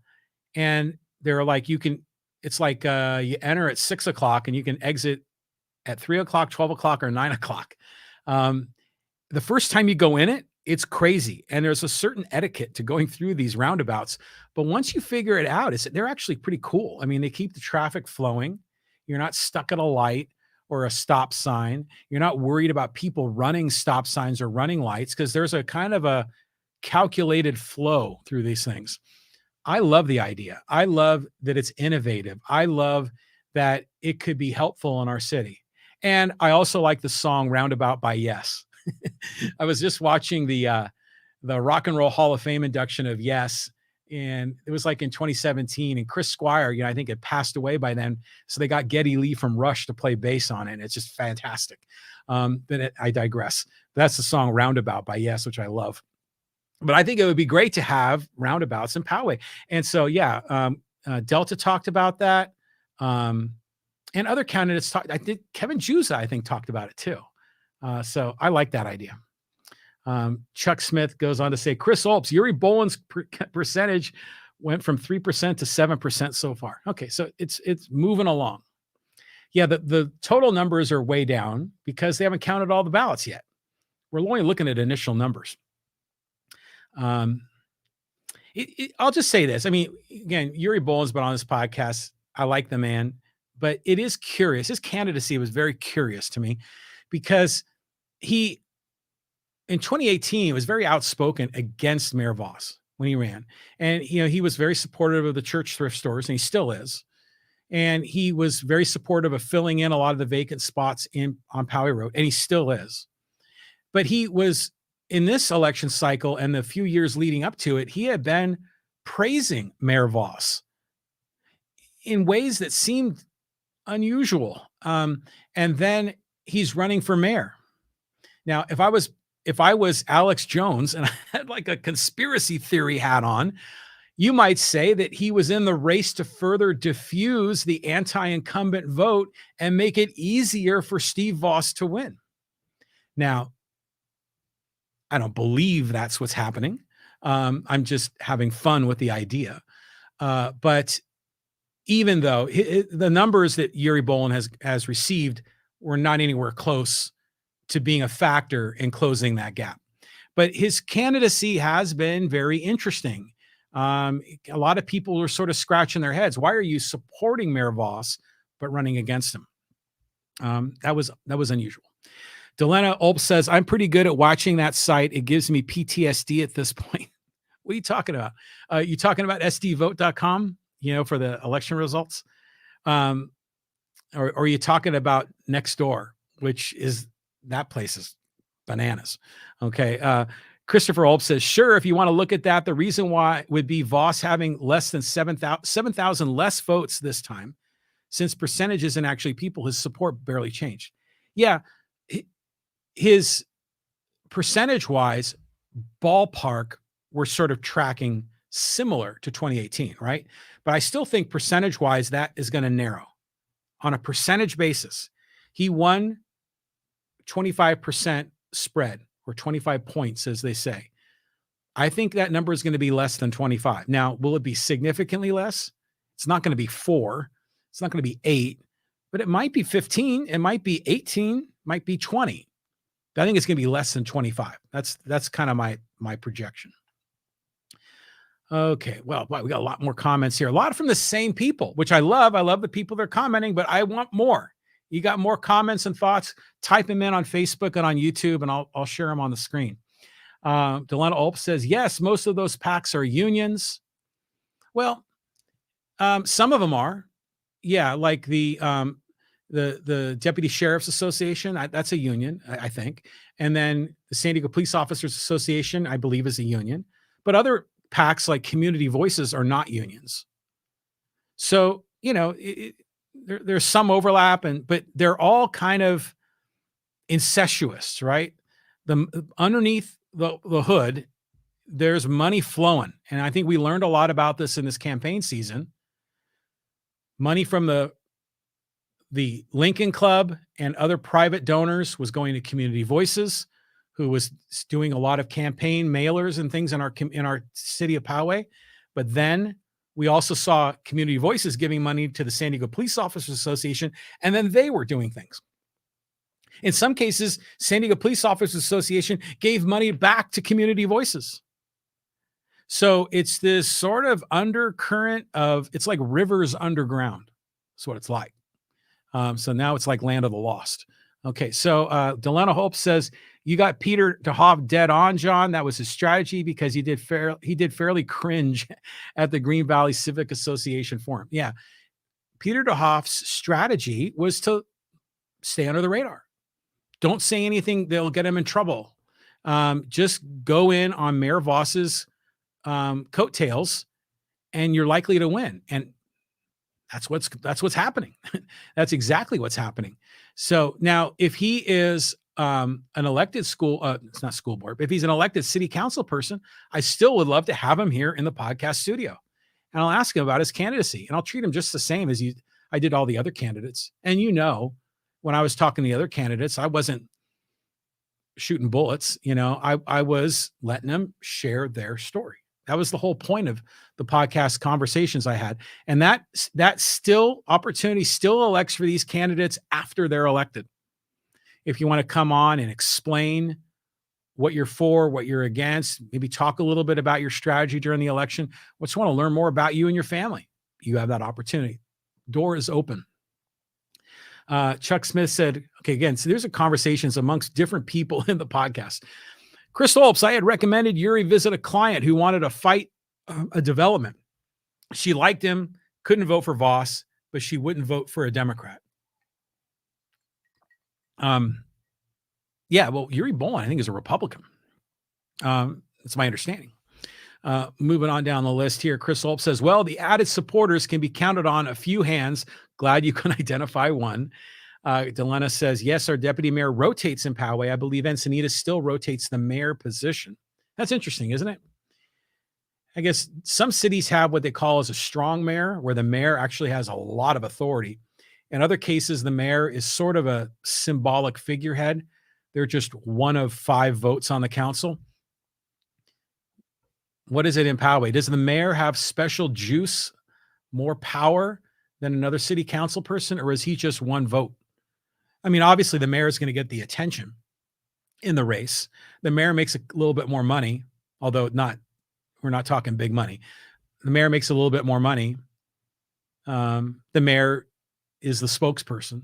and they're like, it's like you enter at 6 o'clock and you can exit at 3 o'clock, 12 o'clock, or 9 o'clock. The first time you go in it, it's crazy. And there's a certain etiquette to going through these roundabouts. But once you figure it out, they're actually pretty cool. I mean, they keep the traffic flowing. You're not stuck at a light or a stop sign. You're not worried about people running stop signs or running lights, because there's a kind of a calculated flow through these things. I love the idea. I love that it's innovative. I love that it could be helpful in our city. And I also like the song Roundabout by Yes. I was just watching the Rock and Roll Hall of Fame induction of Yes, and it was like in 2017, and Chris Squire, I think had passed away by then. So they got Geddy Lee from Rush to play bass on it. And it's just fantastic. I digress. That's the song Roundabout by Yes, which I love. But I think it would be great to have roundabouts in Poway. And so, yeah, Delta talked about that. And other candidates talked. I think Kevin Juza, talked about it too. So I like that idea. Chuck Smith goes on to say, Chris Olps, Yuri Boland's percentage went from 3% to 7% so far. Okay, so it's moving along. Yeah, the total numbers are way down because they haven't counted all the ballots yet. We're only looking at initial numbers. I'll just say this. I mean, again, Yuri Boland's been on this podcast. I like the man, but it is curious. His candidacy was very curious to me, because in 2018, was very outspoken against Mayor Voss when he ran. And, he was very supportive of the church thrift stores, and he still is. And he was very supportive of filling in a lot of the vacant spots on Poway Road, and he still is. But he was, in this election cycle and the few years leading up to it, he had been praising Mayor Voss in ways that seemed unusual. And then he's running for mayor. Now, if I was Alex Jones and I had like a conspiracy theory hat on, you might say that he was in the race to further diffuse the anti-incumbent vote and make it easier for Steve Voss to win. Now, I don't believe that's what's happening. I'm just having fun with the idea. But even though the numbers that Yuri Boland has received were not anywhere close to being a factor in closing that gap. But his candidacy has been very interesting. A lot of people are sort of scratching their heads. Why are you supporting Mayor Voss but running against him? That was unusual. Delena Ulp says, I'm pretty good at watching that site. It gives me PTSD at this point. What are you talking about? You talking about sdvote.com, for the election results? Or are you talking about Nextdoor, which is, that place is bananas. Okay. Christopher Ulp says, sure, if you want to look at that, the reason why would be Voss having less than 7,000 less votes this time, since percentages and actually people, his support barely changed. Yeah. His percentage-wise ballpark, we're sort of tracking similar to 2018, right? But I still think percentage-wise, that is going to narrow. On a percentage basis, he won 25% spread, or 25 points, as they say. I think that number is going to be less than 25. Now, will it be significantly less? It's not going to be 4. It's not going to be 8, but it might be 15. It might be 18, might be 20. I think it's going to be less than 25. That's kind of my projection. Okay, well, we got a lot more comments here. A lot from the same people, which I love. I love the people that are commenting, but I want more. You got more comments and thoughts? Type them in on Facebook and on YouTube, and I'll share them on the screen. Delena Ulp says, yes, most of those PACs are unions. Well, some of them are. Yeah, like the Deputy Sheriff's Association, that's a union, I think. And then the San Diego Police Officers Association, I believe, is a union. But other PACs like Community Voices are not unions. So, there's some overlap, but they're all kind of incestuous, right? Underneath the hood, there's money flowing. And I think we learned a lot about this in this campaign season. Money from the Lincoln Club and other private donors was going to Community Voices, who was doing a lot of campaign mailers and things in our city of Poway. But then we also saw Community Voices giving money to the San Diego Police Officers Association, and then they were doing things. In some cases, San Diego Police Officers Association gave money back to Community Voices. So it's this sort of undercurrent it's like rivers underground. That's what it's like. So now it's like land of the lost. Okay, so Delena Hope says, you got Peter DeHoff dead on, John. That was his strategy because he did fairly cringe at the Green Valley Civic Association forum. Yeah, Peter DeHoff's strategy was to stay under the radar. Don't say anything that'll get him in trouble. Just go in on Mayor Voss's coattails, and you're likely to win. And that's what's happening. That's exactly what's happening. So now, if he is an elected it's not school board, but if he's an elected city council person, I still would love to have him here in the podcast studio, and I'll ask him about his candidacy, and I'll treat him just the same as I did all the other candidates. And when I was talking to the other candidates, I wasn't shooting bullets. I was letting them share their story. That was the whole point of the podcast conversations I had. And that opportunity still elects for these candidates after they're elected. If you want to come on and explain what you're for, what you're against, maybe talk a little bit about your strategy during the election, just want to learn more about you and your family, you have that opportunity. Door is open. Chuck Smith said, okay, again, so there's conversations amongst different people in the podcast. Chris Olps, I had recommended Yuri visit a client who wanted to fight a development. She liked him, couldn't vote for Voss, but she wouldn't vote for a Democrat. Yeah, well, Yuri Bowen, I think, is a Republican. That's my understanding. Moving on down the list here, Chris Olp says, well, the added supporters can be counted on a few hands. Glad you can identify one. Delena says, yes, our deputy mayor rotates in Poway. I believe Encinitas still rotates the mayor position. That's interesting, isn't it? I guess some cities have what they call as a strong mayor, where the mayor actually has a lot of authority. In other cases, the mayor is sort of a symbolic figurehead. They're just one of 5 votes on the council. What is it in Poway? Does the mayor have special juice, more power than another city council person, or is he just one vote? I mean, obviously the mayor is going to get the attention in the race. The mayor makes a little bit more money, although we're not talking big money, the mayor makes a little bit more money. The mayor is the spokesperson,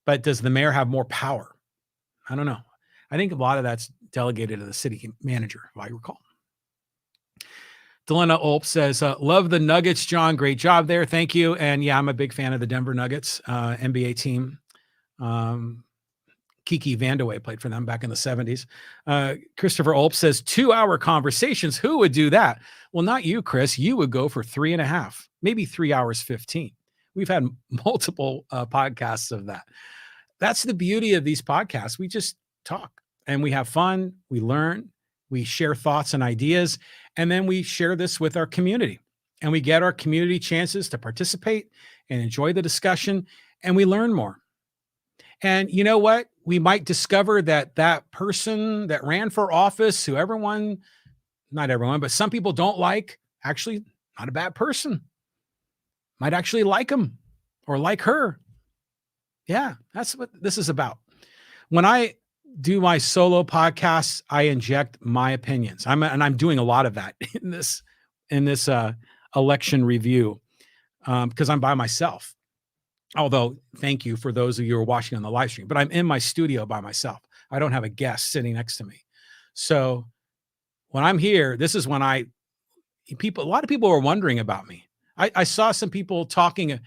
but does the mayor have more power? I don't know. I think a lot of that's delegated to the city manager, if I recall. Delena Olp says, love the Nuggets, John. Great job there. Thank you. And yeah, I'm a big fan of the Denver Nuggets NBA team. Kiki Vandeweghe played for them back in the 70s. Christopher Olp says, 2-hour conversations. Who would do that? Well, not you, Chris. You would go for 3.5, maybe 3 hours 15. We've had multiple podcasts of that. That's the beauty of these podcasts. We just talk and we have fun. We learn, we share thoughts and ideas, and then we share this with our community. And we get our community chances to participate and enjoy the discussion, and we learn more. And you know what? We might discover that that person that ran for office, who everyone, not everyone, but some people don't like, actually not a bad person. Might actually like him or like her. Yeah, that's what this is about. When I do my solo podcasts, I inject my opinions. I'm doing a lot of that in this election review because I'm by myself. Although, thank you for those of you who are watching on the live stream, but I'm in my studio by myself. I don't have a guest sitting next to me. So when I'm here, this is when a lot of people are wondering about me. I saw some people talking.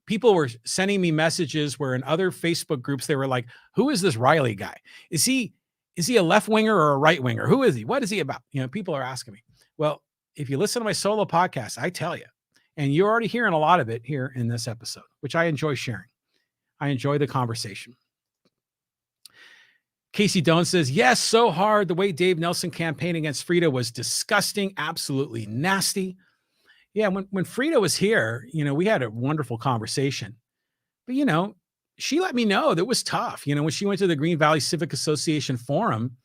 People were sending me messages where in other Facebook groups, they were like, who is this Riley guy? Is he a left winger or a right winger? Who is he? What is he about? You know, people are asking me. Well, if you listen to my solo podcast, I tell you, and you're already hearing a lot of it here in this episode, which I enjoy sharing. I enjoy the conversation. Casey Doan says, yes, so hard. The way Dave Nelson campaigned against Frida was disgusting, absolutely nasty. Yeah, when Frida was here, you know, we had a wonderful conversation. But, you know, she let me know that it was tough. You know, when she went to the Green Valley Civic Association Forum,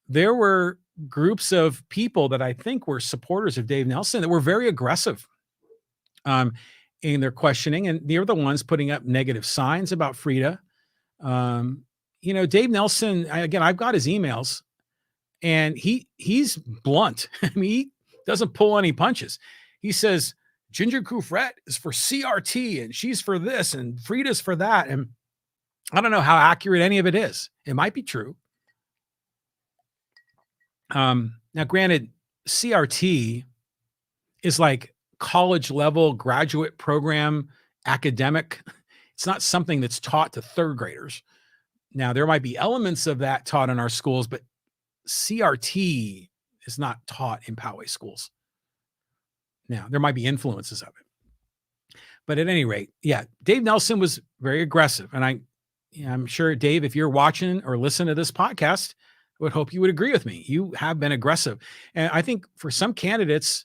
there were groups of people that I think were supporters of Dave Nelson that were very aggressive in their questioning. And they're the ones putting up negative signs about Frida. You know, Dave Nelson, again, I've got his emails, and he's blunt. I mean, he doesn't pull any punches. He says, Ginger Coufret is for CRT and she's for this and Frida's for that. And I don't know how accurate any of it is. It might be true. Now, granted, CRT is like college level graduate program academic. It's not something that's taught to third graders. Now, there might be elements of that taught in our schools, but CRT is not taught in Poway schools. Now, there might be influences of it. But at any rate, yeah, Dave Nelson was very aggressive. And I'm sure, Dave, if you're watching or listening to this podcast, I would hope you would agree with me. You have been aggressive. And I think for some candidates,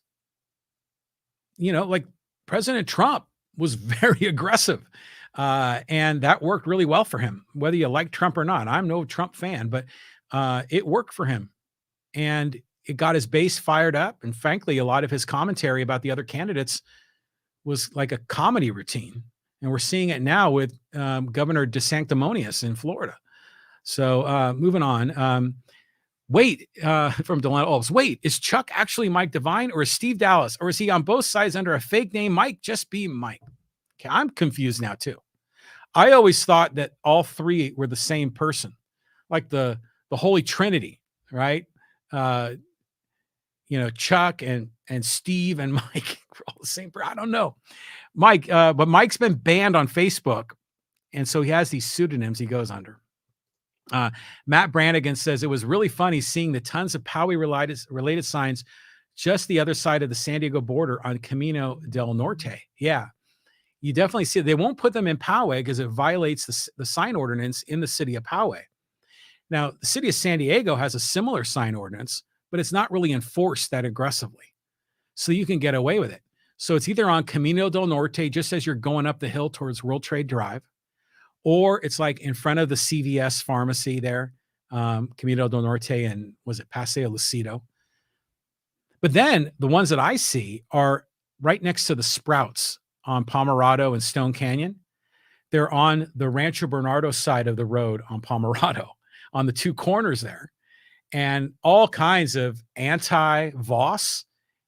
you know, like President Trump was very aggressive. And that worked really well for him, whether you like Trump or not. I'm no Trump fan, but it worked for him. And it got his base fired up. And frankly, a lot of his commentary about the other candidates was like a comedy routine. And we're seeing it now with Governor DeSanctimonious in Florida. So moving on. Wait, from Delano Olps. Wait, is Chuck actually Mike Devine or is Steve Dallas? Or is he on both sides under a fake name? Mike, just be Mike. Okay, I'm confused now too. I always thought that all three were the same person, like the Holy Trinity, right? You know, Chuck and Steve and Mike were all the same person. I don't know. Mike, but Mike's been banned on Facebook. And so he has these pseudonyms he goes under. Matt Brannigan says it was really funny seeing the tons of Poway related signs just the other side of the San Diego border on Camino del Norte. Yeah, you definitely see it. They won't put them in Poway because it violates the sign ordinance in the city of Poway. Now, the city of San Diego has a similar sign ordinance, but it's not really enforced that aggressively. So you can get away with it. So it's either on Camino del Norte, just as you're going up the hill towards World Trade Drive, or it's like in front of the CVS pharmacy there, Camino del Norte, and was it Paseo Lucido? But then the ones that I see are right next to the Sprouts on Pomerado and Stone Canyon. They're on the Rancho Bernardo side of the road on Pomerado, on the two corners there. And all kinds of anti-Voss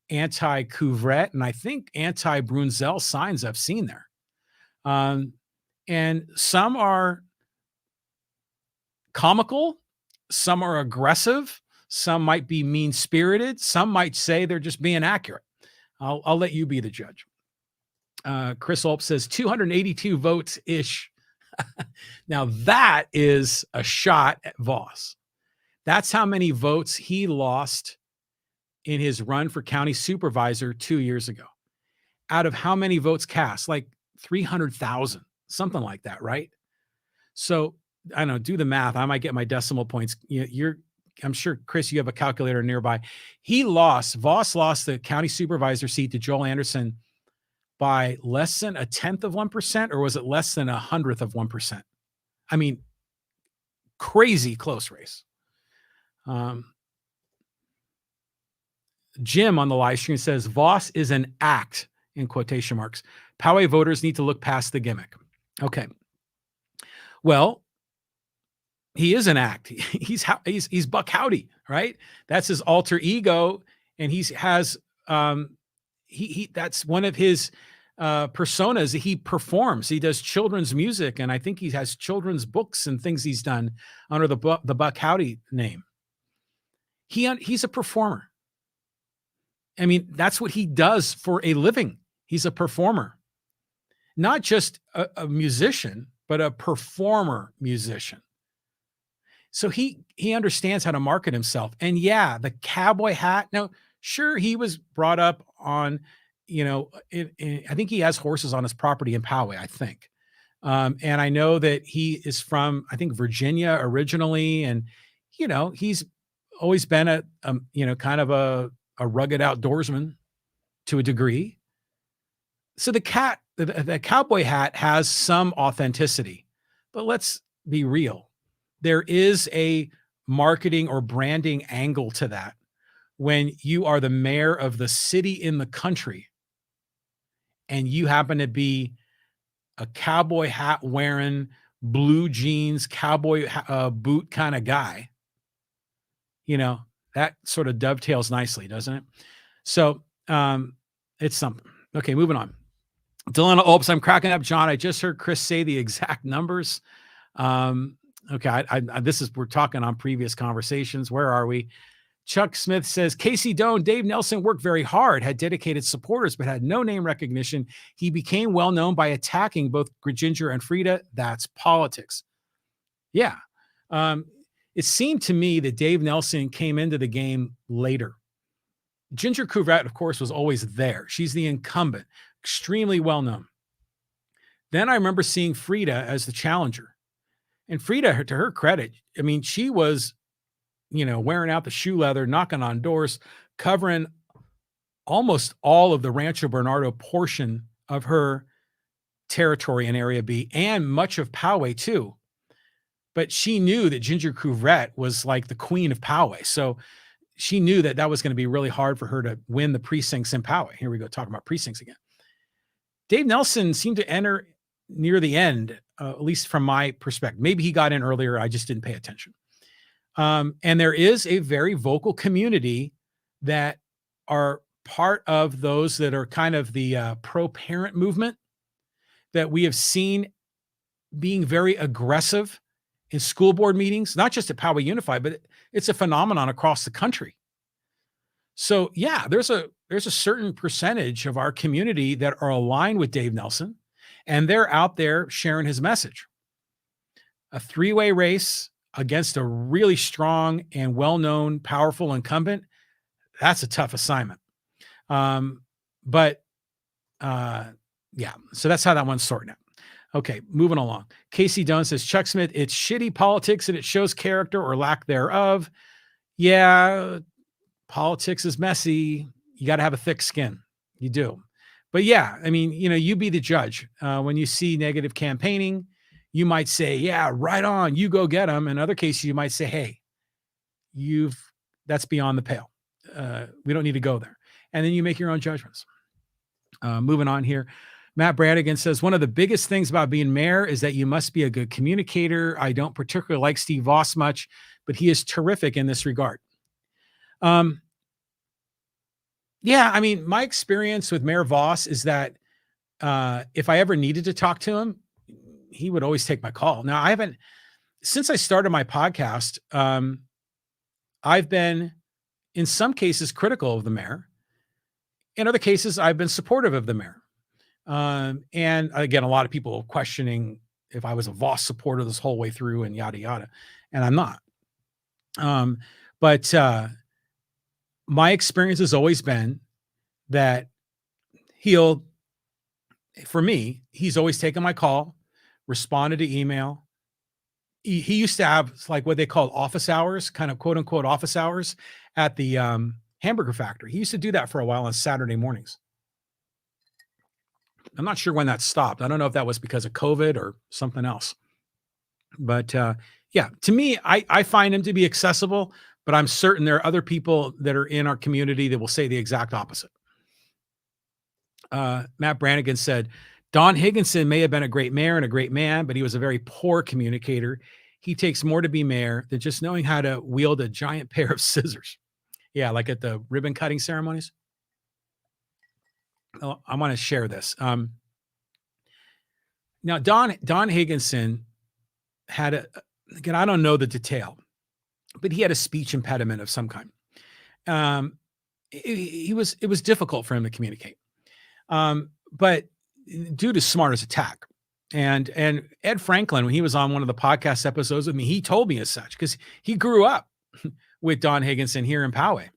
anti-Couvrette, and I think anti-Brunzel signs I've seen there. Um, and some are comical, some are aggressive, some might be mean-spirited, some might say they're just being accurate. I'll let you be the judge. Chris Olp says 282 votes ish. Now that is a shot at Voss. That's how many votes he lost in his run for county supervisor 2 years ago. Out of how many votes cast? Like 300,000, something like that, right? So I don't know, do the math. I might get my decimal points. I'm sure, Chris, you have a calculator nearby. Voss lost the county supervisor seat to Joel Anderson by less than 0.1%, or was it less than 100th of 1%? I mean, crazy close race. Jim on the live stream says Voss is an act, in quotation marks. Poway voters need to look past the gimmick. Okay. Well, he is an act. He's Buck Howdy, right? That's his alter ego, and that's one of his personas. He performs. He does children's music, and I think he has children's books and things he's done under the Buck Howdy name. He's a performer. I mean, that's what he does for a living. He's a performer, not just a musician, but a performer musician. So he understands how to market himself. And yeah, the cowboy hat. Now, sure, he was brought up on, I think he has horses on his property in Poway, I think. And I know that he is from, I think, Virginia originally. And, he's always been kind of a rugged outdoorsman to a degree. So the cowboy hat has some authenticity, but let's be real. There is a marketing or branding angle to that when you are the mayor of the city in the country and you happen to be a cowboy hat wearing, blue jeans, cowboy boot kind of guy. That sort of dovetails nicely, doesn't it? So it's something. Okay, moving on. Delana Opes, I'm cracking up, John. I just heard Chris say the exact numbers. Okay, we're talking on previous conversations. Where are we? Chuck Smith says, Casey Doan, Dave Nelson worked very hard, had dedicated supporters, but had no name recognition. He became well known by attacking both Ginger and Frida. That's politics. Yeah. It seemed to me that Dave Nelson came into the game later. Ginger Couvrette, of course, was always there. She's the incumbent, extremely well known. Then I remember seeing Frida as the challenger. And Frida, to her credit, I mean, she was, wearing out the shoe leather, knocking on doors, covering almost all of the Rancho Bernardo portion of her territory in Area B and much of Poway too. But she knew that Ginger Couvrette was like the queen of Poway. So she knew that was going to be really hard for her to win the precincts in Poway. Here we go, talking about precincts again. Dave Nelson seemed to enter near the end, at least from my perspective. Maybe he got in earlier. I just didn't pay attention. And there is a very vocal community that are part of those that are kind of the pro-parent movement that we have seen being very aggressive in school board meetings, not just at Poway Unified, but it's a phenomenon across the country. So yeah, there's a certain percentage of our community that are aligned with Dave Nelson, and they're out there sharing his message. A three-way race against a really strong and well-known, powerful incumbent, that's a tough assignment. Yeah, so that's how that one's sorting out. Okay, moving along. Casey Dunn says, Chuck Smith, it's shitty politics and it shows character or lack thereof. Yeah, politics is messy. You got to have a thick skin. You do. But yeah, I mean, you be the judge. When you see negative campaigning, you might say, yeah, right on, you go get them. In other cases, you might say, hey, that's beyond the pale. We don't need to go there. And then you make your own judgments. Moving on here. Matt Brannigan says, one of the biggest things about being mayor is that you must be a good communicator. I don't particularly like Steve Voss much, but he is terrific in this regard. Yeah, I mean, my experience with Mayor Voss is that if I ever needed to talk to him, he would always take my call. Now, I haven't since I started my podcast. I've been in some cases critical of the mayor. In other cases, I've been supportive of the mayor. And again, a lot of people questioning if I was a Voss supporter this whole way through and yada yada, and I'm not. Um, but my experience has always been that he'll, for me, he's always taken my call, responded to email. He used to have like what they call office hours, kind of quote unquote office hours at the hamburger factory. He used to do that for a while on Saturday mornings. I'm not sure when that stopped. I don't know if that was because of COVID or something else. But yeah, to me, I find him to be accessible, but I'm certain there are other people that are in our community that will say the exact opposite. Matt Brannigan said, Don Higginson may have been a great mayor and a great man, but he was a very poor communicator. He takes more to be mayor than just knowing how to wield a giant pair of scissors. Yeah, like at the ribbon cutting ceremonies. Oh, I want to share this. Now, Don Higginson had again, I don't know the detail, but he had a speech impediment of some kind. Um, it was difficult for him to communicate. But due to smart as attack. And Ed Franklin, when he was on one of the podcast episodes with me, he told me as such because he grew up with Don Higginson here in Poway,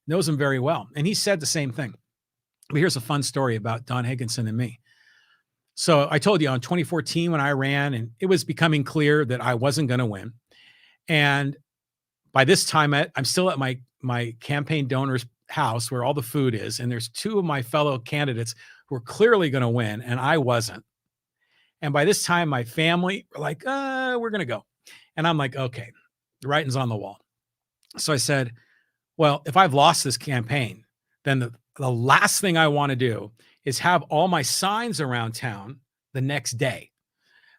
knows him very well. And he said the same thing. But here's a fun story about Don Higginson and me. So I told you on 2014 when I ran, and it was becoming clear that I wasn't going to win. And by this time, I'm still at my campaign donor's house where all the food is, and there's two of my fellow candidates who are clearly going to win, and I wasn't. And by this time, my family were like, we're going to go. And I'm like, okay, the writing's on the wall. So I said, well, if I've lost this campaign, then the last thing I want to do is have all my signs around town the next day.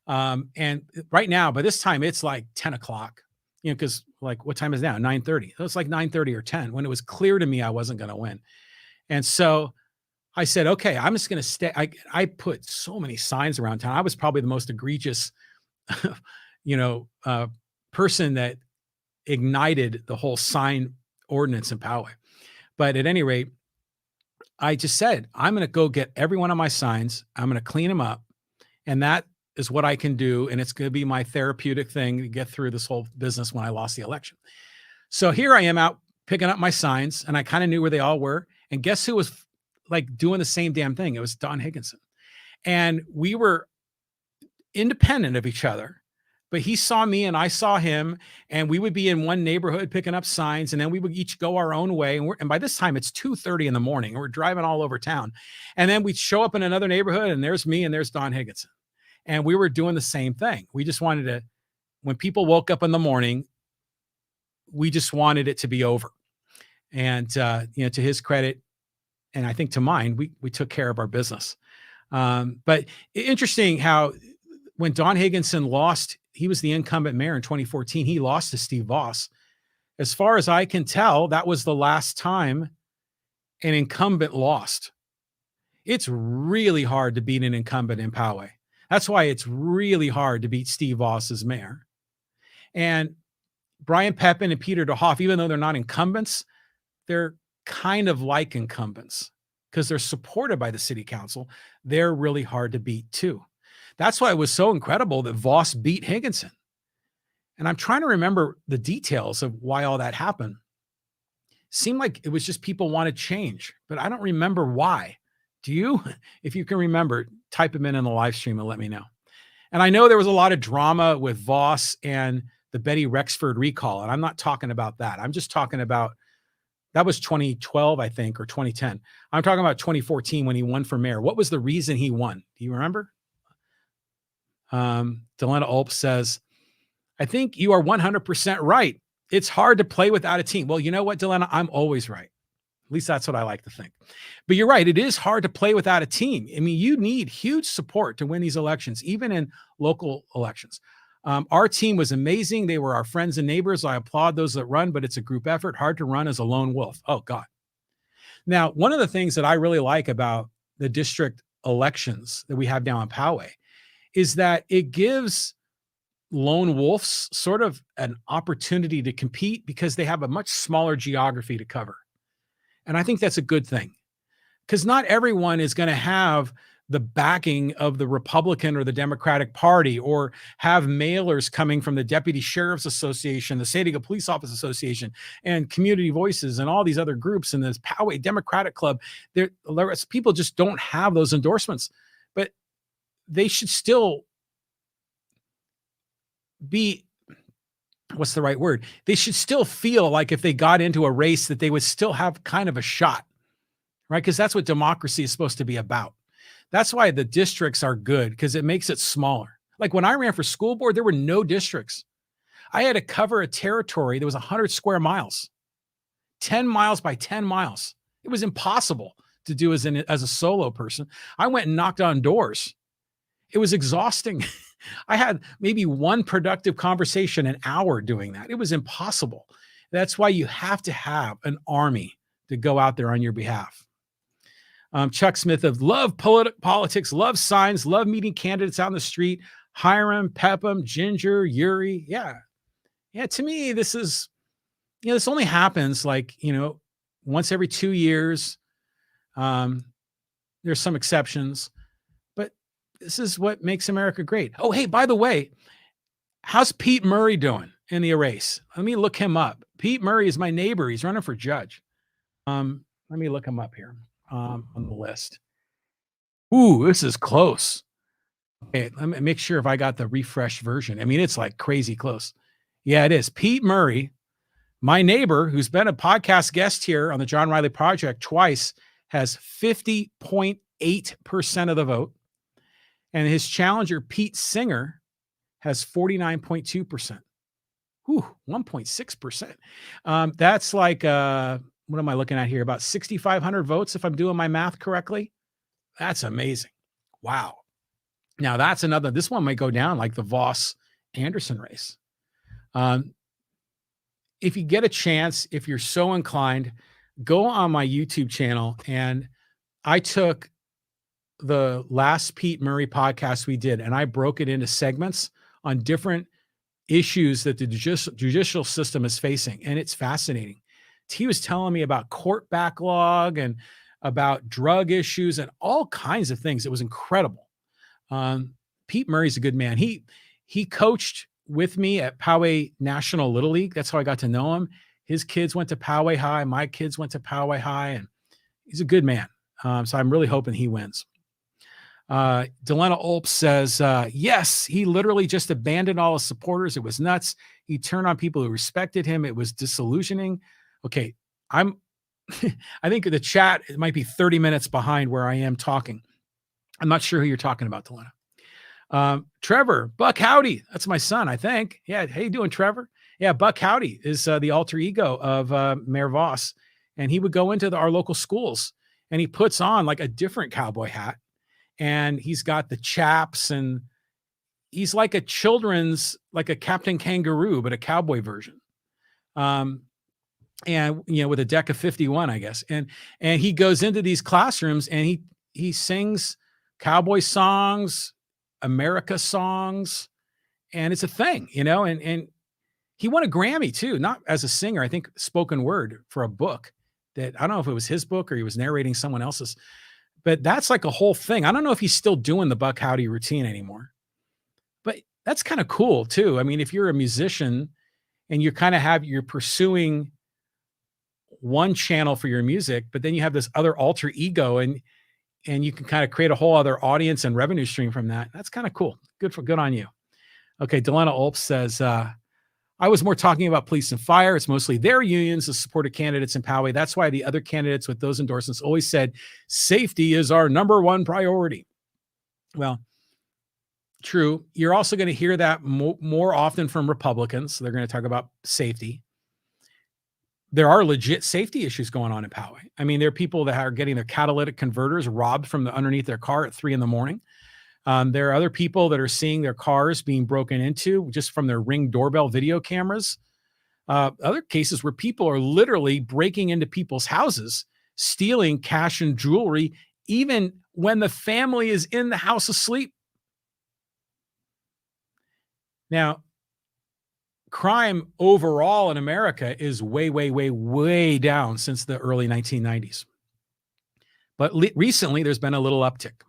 And right now, by this time, it's like 10 o'clock, because like what time is it now? 9:30. So it's like 9:30 or 10 when it was clear to me I wasn't going to win. And so I said, okay, I'm just going to stay. I put so many signs around town. I was probably the most egregious, person that ignited the whole sign ordinance in Poway. But at any rate, I just said, I'm going to go get every one of my signs. I'm going to clean them up. And that is what I can do. And it's going to be my therapeutic thing to get through this whole business when I lost the election. So here I am out picking up my signs, and I kind of knew where they all were. And guess who was like doing the same damn thing? It was Don Higginson. And we were independent of each other, but he saw me and I saw him, and we would be in one neighborhood picking up signs, and then we would each go our own way. And by this time it's 2:30 in the morning, and we're driving all over town. And then we'd show up in another neighborhood, and there's me and there's Don Higginson. And we were doing the same thing. We just wanted to, when people woke up in the morning, we just wanted it to be over. And to his credit, and I think to mine, we took care of our business. But interesting how when Don Higginson lost, he was the incumbent mayor in 2014. He lost to Steve Voss. As far as I can tell, that was the last time an incumbent lost. It's really hard to beat an incumbent in Poway. That's why it's really hard to beat Steve Voss as mayor. And Brian Pepin and Peter DeHoff, even though they're not incumbents, they're kind of like incumbents because they're supported by the city council. They're really hard to beat too. That's why it was so incredible that Voss beat Higginson. And I'm trying to remember the details of why all that happened. Seemed like it was just people wanted change, but I don't remember why. Do you? If you can remember, type them in the live stream and let me know. And I know there was a lot of drama with Voss and the Betty Rexford recall, and I'm not talking about that. I'm just talking about, that was 2012, I think, or 2010. I'm talking about 2014 when he won for mayor. What was the reason he won? Do you remember? Delena Ulp says, I think you are 100% right. It's hard to play without a team. Well, you know what, Delena? I'm always right. At least that's what I like to think. But you're right. It is hard to play without a team. I mean, you need huge support to win these elections, even in local elections. Our team was amazing. They were our friends and neighbors. I applaud those that run, but it's a group effort. Hard to run as a lone wolf. Oh, God. Now, one of the things that I really like about the district elections that we have now in Poway is that it gives lone wolves sort of an opportunity to compete because they have a much smaller geography to cover. And I think that's a good thing because not everyone is going to have the backing of the Republican or the Democratic Party or have mailers coming from the Deputy Sheriff's Association, the Sadiga Police Office Association, and Community Voices and all these other groups and this Poway Democratic Club. People just don't have those endorsements, but they should still be, what's the right word? They should still feel like if they got into a race that they would still have kind of a shot, right? Because that's what democracy is supposed to be about. That's why the districts are good, because it makes it smaller. Like when I ran for school board, there were no districts. I had to cover a territory that was 100 square miles, 10 miles by 10 miles. It was impossible to do as a solo person. I went and knocked on doors. It was exhausting. I had maybe one productive conversation an hour doing that. It was impossible. That's why you have to have an army to go out there on your behalf. Chuck Smith of love politics, love signs, love meeting candidates out in the street. Hiram, Peppham, Ginger, Yuri. Yeah. To me, this is, this only happens like, once every 2 years. There's some exceptions, but this is what makes America great. Oh, hey, by the way, how's Pete Murray doing in the race? Let me look him up. Pete Murray is my neighbor. He's running for judge. Let me look him up here. On the list. Ooh, this is close. Okay, let me make sure if I got the refreshed version. I mean, it's like crazy close. Yeah, it is. Pete Murray, my neighbor, who's been a podcast guest here on the John Riley Project twice, has 50.8% of the vote. And his challenger, Pete Singer, has 49.2%. Whew, 1.6%. That's like what am I looking at here? About 6,500 votes, if I'm doing my math correctly. That's amazing. Wow. Now that's another, this one might go down like the Voss Anderson race. If you get a chance, if you're so inclined, go on my YouTube channel. And I took the last Pete Murray podcast we did, and I broke it into segments on different issues that the judicial system is facing. And it's fascinating. He was telling me about court backlog and about drug issues and all kinds of things. It was incredible. Pete Murray's a good man. He coached with me at Poway National Little League. That's how I got to know him. His kids went to Poway High. My kids went to Poway High, and he's a good man. So I'm really hoping he wins. Delena Olp says, yes, he literally just abandoned all his supporters. It was nuts. He turned on people who respected him. It was disillusioning. Okay, I think the chat, it might be 30 minutes behind where I am talking. I'm not sure who you're talking about, Delena. Trevor, Buck Howdy. That's my son, I think. Yeah, how you doing, Trevor? Yeah, Buck Howdy is the alter ego of Mayor Voss. And he would go into our local schools, and he puts on like a different cowboy hat. And he's got the chaps, and he's like a Captain Kangaroo, but a cowboy version. And with a deck of 51, I guess. And he goes into these classrooms, and he sings cowboy songs, America songs, and it's a thing, and he won a Grammy too, not as a singer, I think spoken word for a book that, I don't know if it was his book or he was narrating someone else's, but that's like a whole thing. I don't know if he's still doing the Buck Howdy routine anymore, but that's kind of cool too. I mean, if you're a musician and you're pursuing one channel for your music, but then you have this other alter ego, and you can kind of create a whole other audience and revenue stream from that. That's kind of cool. Good on you. Okay. Delena Olp says, I was more talking about police and fire. It's mostly their unions that supported candidates in Poway. That's why the other candidates with those endorsements always said safety is our number one priority. Well, true. You're also going to hear that more often from Republicans. They're going to talk about safety. There are legit safety issues going on in Poway. I mean, there are people that are getting their catalytic converters robbed from underneath their car at 3 a.m. There are other people that are seeing their cars being broken into just from their Ring doorbell video cameras. Other cases where people are literally breaking into people's houses stealing cash and jewelry, even when the family is in the house asleep. Now, crime overall in America is way, way, way, way down since the early 1990s. But recently, there's been a little uptick,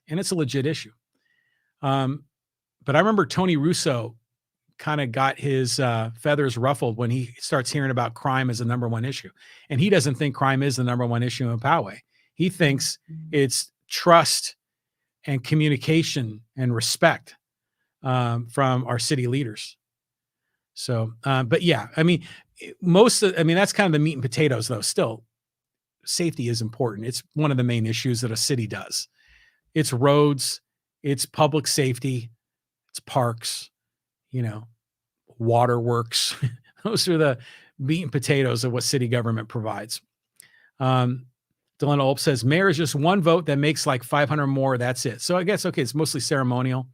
and it's a legit issue. But I remember Tony Russo kind of got his feathers ruffled when he starts hearing about crime as the number one issue. And he doesn't think crime is the number one issue in Poway. He thinks it's trust and communication and respect from our city leaders. So, but yeah, I mean, that's kind of the meat and potatoes, though. Still, safety is important. It's one of the main issues that a city does. It's roads, it's public safety, it's parks, waterworks. Those are the meat and potatoes of what city government provides. Delana Ulp says, mayor is just one vote that makes like 500 more. That's it. So I guess, okay, it's mostly ceremonial.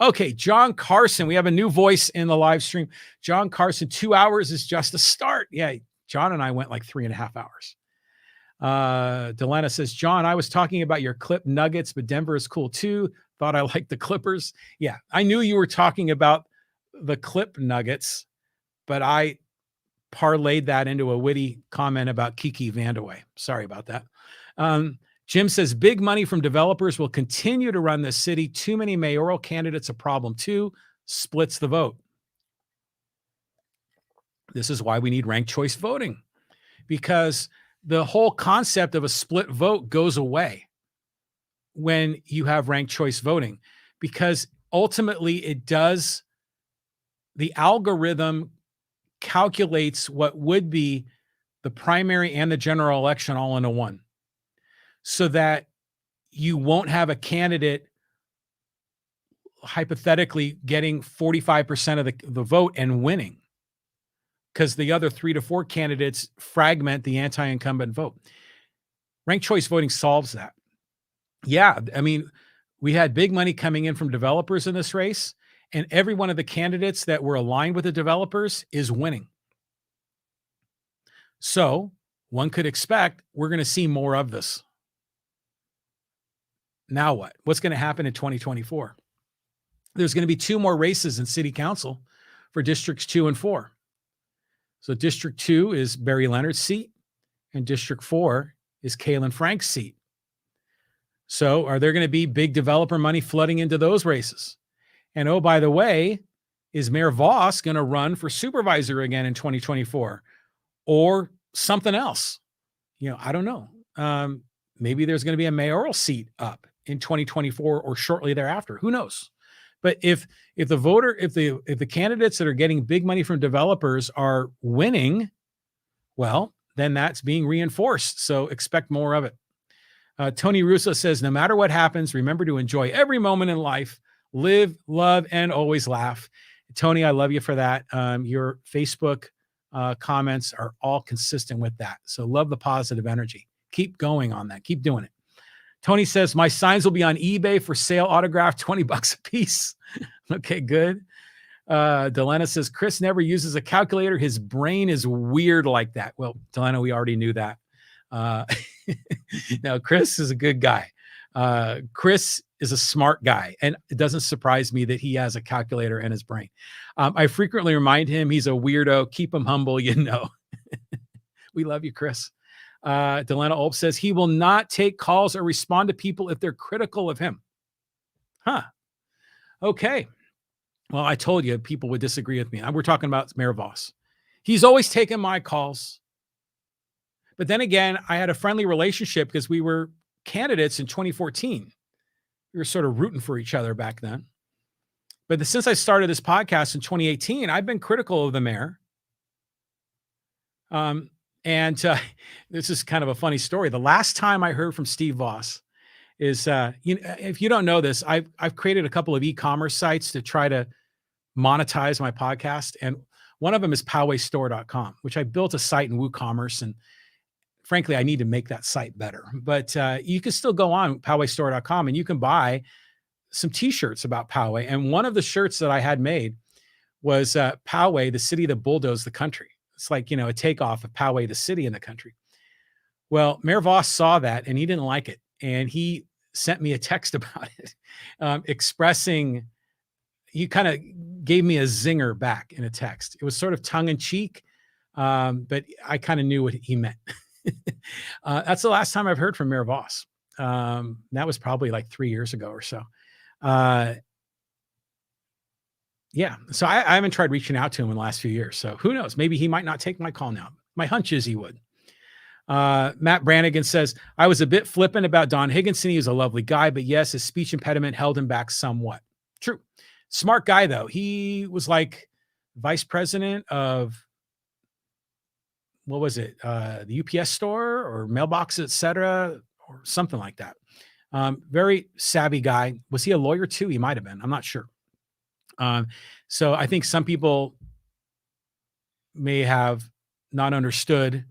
Okay, John Carson. We have a new voice in the live stream. John Carson, 2 hours is just a start. Yeah, John and I went like 3.5 hours. Delana says, John, I was talking about your Clip Nuggets, but Denver is cool too. Thought I liked the Clippers. Yeah, I knew you were talking about the Clip Nuggets, but I parlayed that into a witty comment about Kiki Vandaway. Sorry about that. Jim says, big money from developers will continue to run the city. Too many mayoral candidates, a problem too. Splits the vote. This is why we need ranked choice voting, because the whole concept of a split vote goes away when you have ranked choice voting, because ultimately the algorithm calculates what would be the primary and the general election all into one, so that you won't have a candidate hypothetically getting 45% of the vote and winning, because the other 3 to 4 candidates fragment the anti-incumbent vote. Ranked choice voting solves that. Yeah, I mean, we had big money coming in from developers in this race, and every one of the candidates that were aligned with the developers is winning. So one could expect we're going to see more of this. Now what? What's going to happen in 2024? There's going to be 2 more races in city council for districts 2 and 4. So district 2 is Barry Leonard's seat, and district 4 is Kaylin Frank's seat. So are there going to be big developer money flooding into those races? And oh, by the way, is Mayor Voss going to run for supervisor again in 2024 or something else? I don't know. Maybe there's going to be a mayoral seat up in 2024 or shortly thereafter. Who knows? But if the candidates that are getting big money from developers are winning, well, then that's being reinforced. So expect more of it. Tony Russo says, no matter what happens, remember to enjoy every moment in life, live, love, and always laugh. Tony, I love you for that. Your Facebook comments are all consistent with that. So love the positive energy. Keep going on that. Keep doing it. Tony says, my signs will be on eBay for sale, autographed, $20 a piece. Okay, good. Delena says, Chris never uses a calculator. His brain is weird like that. Well, Delena, we already knew that. Now, Chris is a good guy. Chris is a smart guy, and it doesn't surprise me that he has a calculator in his brain. I frequently remind him he's a weirdo. Keep him humble, We love you, Chris. Delana Ulp says he will not take calls or respond to people if they're critical of him. Huh. Okay. Well, I told you people would disagree with me. We're talking about Mayor Voss. He's always taken my calls. But then again, I had a friendly relationship because we were candidates in 2014. We were sort of rooting for each other back then. But since I started this podcast in 2018, I've been critical of the mayor. And this is kind of a funny story. The last time I heard from Steve Voss is, if you don't know this, I've created a couple of e-commerce sites to try to monetize my podcast. And one of them is PowayStore.com, which I built a site in WooCommerce. And frankly, I need to make that site better. But you can still go on PowayStore.com and you can buy some t-shirts about Poway. And one of the shirts that I had made was Poway, the city that bulldozed the country. It's like, a takeoff of Poway, the city in the country. Well, Mayor Voss saw that and he didn't like it. And he sent me a text about it, expressing, he kind of gave me a zinger back in a text. It was sort of tongue in cheek, but I kind of knew what he meant. That's the last time I've heard from Mayor Voss. That was probably like 3 years ago or so. Uh, yeah. So I haven't tried reaching out to him in the last few years. So who knows? Maybe he might not take my call now. My hunch is he would. Matt Brannigan says, I was a bit flippant about Don Higginson. He was a lovely guy, but yes, his speech impediment held him back somewhat. True. Smart guy, though. He was like vice president of, what was it? The UPS store or mailbox, et cetera, or something like that. Very savvy guy. Was he a lawyer too? He might've been. I'm not sure. So I think some people may have not understood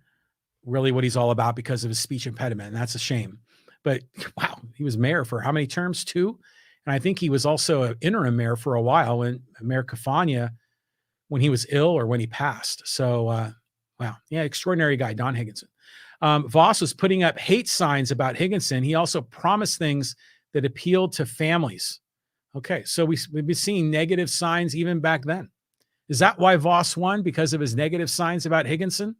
really what he's all about because of his speech impediment. And that's a shame. But wow, he was mayor for how many terms? 2. And I think he was also an interim mayor for a while when Mayor Cafagna, when he was ill or when he passed. So, wow. Yeah. Extraordinary guy, Don Higginson. Voss was putting up hate signs about Higginson. He also promised things that appealed to families. Okay. So we've been seeing negative signs even back then. Is that why Voss won? Because of his negative signs about Higginson?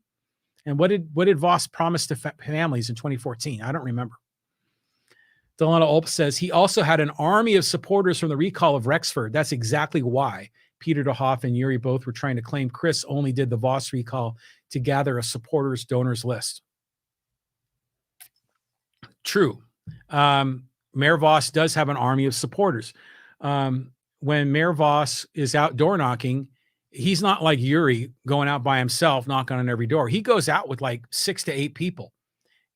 And what did Voss promise to families in 2014? I don't remember. Delana Ulp says he also had an army of supporters from the recall of Rexford. That's exactly why Peter DeHoff and Yuri both were trying to claim Chris only did the Voss recall to gather a supporters donors list. True. Mayor Voss does have an army of supporters. When Mayor Voss is out door knocking, he's not like Yuri going out by himself, knocking on every door. He goes out with like 6 to 8 people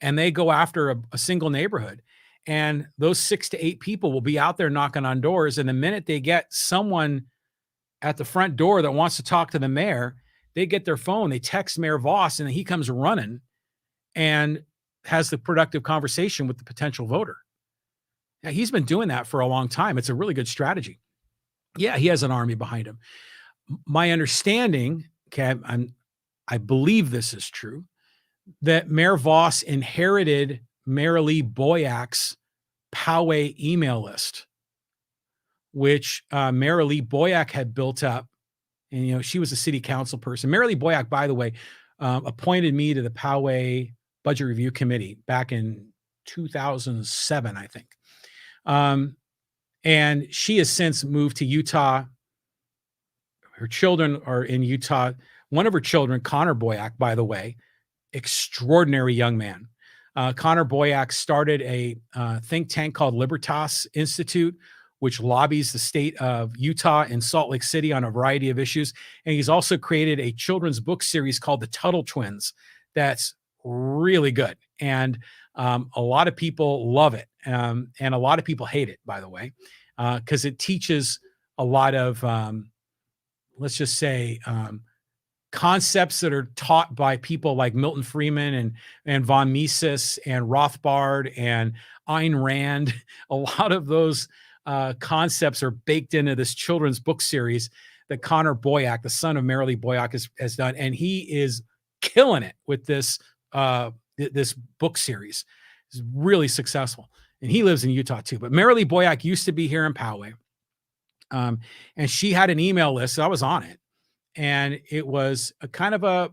and they go after a single neighborhood. And those 6 to 8 people will be out there knocking on doors. And the minute they get someone at the front door that wants to talk to the mayor, they get their phone, they text Mayor Voss, and he comes running and has the productive conversation with the potential voter. Now, he's been doing that for a long time. It's a really good strategy. Yeah, he has an army behind him. My understanding, okay, I believe this is true, that Mayor Voss inherited Marilee Boyak's Poway email list, which Marilee Boyak had built up. And, you know, she was a city council person. Marilee Boyak, by the way, appointed me to the Poway Budget Review Committee back in 2007, I think. And she has since moved to Utah. Her children are in Utah. One of her children, Connor Boyak, by the way, extraordinary young man. Connor Boyak started a think tank called Libertas Institute, which lobbies the state of Utah and Salt Lake City on a variety of issues. And he's also created a children's book series called The Tuttle Twins that's really good. And a lot of people love it. And a lot of people hate it, by the way, because it teaches a lot of, let's just say, concepts that are taught by people like Milton Friedman and von Mises and Rothbard and Ayn Rand. A lot of those concepts are baked into this children's book series that Connor Boyak, the son of Marilee Boyak, has done. And he is killing it with this book series. It's really successful. And he lives in Utah too. But Marilee Boyak used to be here in Poway. And she had an email list. So I was on it. And it was a kind of a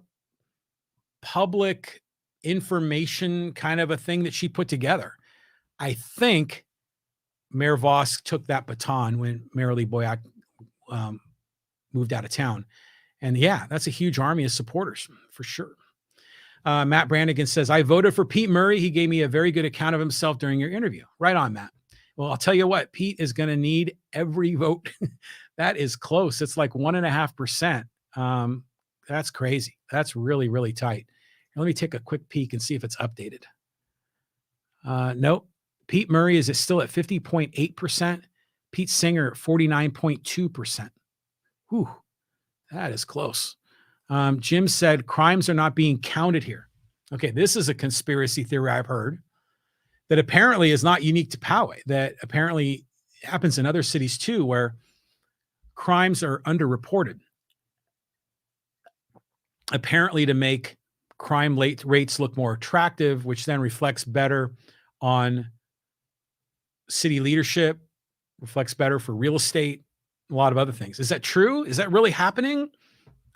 public information kind of a thing that she put together. I think Mayor Voss took that baton when Marilee Boyak moved out of town. And yeah, that's a huge army of supporters for sure. Matt Brannigan says, I voted for Pete Murray. He gave me a very good account of himself during your interview. Right on, Matt. Well, I'll tell you what, Pete is going to need every vote. That is close. It's like 1.5%. That's crazy. That's really, really tight. Let me take a quick peek and see if it's updated. Nope. Pete Murray is still at 50.8%. Pete Singer at 49.2%. Whew, that is close. Jim said crimes are not being counted here. Okay, this is a conspiracy theory I've heard that apparently is not unique to Poway, that apparently happens in other cities too, where crimes are underreported. Apparently to make crime rates look more attractive, which then reflects better on city leadership, reflects better for real estate, a lot of other things. Is that true? Is that really happening?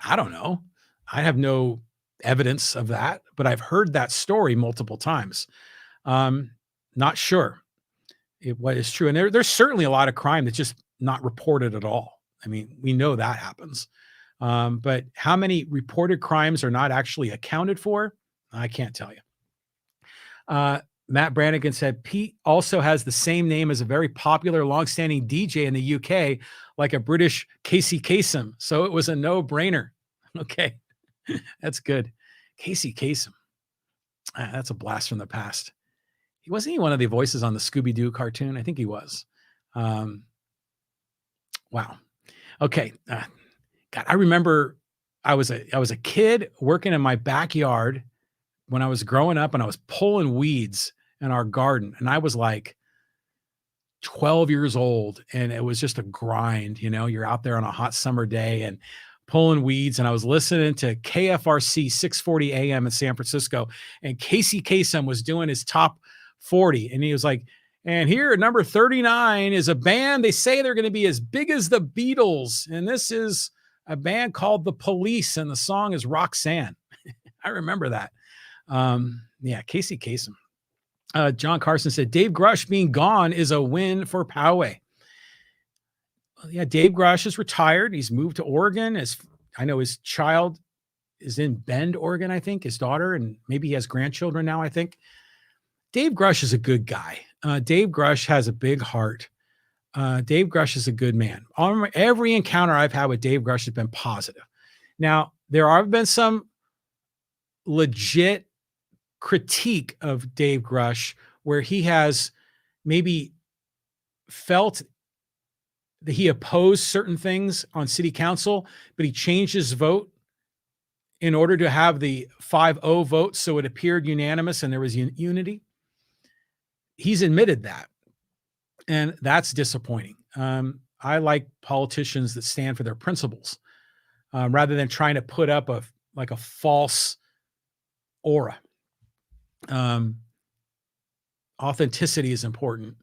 I don't know. I have no evidence of that, but I've heard that story multiple times. Not sure what is true. And there's certainly a lot of crime that's just not reported at all. I mean, we know that happens. But how many reported crimes are not actually accounted for? I can't tell you. Matt Brannigan said, Pete also has the same name as a very popular longstanding DJ in the UK, like a British Casey Kasem. So it was a no-brainer. Okay, that's good. Casey Kasem. That's a blast from the past. Wasn't he one of the voices on the Scooby-Doo cartoon? I think he was. Wow. Okay. God, I remember I was a kid working in my backyard when I was growing up, and I was pulling weeds in our garden, and I was like 12 years old, and it was just a grind. You're out there on a hot summer day and pulling weeds, and I was listening to KFRC 640 AM in San Francisco, and Casey Kasem was doing his top 40, and he was like, and here at number 39 is a band. They say they're going to be as big as the Beatles, and this is a band called The Police, and the song is Roxanne. I remember that. Yeah, Casey Kasem. John Carson said, Dave Grush being gone is a win for Poway. Yeah, Dave Grush is retired. He's moved to Oregon. I know his child is in Bend, Oregon, I think, his daughter, and maybe he has grandchildren now, I think. Dave Grush is a good guy. Dave Grush has a big heart. Dave Grush is a good man. Every encounter I've had with Dave Grush has been positive. Now, there have been some legit critique of Dave Grush where he has maybe felt that he opposed certain things on city council, but he changed his vote in order to have the 5-0 vote, so it appeared unanimous and there was unity. He's admitted that, and that's disappointing. I like politicians that stand for their principles rather than trying to put up a false aura. Authenticity is important.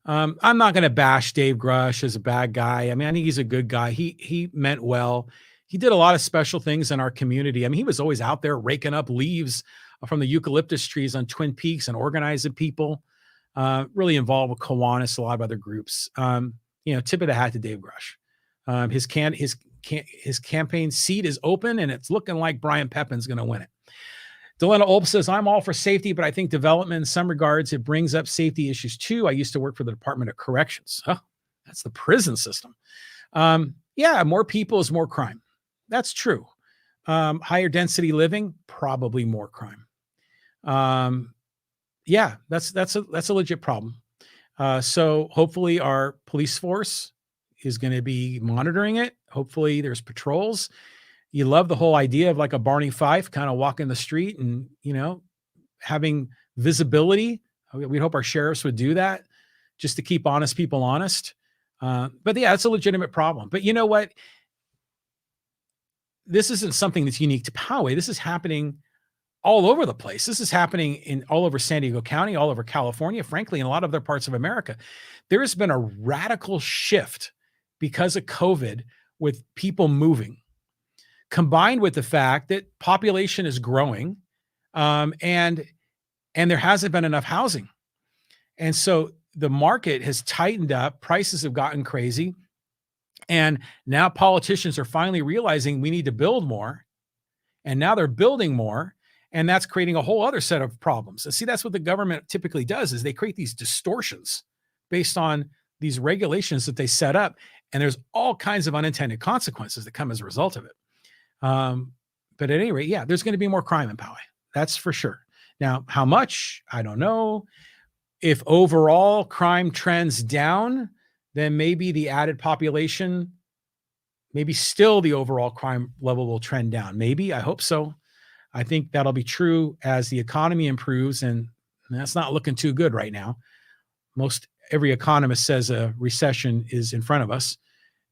I'm not going to bash Dave Grush as a bad guy. I mean, I think he's a good guy. He meant well. He did a lot of special things in our community. I mean, he was always out there raking up leaves from the eucalyptus trees on Twin Peaks and organizing people. Really involved with Kiwanis, a lot of other groups. Tip of the hat to Dave Grush. His campaign seat is open, and it's looking like Brian Pepin's going to win it. Delena Olp says, I'm all for safety, but I think development in some regards, it brings up safety issues too. I used to work for the Department of Corrections. Oh, that's the prison system. Yeah, more people is more crime. That's true. Higher density living, probably more crime. Yeah, that's a legit problem. So hopefully our police force is going to be monitoring it. Hopefully there's patrols. You love the whole idea of like a Barney Fife kind of walking the street and, having visibility. We'd hope our sheriffs would do that just to keep honest people honest. But yeah, it's a legitimate problem. But you know what? This isn't something that's unique to Poway. This is happening all over the place. This is happening all over San Diego County, all over California, frankly, in a lot of other parts of America. There has been a radical shift because of COVID with people moving, combined with the fact that population is growing, and there hasn't been enough housing. And so the market has tightened up, prices have gotten crazy, and now politicians are finally realizing we need to build more, and now they're building more, and that's creating a whole other set of problems. And see, that's what the government typically does, is they create these distortions based on these regulations that they set up, and there's all kinds of unintended consequences that come as a result of it. But at any rate, yeah, there's going to be more crime in Poway. That's for sure. Now, how much? I don't know. If overall crime trends down, then maybe the added population, maybe still the overall crime level will trend down. Maybe, I hope so. I think that'll be true as the economy improves, and that's not looking too good right now. Every economist says a recession is in front of us.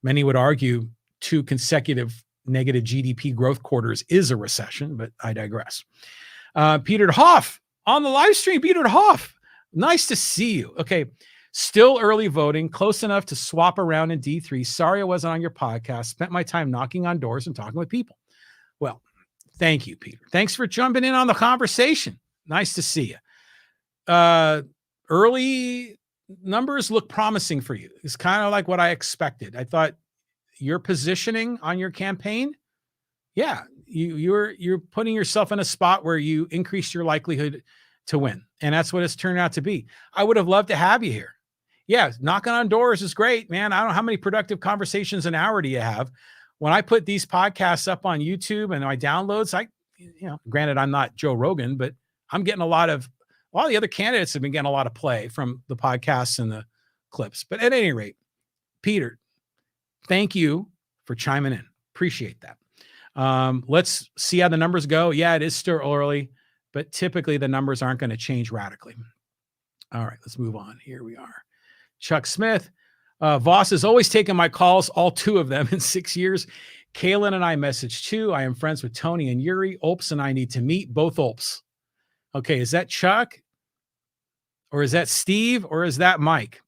Many would argue 2 consecutive negative GDP growth quarters is a recession, but I digress. Peter Hoff on the live stream. Peter Hoff, nice to see you. Okay, still early voting, close enough to swap around in D3. Sorry I wasn't on your podcast. Spent my time knocking on doors and talking with people. Well, thank you, Peter. Thanks for jumping in on the conversation. Nice to see you. Early numbers look promising for you. It's kind of like what I expected. I thought your positioning on your campaign, yeah, you're putting yourself in a spot where you increase your likelihood to win. And that's what it's turned out to be. I would have loved to have you here. Yeah, knocking on doors is great, man. I don't know how many productive conversations an hour do you have. When I put these podcasts up on YouTube and my downloads, granted, I'm not Joe Rogan, but I'm getting a lot of the other candidates have been getting a lot of play from the podcasts and the clips. But at any rate, Peter, thank you for chiming in. Appreciate that. Let's see how the numbers go. Yeah, it is still early, but typically the numbers aren't going to change radically. All right, let's move on. Here we are. Chuck Smith. Voss has always taken my calls, all 2 of them in 6 years. Kaylin and I messaged too. I am friends with Tony and Yuri. Olps and I need to meet. Both Olps. Okay, is that Chuck? Or is that Steve? Or is that Mike?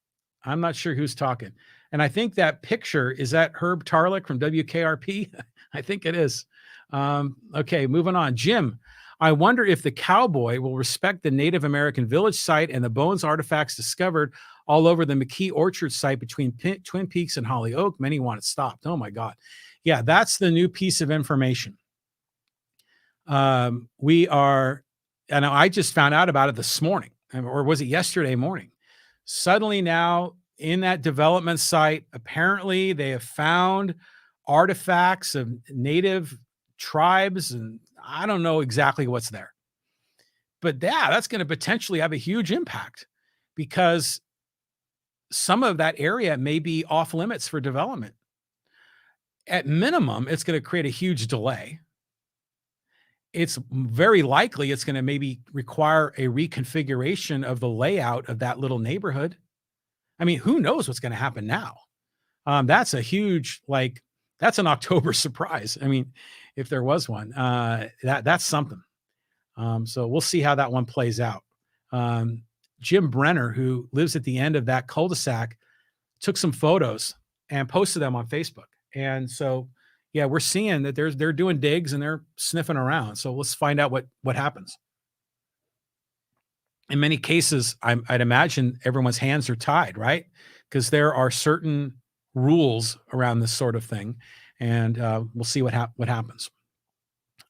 I'm not sure who's talking. And I think that picture, is that Herb Tarlick from WKRP? I think it is. Okay, moving on. Jim, I wonder if the cowboy will respect the Native American village site and the bones artifacts discovered all over the McKee Orchard site between Twin Peaks and Holly Oak. Many want it stopped. Oh my God. Yeah, that's the new piece of information. And I just found out about it this morning, or was it yesterday morning? Suddenly now in that development site, apparently they have found artifacts of native tribes, and I don't know exactly what's there. But yeah, that's going to potentially have a huge impact because some of that area may be off limits for development. At minimum, it's going to create a huge delay. It's very likely it's going to maybe require a reconfiguration of the layout of that little neighborhood. I mean, who knows what's going to happen now? That's a huge, that's an October surprise. I mean, if there was one, that's something. So we'll see how that one plays out. Jim Brenner, who lives at the end of that cul-de-sac, took some photos and posted them on Facebook. And so, yeah, we're seeing that they're doing digs and they're sniffing around. So let's find out what happens. In many cases, I'd imagine everyone's hands are tied, right? Because there are certain rules around this sort of thing, and we'll see what happens.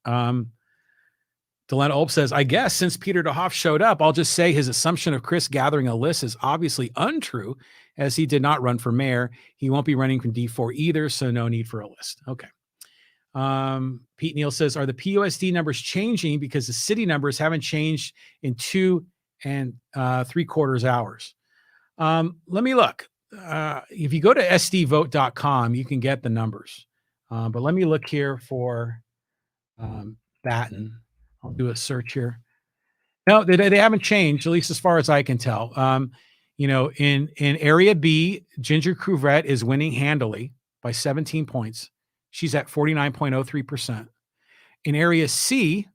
Delena Olp says, I guess since Peter DeHoff showed up, I'll just say his assumption of Chris gathering a list is obviously untrue, as he did not run for mayor. He won't be running from D4 either, so no need for a list. Okay. Pete Neal says, are the PUSD numbers changing because the city numbers haven't changed in 2 3/4 hours? Let me look. If you go to sdvote.com, you can get the numbers. But let me look here for Batten. I'll do a search here. No, they haven't changed, at least as far as I can tell. In Area B, Ginger Cruvette is winning handily by 17 points. She's at 49.03%. In Area C,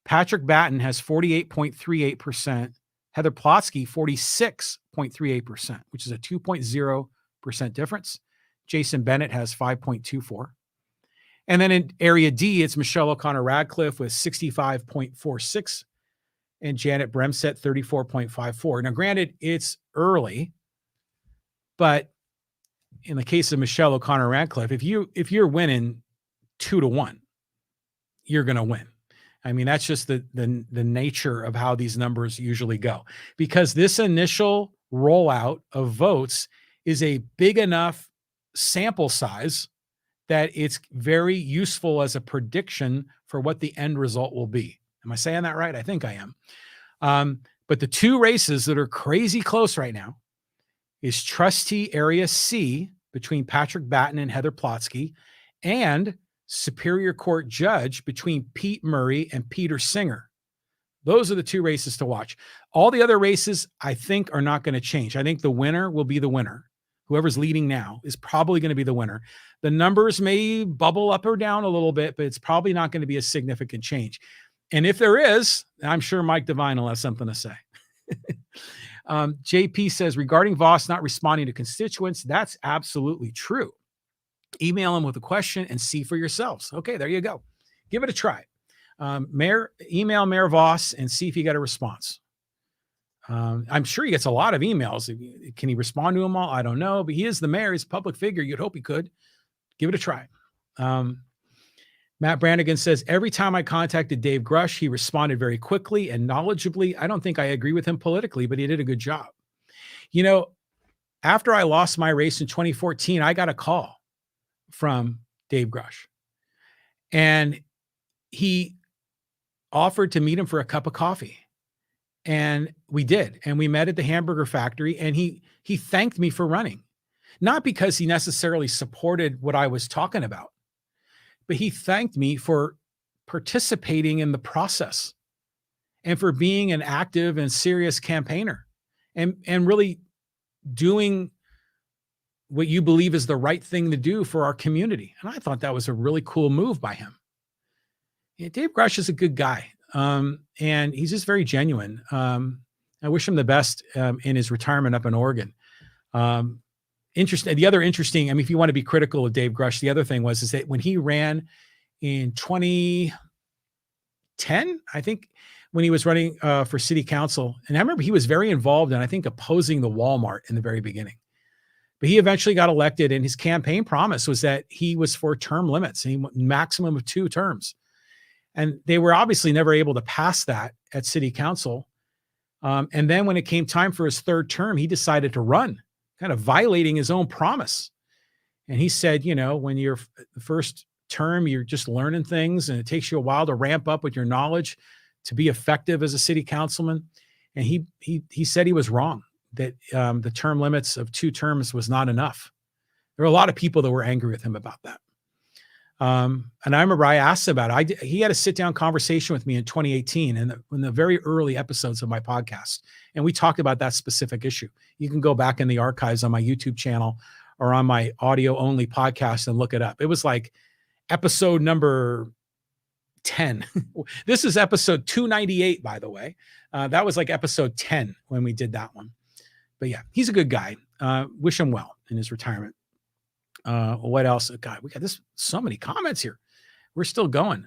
Patrick Batten has 48.38%. Heather Plotsky, 46.38%, which is a 2.0% difference. Jason Bennett has 5.24. And then in Area D, it's Michelle O'Connor Radcliffe with 65.46 and Janet Bremset 34.54. Now, granted, it's early, but in the case of Michelle O'Connor Radcliffe, if you're winning 2-1, you're going to win. I mean, that's just the nature of how these numbers usually go, because this initial rollout of votes is a big enough sample size that it's very useful as a prediction for what the end result will be. Am I saying that right? I think I am. But the 2 races that are crazy close right now is Trustee Area C between Patrick Batten and Heather Plotsky, and Superior Court Judge between Pete Murray and Peter Singer. Those are the 2 races to watch. All the other races, I think, are not going to change. I think the winner will be the winner, whoever's leading now is probably going to be the winner. The numbers may bubble up or down a little bit, but it's probably not going to be a significant change. And if there is, I'm sure Mike Devine will have something to say. JP says, regarding Voss not responding to constituents, that's absolutely true. Email him with a question and see for yourselves. Okay, there you go. Give it a try. Email Mayor Voss and see if you got a response. I'm sure he gets a lot of emails. Can he respond to them all? I don't know, but he is the mayor. He's a public figure. You'd hope he could. Give it a try. Matt Brannigan says, every time I contacted Dave Grush, he responded very quickly and knowledgeably. I don't think I agree with him politically, but he did a good job. You know, after I lost my race in 2014, I got a call from Dave Grush, and he offered to meet him for a cup of coffee. And we did. And we met at the hamburger factory, and he thanked me for running, not because he necessarily supported what I was talking about, but he thanked me for participating in the process and for being an active and serious campaigner and really doing what you believe is the right thing to do for our community. And I thought that was a really cool move by him. Yeah, Dave Grush is a good guy. And he's just very genuine. I wish him the best in his retirement up in Oregon. Interesting. The other interesting, I mean, if you want to be critical of Dave Grush, the other thing is that when he ran in 2010, I think, when he was running for city council, and I remember he was very involved in, I think, opposing the Walmart in the very beginning. But he eventually got elected, and his campaign promise was that he was for term limits, and he went maximum of 2 terms. And they were obviously never able to pass that at city council. And then when it came time for his 3rd term, he decided to run, kind of violating his own promise. And he said, you know, when you're the first term, you're just learning things, and it takes you a while to ramp up with your knowledge to be effective as a city councilman. And he said he was wrong, that the term limits of 2 terms was not enough. There were a lot of people that were angry with him about that. And I remember I asked about it. He had a sit-down conversation with me in 2018 in the very early episodes of my podcast. And we talked about that specific issue. You can go back in the archives on my YouTube channel or on my audio-only podcast and look it up. It was like episode number 10. This is episode 298, by the way. That was like episode 10 when we did that one. But yeah, he's a good guy. Wish him well in his retirement. What else? God, we got so many comments here. We're still going.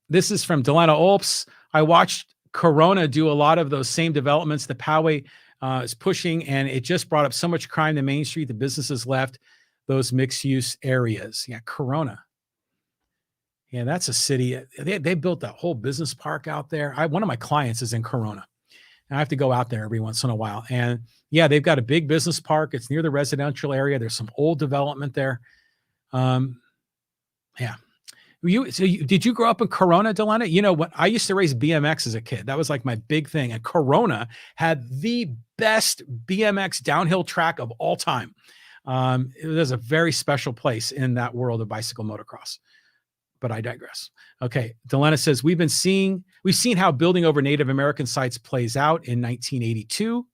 This is from Delana Olps. I watched Corona do a lot of those same developments that Poway is pushing, and it just brought up so much crime to Main Street. The businesses left those mixed-use areas. Yeah, Corona. Yeah, that's a city. They built that whole business park out there. One of my clients is in Corona. I have to go out there every once in a while. And yeah, they've got a big business park. It's near the residential area. There's some old development there. Yeah. Did you grow up in Corona, Delana? You know what? I used to race BMX as a kid. That was like my big thing. And Corona had the best BMX downhill track of all time. It was a very special place in that world of bicycle motocross. But I digress. Okay. Delana says, we've seen how building over Native American sites plays out in 1982.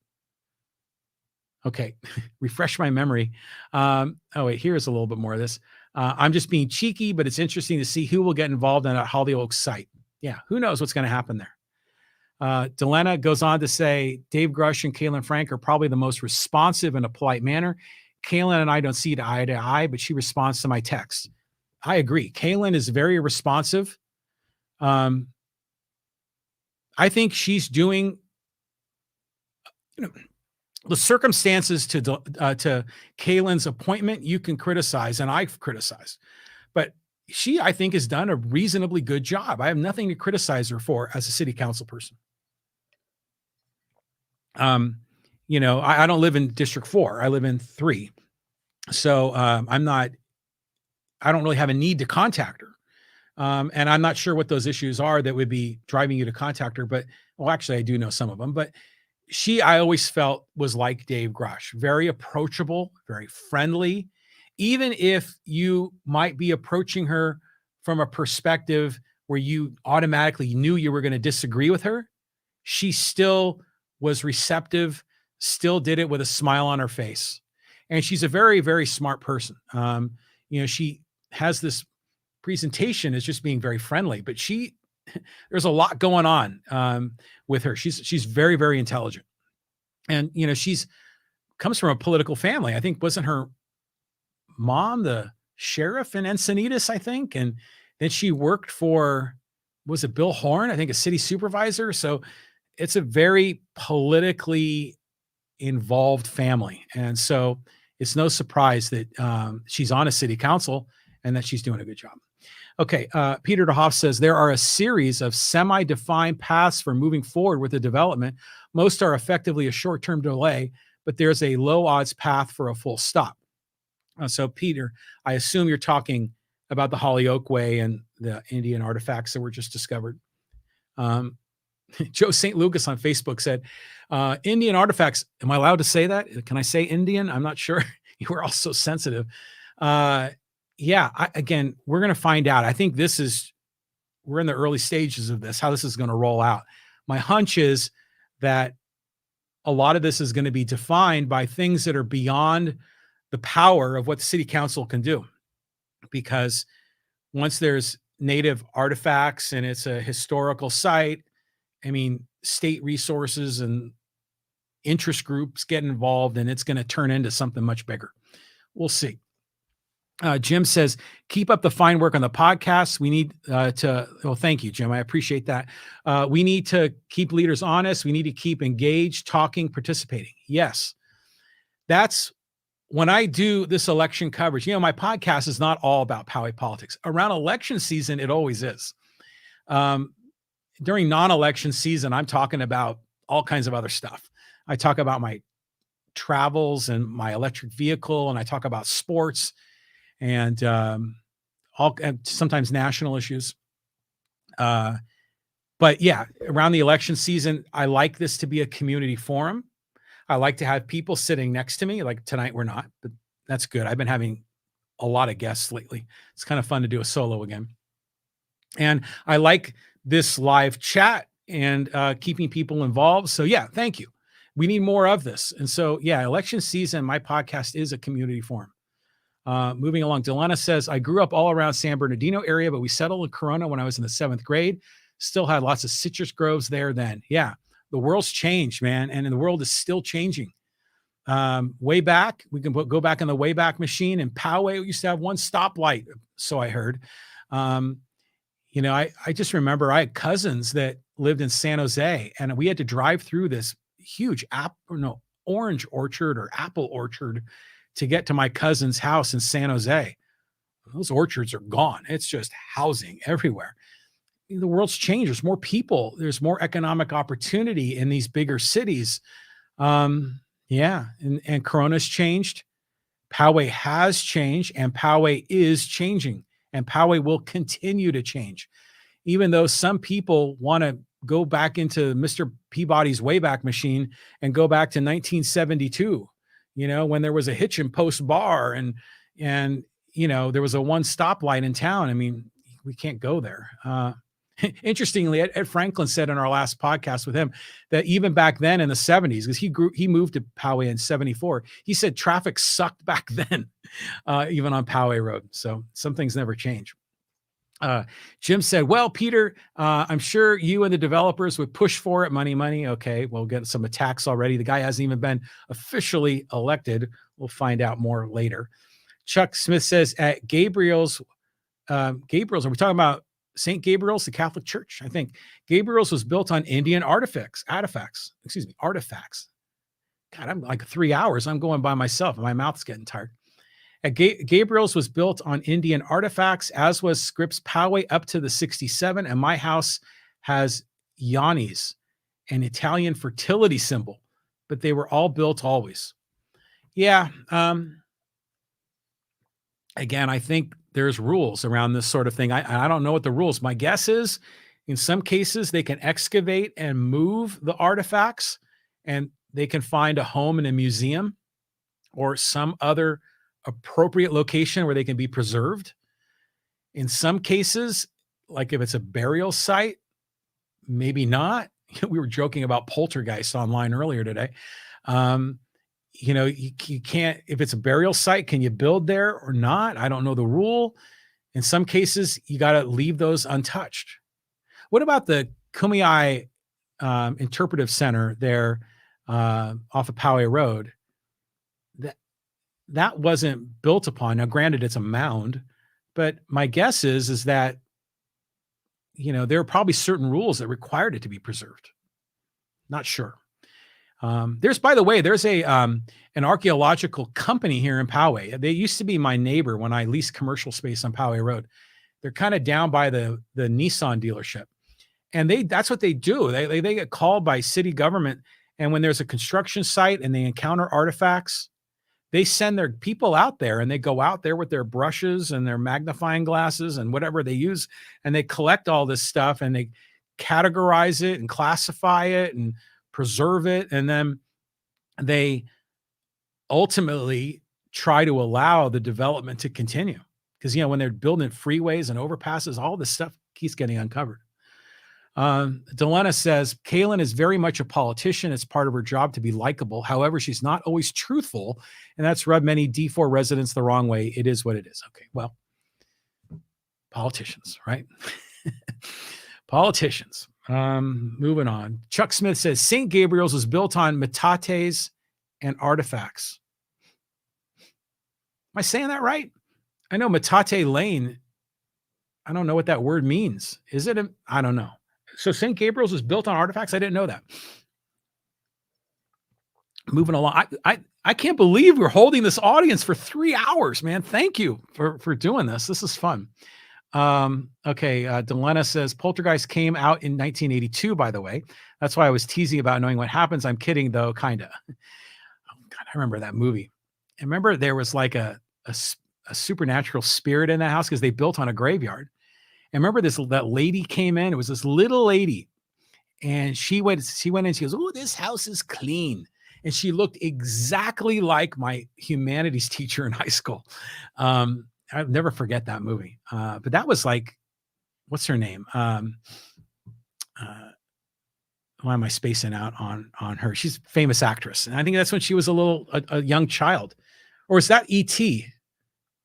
Okay. Refresh my memory. Oh wait, here's a little bit more of this. I'm just being cheeky, but it's interesting to see who will get involved in a Hollyoaks site. Yeah. Who knows what's going to happen there? Delana goes on to say, Dave Grush and Kaylin Frank are probably the most responsive in a polite manner. Kaylin and I don't see eye to eye, but she responds to my text. I agree. Kaylin is very responsive. I think she's doing, the circumstances to Kaylin's appointment, you can criticize, and I've criticized, but she, I think, has done a reasonably good job. I have nothing to criticize her for as a city council person. I don't live in District 4. I live in 3. So I don't really have a need to contact her. And I'm not sure what those issues are that would be driving you to contact her, but, well, actually I do know some of them, but I always felt was like Dave Grush, very approachable, very friendly. Even if you might be approaching her from a perspective where you automatically knew you were going to disagree with her, she still was receptive still did it with a smile on her face. And she's a very, very smart person. She has this presentation as just being very friendly, but there's a lot going on with her. She's very, very intelligent. And, she's comes from a political family. I think wasn't her mom the sheriff in Encinitas, I think? And then she worked for, was it Bill Horn? I think a city supervisor. So it's a very politically involved family. And so it's no surprise that she's on a city council and that she's doing a good job. Okay, Peter DeHoff says there are a series of semi-defined paths for moving forward with the development. Most are effectively a short-term delay, but there's a low odds path for a full stop. So Peter, I assume you're talking about the Hollyoak Way and the Indian artifacts that were just discovered. Joe St. Lucas on Facebook said, Indian artifacts. Am I allowed to say that? Can I say Indian? I'm not sure. You were all so sensitive. Again, we're going to find out. I think we're in the early stages of this, how this is going to roll out. My hunch is that a lot of this is going to be defined by things that are beyond the power of what the city council can do. Because once there's native artifacts and it's a historical site, I mean, state resources and interest groups get involved and it's going to turn into something much bigger. We'll see. Jim says, keep up the fine work on the podcast. We need thank you, Jim. I appreciate that. We need to keep leaders honest. We need to keep engaged, talking, participating. Yes. That's when I do this election coverage. My podcast is not all about Poway politics. Around election season, it always is. During non-election season, I'm talking about all kinds of other stuff. I talk about my travels and my electric vehicle, and I talk about sports and sometimes national issues. But yeah, around the election season, I like this to be a community forum. I like to have people sitting next to me. Like tonight, we're not, but that's good. I've been having a lot of guests lately. It's kind of fun to do a solo again. And I like this live chat and keeping people involved. So yeah, thank you. We need more of this. And so, yeah, election season, my podcast is a community forum. Moving along, Delana says, I grew up all around San Bernardino area, but we settled in Corona when I was in the 7th grade. Still had lots of citrus groves there then. Yeah, the world's changed, man. And the world is still changing. Way back, we can go back in the Wayback Machine. In Poway, we used to have one stoplight, so I heard. I just remember I had cousins that lived in San Jose, and we had to drive through this huge orange orchard or apple orchard to get to my cousin's house in San Jose. Those orchards are gone. It's just housing everywhere. The world's changed. There's more people. There's more economic opportunity in these bigger cities. And Corona's changed. Poway has changed, and Poway is changing, and Poway will continue to change. Even though some people want to go back into Mr. Peabody's Wayback Machine and go back to 1972, when there was a hitch and post bar and there was a one stoplight in town. I mean, we can't go there. Interestingly, Ed Franklin said in our last podcast with him that even back then in the 70s, because he moved to Poway in 74, he said traffic sucked back then, even on Poway Road. So some things never change. Jim said, well, Peter, I'm sure you and the developers would push for it. Money. Okay, we'll get some attacks already. The guy hasn't even been officially elected. We'll find out more later. Chuck Smith says at Gabriel's, are we talking about St. Gabriel's, the Catholic Church? I think Gabriel's was built on Indian artifacts. God, I'm like 3 hours. I'm going by myself and my mouth's getting tired. Gabriel's was built on Indian artifacts, as was Scripps Poway up to the 67. And my house has Yanni's, an Italian fertility symbol, but they were all built always. Yeah. Again, I think there's rules around this sort of thing. I don't know what the rules. My guess is in some cases they can excavate and move the artifacts and they can find a home in a museum or some other appropriate location where they can be preserved. In some cases, like if it's a burial site, maybe not. We were joking about Poltergeist online earlier today. Um, you can't, if it's a burial site, can you build there or not? I don't know the rule. In some cases, you got to leave those untouched. What about the Kumeyaay Interpretive Center there off of Poway Road? That wasn't built upon. Now, granted, it's a mound, but my guess is that there are probably certain rules that required it to be preserved. Not sure. By the way, there's an archaeological company here in Poway. They used to be my neighbor when I leased commercial space on Poway Road. They're kind of down by the Nissan dealership, and that's what they do. They get called by city government, and when there's a construction site and they encounter artifacts, they send their people out there, and they go out there with their brushes and their magnifying glasses and whatever they use, and they collect all this stuff and they categorize it and classify it and preserve it, and then they ultimately try to allow the development to continue, because when they're building freeways and overpasses, all this stuff keeps getting uncovered. Delena says Kaylin is very much a politician. It's part of her job to be likable. However, she's not always truthful, and that's rubbed many D4 residents the wrong way. It is what it is. Okay, well, politicians, right? Politicians. Moving on. Chuck Smith says St. Gabriel's was built on metates and artifacts. Am I saying that right? I know Metate Lane. I don't know what that word means. Is it? I don't know. So St. Gabriel's was built on artifacts? I didn't know that. Moving along. I can't believe we're holding this audience for 3 hours, man. Thank you for doing this. This is fun. Okay. Delena says Poltergeist came out in 1982, by the way. That's why I was teasing about knowing what happens. I'm kidding, though, kind of. Oh, God, I remember that movie. I remember there was like a supernatural spirit in that house because they built on a graveyard. And remember that lady came in. It was this little lady, and she went in. She goes, "Oh, this house is clean," and she looked exactly like my humanities teacher in high school. I'll never forget that movie. But that was like, what's her name? Why am I spacing out on her? She's a famous actress, and I think that's when she was a young child, or is that E.T.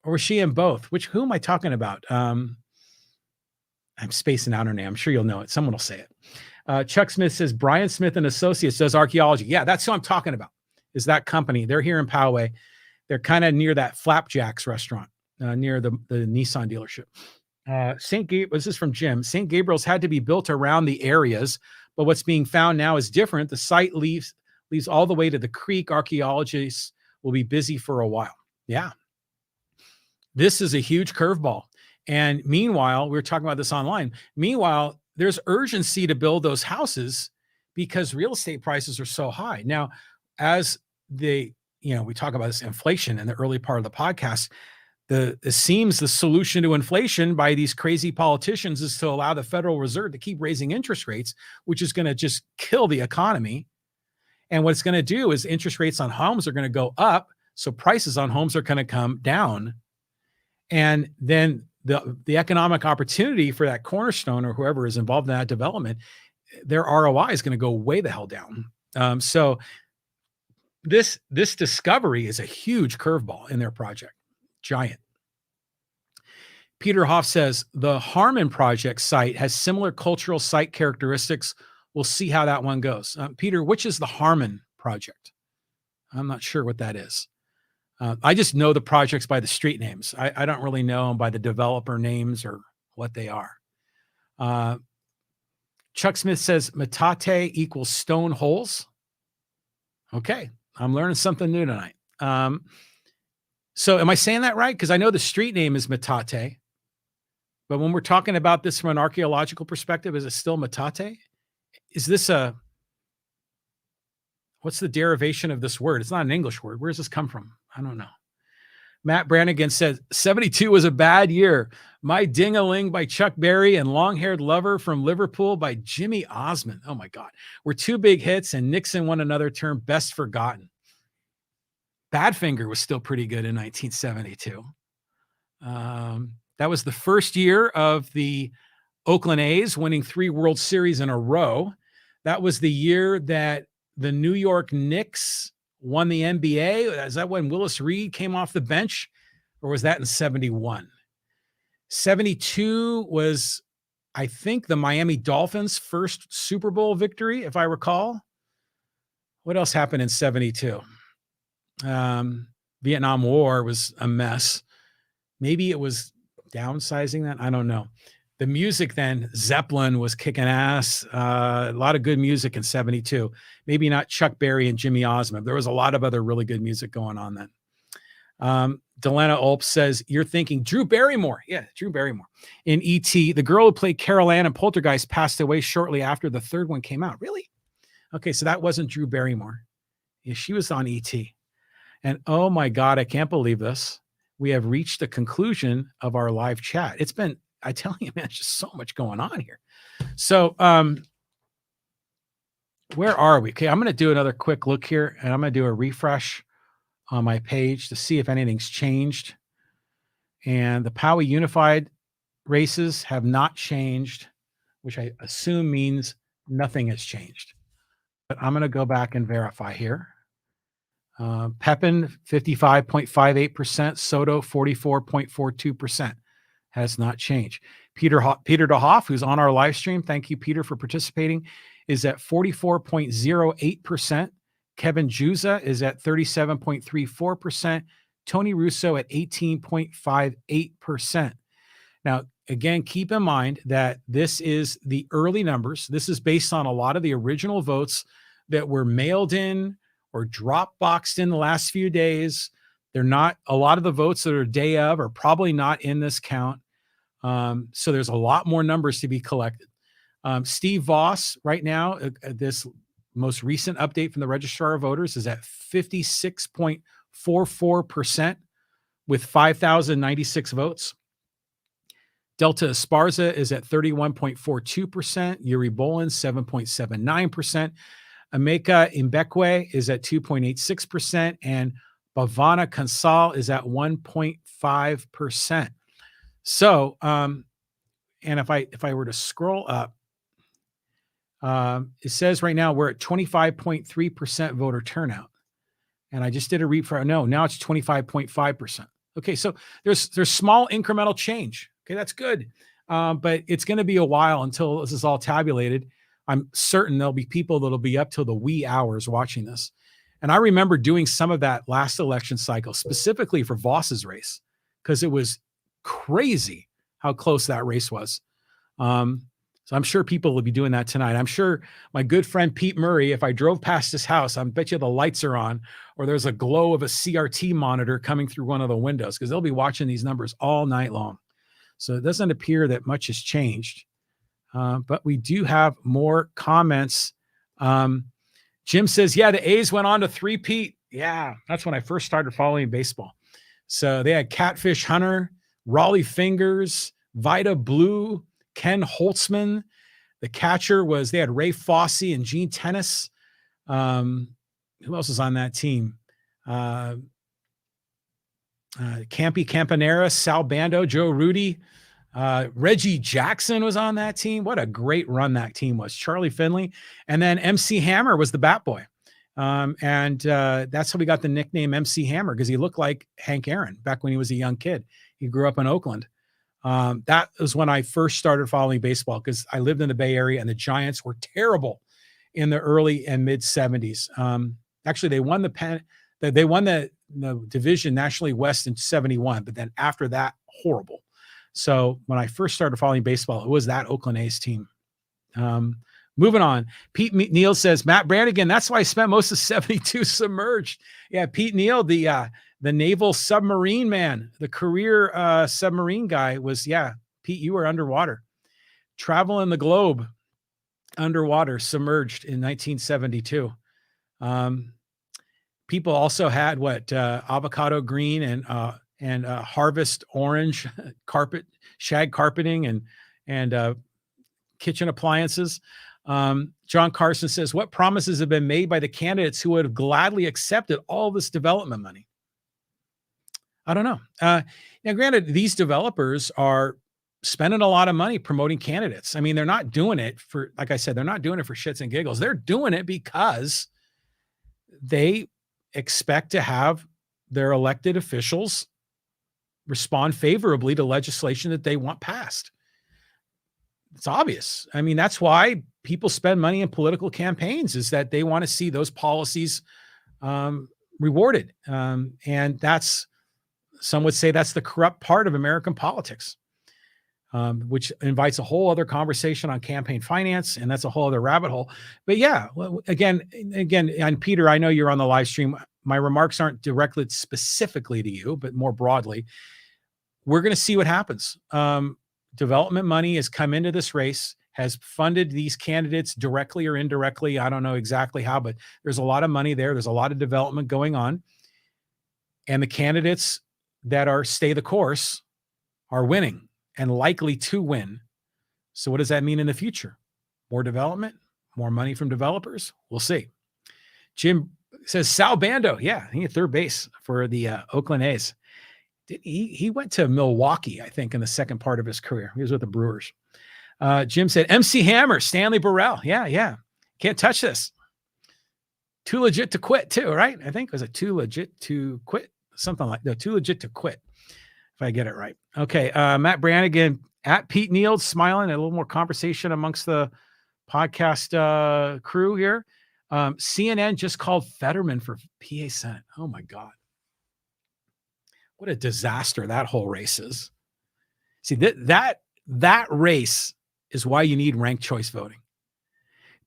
or was she in both? Who am I talking about? I'm spacing out her name. I'm sure you'll know it. Someone will say it. Chuck Smith says Brian Smith and Associates does archaeology. Yeah, that's who I'm talking about. Is that company? They're here in Poway. They're kind of near that Flapjacks restaurant, near the Nissan dealership. This is from Jim. St. Gabriel's had to be built around the areas, but what's being found now is different. The site leads all the way to the creek. Archaeologists will be busy for a while. Yeah. This is a huge curveball. And meanwhile, we were talking about this online. Meanwhile, there's urgency to build those houses because real estate prices are so high. Now, as we talk about this inflation in the early part of the podcast, it seems the solution to inflation by these crazy politicians is to allow the Federal Reserve to keep raising interest rates, which is going to just kill the economy. And what it's going to do is interest rates on homes are going to go up. So prices on homes are going to come down. And then the economic opportunity for that cornerstone or whoever is involved in that development, their ROI is going to go way the hell down. So this discovery is a huge curveball in their project. Giant. Peter Hoff says the Harmon project site has similar cultural site characteristics. We'll see how that one goes. Peter, which is the Harmon project? I'm not sure what that is. I just know the projects by the street names. I don't really know them by the developer names or what they are. Chuck Smith says metate equals stone holes. Okay, I'm learning something new tonight. So am I saying that right? Because I know the street name is metate, but when we're talking about this from an archaeological perspective, is it still metate? Is this what's the derivation of this word? It's not an English word. Where does this come from? I don't know. Matt Brannigan says 72 was a bad year. My Ding-a-Ling by Chuck Berry and Long-Haired Lover from Liverpool by Jimmy Osmond. Oh my God. Were two big hits and Nixon won another term, best forgotten. Badfinger was still pretty good in 1972. That was the first year of the Oakland A's winning 3 World Series in a row. That was the year that the New York Knicks won the NBA? Is that when Willis Reed came off the bench, or was that in 71? 72 was, I think, the Miami Dolphins' first Super Bowl victory, if I recall. What else happened in 72? Vietnam War was a mess. Maybe it was downsizing that. I don't know. The music then, Zeppelin was kicking ass. A lot of good music in 72. Maybe not Chuck Berry and Jimmy Osmond. There was a lot of other really good music going on then. Delana Ulp says, you're thinking Drew Barrymore. Yeah, Drew Barrymore. In E.T., the girl who played Carol Ann in Poltergeist passed away shortly after the third one came out. Really? Okay, so that wasn't Drew Barrymore. Yeah, she was on E.T. And oh my God, I can't believe this. We have reached the conclusion of our live chat. It's been, I tell you, man, just so much going on here. So where are we? Okay, I'm going to do another quick look here, and I'm going to do a refresh on my page to see if anything's changed. And the Poway Unified races have not changed, which I assume means nothing has changed. But I'm going to go back and verify here. Pepin, 55.58%. Soto, 44.42%. Has not changed. Peter DeHoff, who's on our live stream, thank you, Peter, for participating, is at 44.08%. Kevin Juza is at 37.34%. Tony Russo at 18.58%. Now, again, keep in mind that this is the early numbers. This is based on a lot of the original votes that were mailed in or drop boxed in the last few days. They're not, a lot of the votes that are day of are probably not in this count. So there's a lot more numbers to be collected. Steve Voss right now, this most recent update from the Registrar of Voters is at 56.44% with 5,096 votes. Delta Esparza is at 31.42%. Yuri Bolin, 7.79%. Emeka Mbekwe is at 2.86%. And Bhavana Kansal is at 1.5%. So, and if I were to scroll up, it says right now we're at 25.3% voter turnout. And I just did a refresh. No, now it's 25.5%. Okay, so there's small incremental change. Okay, that's good. But it's going to be a while until this is all tabulated. I'm certain there'll be people that'll be up till the wee hours watching this. And I remember doing some of that last election cycle, specifically for Voss's race, because it was crazy how close that race was. So I'm sure people will be doing that tonight. I'm sure my good friend Pete Murray, if I drove past his house, I bet you the lights are on or there's a glow of a CRT monitor coming through one of the windows because they'll be watching these numbers all night long. So it doesn't appear that much has changed. But we do have more comments. Jim says, yeah, the A's went on to three-peat. Yeah, that's when I first started following baseball. So they had Catfish Hunter, Raleigh Fingers, Vida Blue, Ken Holtzman. The catcher was, they had Ray Fosse and Gene Tennis. Who else was on that team? Campy Campanera, Sal Bando, Joe Rudy. Reggie Jackson was on that team. What a great run that team was. Charlie Finley. And then MC Hammer was the bat boy. And that's how we got the nickname MC Hammer, because he looked like Hank Aaron back when he was a young kid. He grew up in Oakland. That was when I first started following baseball, because I lived in the Bay Area and the Giants were terrible in the early and mid 70s. Actually, they won the division nationally West in 71, but then after that, horrible. So when I first started following baseball, it was that Oakland A's team. Moving on. Pete Neal says, Matt Brannigan, that's why I spent most of 72 submerged. Yeah, Pete Neal, the naval submarine man, the career submarine guy was, yeah, Pete, you were underwater. Traveling the globe underwater, submerged in 1972. People also had avocado green and harvest orange carpet, shag carpeting and kitchen appliances. John Carson says, what promises have been made by the candidates who would have gladly accepted all this development money? I don't know. Now, granted, these developers are spending a lot of money promoting candidates. I mean, they're not doing it for, like I said, they're not doing it for shits and giggles. They're doing it because they expect to have their elected officials respond favorably to legislation that they want passed. It's obvious. I mean, that's why people spend money in political campaigns, is that they want to see those policies rewarded. And that's, some would say that's the corrupt part of American politics, which invites a whole other conversation on campaign finance, and that's a whole other rabbit hole. But yeah, well, again, and Peter, I know you're on the live stream. My remarks aren't directed specifically to you, but more broadly. We're going to see what happens. Development money has come into this race, has funded these candidates directly or indirectly. I don't know exactly how, but there's a lot of money there. There's a lot of development going on. And the candidates that are stay the course are winning and likely to win. So what does that mean in the future? More development, more money from developers? We'll see. Jim says Sal Bando. Yeah, he had third base for the Oakland A's. He went to Milwaukee, I think, in the second part of his career. He was with the Brewers. Jim said, MC Hammer, Stanley Burrell. Yeah. Can't touch this. Too legit to quit too, right? I think it was too legit to quit. Something like that. Too legit to quit, if I get it right. Okay. Matt Brannigan at Pete Neal, smiling. A little more conversation amongst the podcast crew here. CNN just called Fetterman for PA Senate. Oh my God. What a disaster that whole race is. See, that race is why you need ranked choice voting,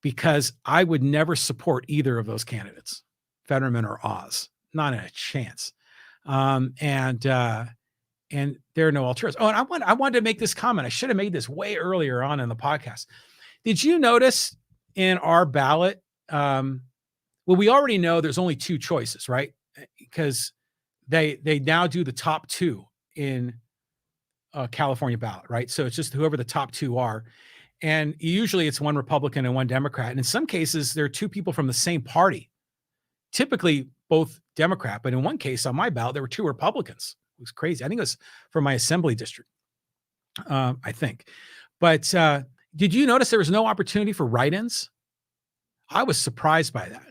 because I would never support either of those candidates, Fetterman or Oz, not in a chance. And there are no alternatives. Oh, and I wanted to make this comment. I should have made this way earlier on in the podcast. Did you notice in our ballot? Well, we already know there's only two choices, right? Because they now do the top two in California ballot, right? So it's just whoever the top two are. And usually it's one Republican and one Democrat. And in some cases, there are two people from the same party, typically both Democrat. But in one case on my ballot, there were two Republicans. It was crazy. I think it was from my assembly district, I think. But did you notice there was no opportunity for write-ins? I was surprised by that.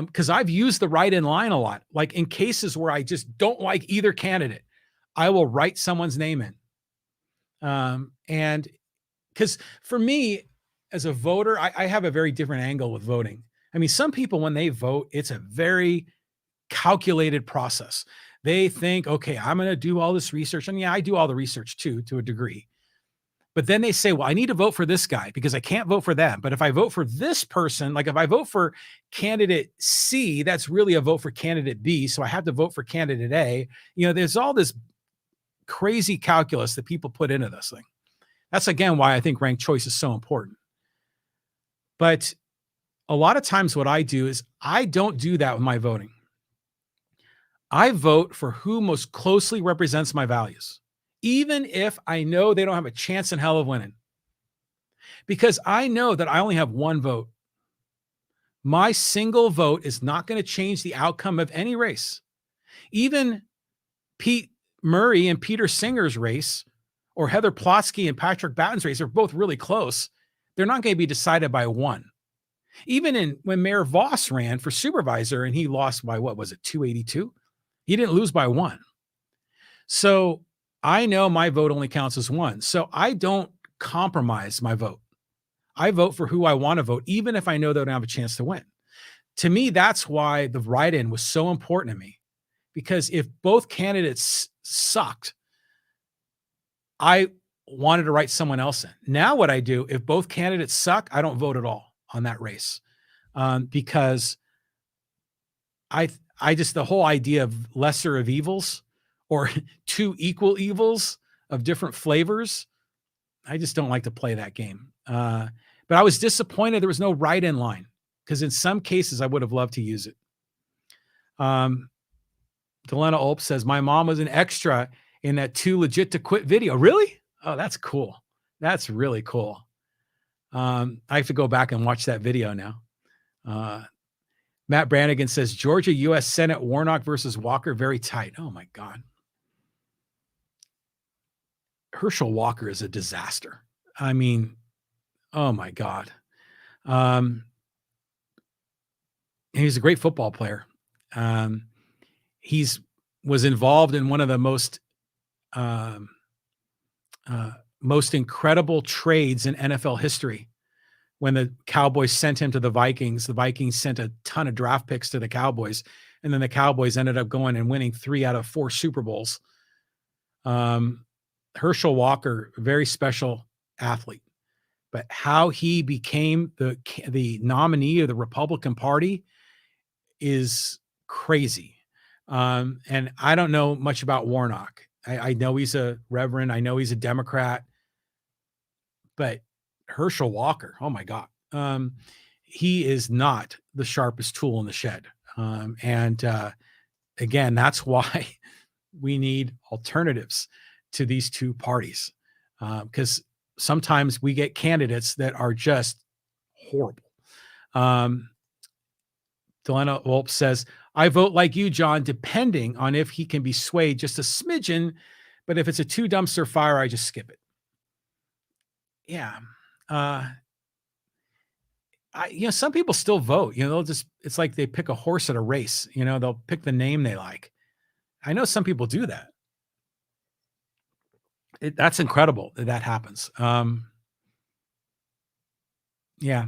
Because I've used the write-in line a lot. Like in cases where I just don't like either candidate, I will write someone's name in. And because for me, as a voter, I have a very different angle with voting. I mean, some people, when they vote, it's a very calculated process. They think, okay, I'm going to do all this research. And yeah, I do all the research too, to a degree. But then they say, well, I need to vote for this guy because I can't vote for them. But if I vote for this person, like if I vote for candidate C, that's really a vote for candidate B. So I have to vote for candidate A. You know, there's all this crazy calculus that people put into this thing. That's, again, why I think ranked choice is so important. But a lot of times what I do is I don't do that with my voting. I vote for who most closely represents my values, even if I know they don't have a chance in hell of winning, because I know that I only have one vote. My single vote is not going to change the outcome of any race. Even Pete Murray and Peter Singer's race, or Heather Plotsky and Patrick Batten's race, are both really close. They're not going to be decided by one. Even when Mayor Voss ran for supervisor and he lost by, what was it, 282? He didn't lose by one. So I know my vote only counts as one. So I don't compromise my vote. I vote for who I want to vote, even if I know they don't have a chance to win. To me, that's why the write-in was so important to me, because if both candidates sucked, I wanted to write someone else in. Now what I do, if both candidates suck, I don't vote at all on that race, because I just, the whole idea of lesser of evils or two equal evils of different flavors, I just don't like to play that game. But I was disappointed there was no write-in line, because in some cases I would have loved to use it. Delena Ulp says, my mom was an extra in that Too Legit to Quit video. Really? Oh, that's cool. That's really cool. I have to go back and watch that video now. Matt Brannigan says, Georgia U.S. Senate Warnock versus Walker, very tight. Oh, my God. Herschel Walker is a disaster. I mean, oh, my God. and he's a great football player. Um, he's was involved in one of the um, most incredible trades in NFL history. When the Cowboys sent him to the Vikings sent a ton of draft picks to the Cowboys, and then the Cowboys ended up going and winning 3 out of 4 Super Bowls. Herschel Walker, very special athlete, but how he became the nominee of the Republican Party is crazy. And I don't know much about Warnock. I know he's a reverend. I know he's a Democrat, but Herschel Walker, oh my God. He is not the sharpest tool in the shed. And again, that's why we need alternatives to these two parties. Because sometimes we get candidates that are just horrible. Delena Wolp says, I vote like you, John, depending on if he can be swayed just a smidgen. But if it's a 2 dumpster fire, I just skip it. Yeah. Some people still vote, it's like they pick a horse at a race, they'll pick the name they like. I know some people do that. That's incredible that happens. Yeah.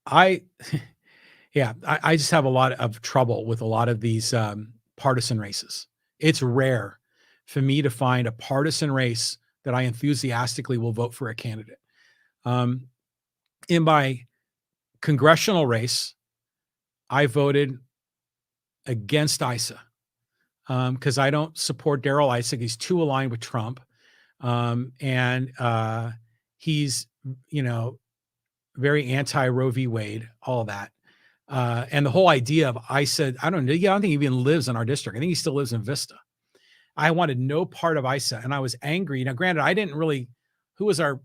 I just have a lot of trouble with a lot of these partisan races. It's rare for me to find a partisan race that I enthusiastically will vote for a candidate. In my congressional race, I voted against Issa because I don't support Darrell Issa. He's too aligned with Trump. And he's, very anti-Roe v. Wade, all of that. And the whole idea of Issa, I don't think he even lives in our district. I think he still lives in Vista. I wanted no part of Issa, and I was angry. Now, granted, I didn't really, who was our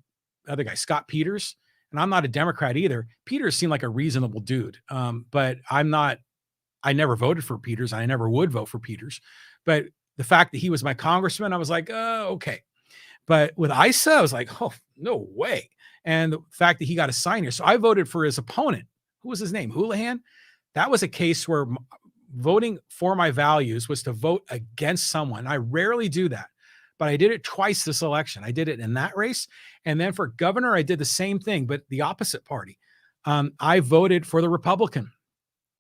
other guy? Scott Peters. And I'm not a Democrat either. Peters seemed like a reasonable dude. But I never voted for Peters. I never would vote for Peters. But the fact that he was my congressman, I was like, okay. But with Issa, I was like, oh, no way. And the fact that he got a sign here. So I voted for his opponent. Who was his name? Houlihan. That was a case where voting for my values was to vote against someone. I rarely do that, but I did it twice this election. I did it in that race. And then for governor, I did the same thing, but the opposite party. I voted for the Republican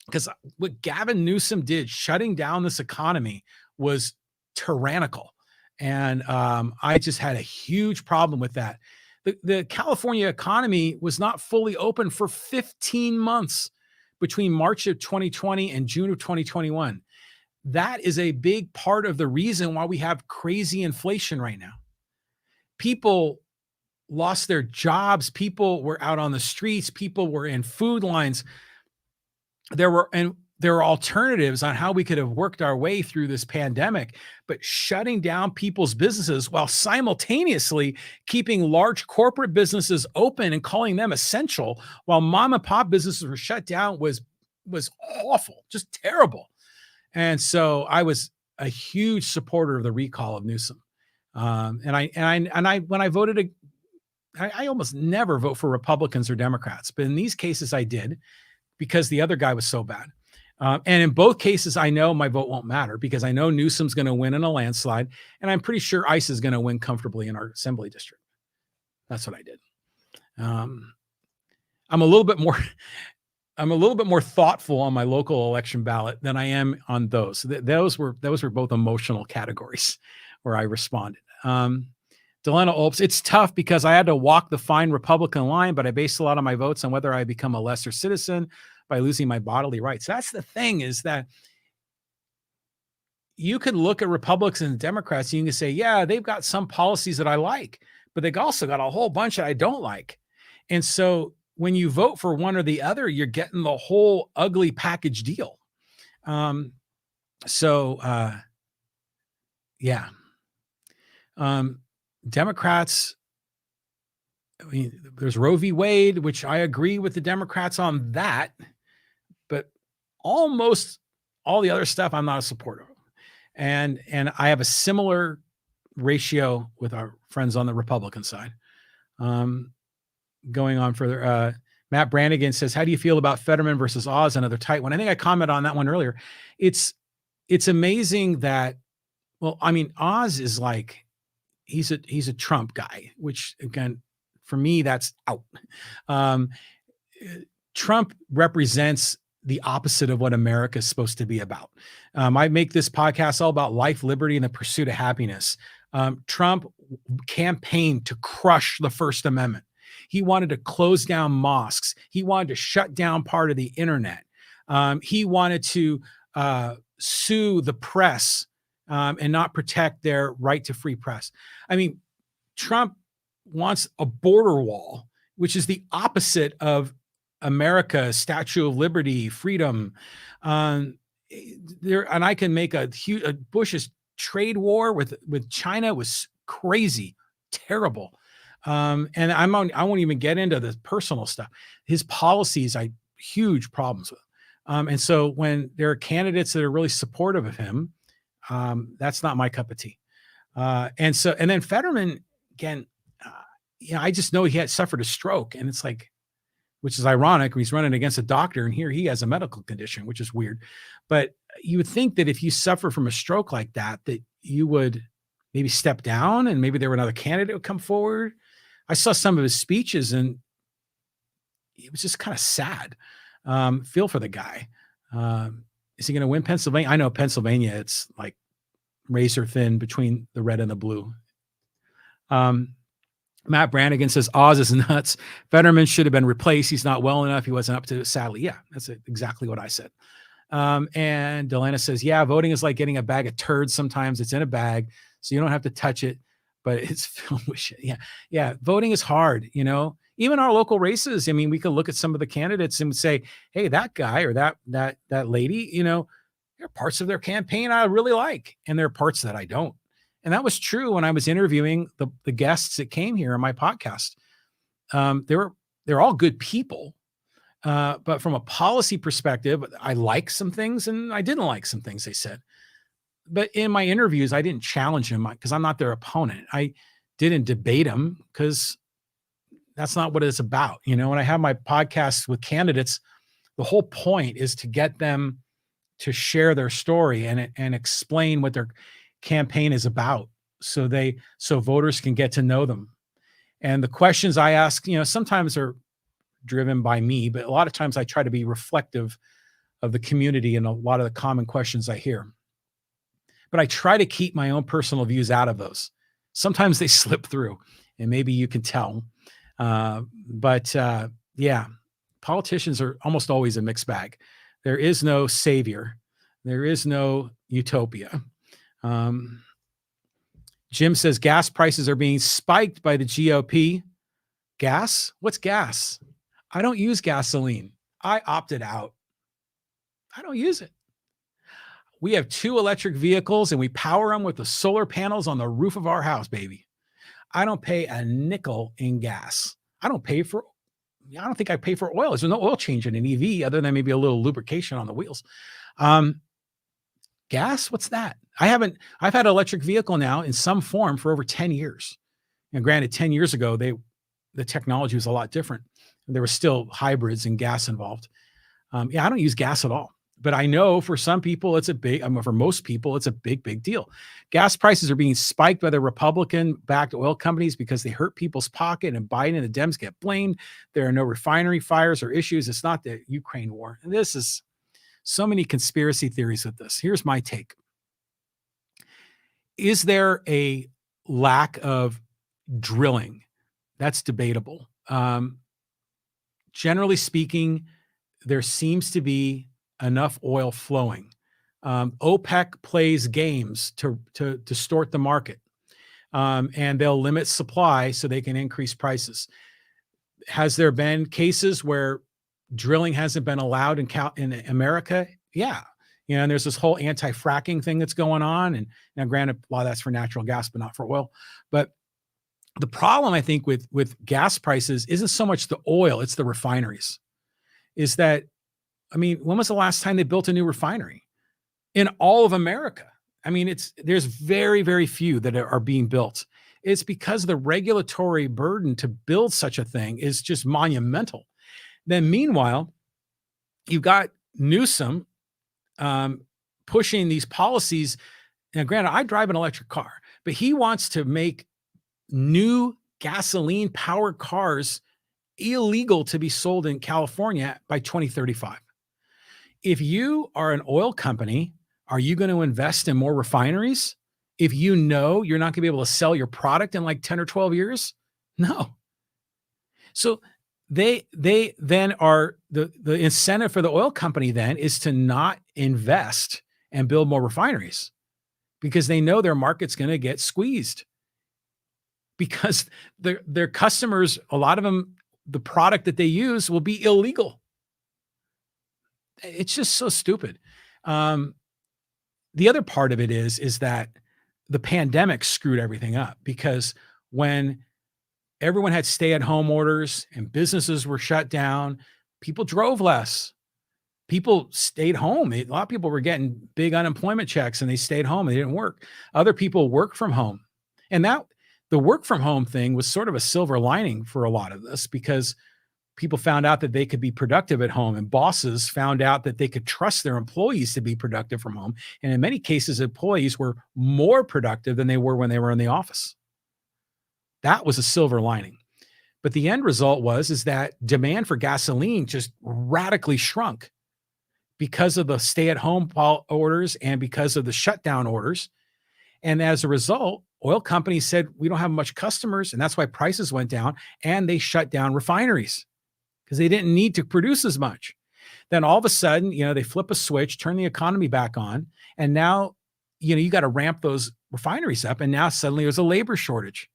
because what Gavin Newsom did, shutting down this economy, was tyrannical. And I just had a huge problem with that. The California economy was not fully open for 15 months between March of 2020 and June of 2021. That is a big part of the reason why we have crazy inflation right now. People lost their jobs. People were out on the streets. People were in food lines. There were alternatives on how we could have worked our way through this pandemic, but shutting down people's businesses while simultaneously keeping large corporate businesses open and calling them essential while mom and pop businesses were shut down was awful, just terrible. And so I was a huge supporter of the recall of Newsom. When I voted, I almost never vote for Republicans or Democrats, but in these cases I did because the other guy was so bad. And in both cases, I know my vote won't matter because I know Newsom's going to win in a landslide, and I'm pretty sure ICE is going to win comfortably in our assembly district. That's what I did. I'm a little bit more thoughtful on my local election ballot than I am on those. Those were both emotional categories where I responded. Delena Olps, it's tough because I had to walk the fine Republican line, but I based a lot of my votes on whether I become a lesser citizen by losing my bodily rights. That's the thing, is that you could look at Republicans and Democrats and you can say, yeah, they've got some policies that I like, but they've also got a whole bunch that I don't like. And so when you vote for one or the other, you're getting the whole ugly package deal. Democrats, I mean, there's Roe v. Wade, which I agree with the Democrats on that, but almost all the other stuff I'm not a supporter of. And I have a similar ratio with our friends on the Republican side. going on further. Matt Brannigan says, how do you feel about Fetterman versus Oz, another tight one? I think I commented on that one earlier. It's amazing that, well, I mean, Oz is like, he's a Trump guy, which again, for me, that's out. Um, Trump represents the opposite of what America is supposed to be about. I make this podcast all about life, liberty, and the pursuit of happiness. Trump campaigned to crush the First Amendment. He wanted to close down mosques. He wanted to shut down part of the internet. He wanted to sue the press and not protect their right to free press. I mean, Trump wants a border wall, which is the opposite of America, Statue of Liberty, freedom. There, and I can make a huge Bush's trade war with China was crazy, terrible. And I won't even get into the personal stuff. His policies, I huge problems with. And so when there are candidates that are really supportive of him, that's not my cup of tea. And then Fetterman, again, I just know he had suffered a stroke, and it's like, which is ironic. He's running against a doctor, and here he has a medical condition, which is weird. But you would think that if you suffer from a stroke like that, that you would maybe step down, and maybe there were another candidate would come forward. I saw some of his speeches, and it was just kind of sad. Feel for the guy. Is he going to win Pennsylvania? I know Pennsylvania, it's like razor thin between the red and the blue. Matt Brannigan says, Oz is nuts. Fetterman should have been replaced. He's not well enough. He wasn't up to it, sadly. Yeah, that's exactly what I said. And Delana says, yeah, voting is like getting a bag of turds. Sometimes it's in a bag, so you don't have to touch it, but it's filled with shit. Yeah. Voting is hard, even our local races. I mean, we could look at some of the candidates and say, hey, that guy or that lady, there are parts of their campaign I really like, and there are parts that I don't. And that was true when I was interviewing the guests that came here on my podcast. They're all good people. But from a policy perspective, I like some things and I didn't like some things they said. But in my interviews, I didn't challenge them because I'm not their opponent. I didn't debate them because that's not what it's about. When I have my podcasts with candidates, the whole point is to get them to share their story and explain what their campaign is about, so voters can get to know them. And the questions I ask, sometimes are driven by me, but a lot of times I try to be reflective of the community and a lot of the common questions I hear. But I try to keep my own personal views out of those. Sometimes they slip through, and maybe you can tell. Yeah, politicians are almost always a mixed bag. There is no savior. There is no utopia. Jim says gas prices are being spiked by the GOP. Gas? What's gas? I don't use gasoline. I opted out. I don't use it. We have 2 electric vehicles and we power them with the solar panels on the roof of our house, baby. I don't pay a nickel in gas. I don't think I pay for oil. There's no oil change in an EV other than maybe a little lubrication on the wheels. Gas? What's that? I've had an electric vehicle now in some form for over 10 years. And granted, 10 years ago, the technology was a lot different. There were still hybrids and gas involved. I don't use gas at all, but I know for some people, for most people, it's a big, big deal. Gas prices are being spiked by the Republican-backed oil companies because they hurt people's pocket, and Biden and the Dems get blamed. There are no refinery fires or issues. It's not the Ukraine war. And this is so many conspiracy theories with this. Here's my take. Is there a lack of drilling? That's debatable. Generally speaking, there seems to be enough oil flowing. OPEC plays games to distort the market, and they'll limit supply so they can increase prices. Has there been cases where drilling hasn't been allowed in America? Yeah. And there's this whole anti-fracking thing that's going on. And now granted, a lot of that's for natural gas, but not for oil. But the problem, I think, with gas prices isn't so much the oil, it's the refineries. Is that, when was the last time they built a new refinery in all of America? There's very, very few that are being built. It's because the regulatory burden to build such a thing is just monumental. Then meanwhile, you've got Newsom um, pushing these policies. Now, granted, I drive an electric car, but he wants to make new gasoline powered cars illegal to be sold in California by 2035. If you are an oil company, are you going to invest in more refineries if you know you're not going to be able to sell your product in like 10 or 12 years? No. So they then are the incentive for the oil company then is to not invest and build more refineries because they know their market's going to get squeezed because their customers, a lot of them, the product that they use will be illegal. It's just so stupid. The other part of it is that the pandemic screwed everything up because when everyone had stay-at-home orders and businesses were shut down, people drove less. People stayed home. A lot of people were getting big unemployment checks and they stayed home and they didn't work. Other people work from home. And that the work from home thing was sort of a silver lining for a lot of this because people found out that they could be productive at home and bosses found out that they could trust their employees to be productive from home. And in many cases, employees were more productive than they were when they were in the office. That was a silver lining. But the end result is that demand for gasoline just radically shrunk because of the stay-at-home orders and because of the shutdown orders. And as a result, oil companies said, we don't have much customers, and that's why prices went down, and they shut down refineries because they didn't need to produce as much. Then all of a sudden, they flip a switch, turn the economy back on, and now, you got to ramp those refineries up, and now suddenly there's a labor shortage.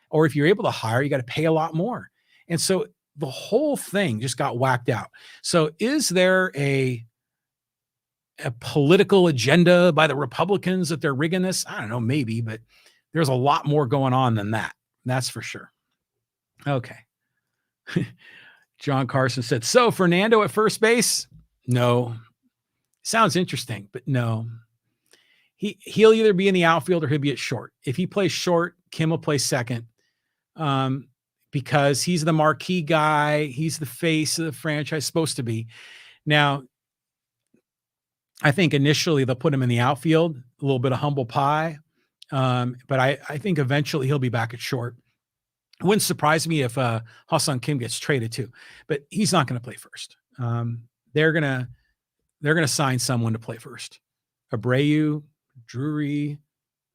Or if you're able to hire, you got to pay a lot more. And so the whole thing just got whacked out. So is there a political agenda by the Republicans that they're rigging this? I don't know, maybe, but there's a lot more going on than that. That's for sure. Okay. John Carson said, so Fernando at first base? No. Sounds interesting, but no. He'll either be in the outfield or he'll be at short. If he plays short, Kim will play second. Because he's the marquee guy. He's the face of the franchise, supposed to be. Now, I think initially they'll put him in the outfield, a little bit of humble pie. But I think eventually he'll be back at short. It wouldn't surprise me if Ha-Seong Kim gets traded too, but he's not going to play first. They're gonna sign someone to play first. Abreu, Drury,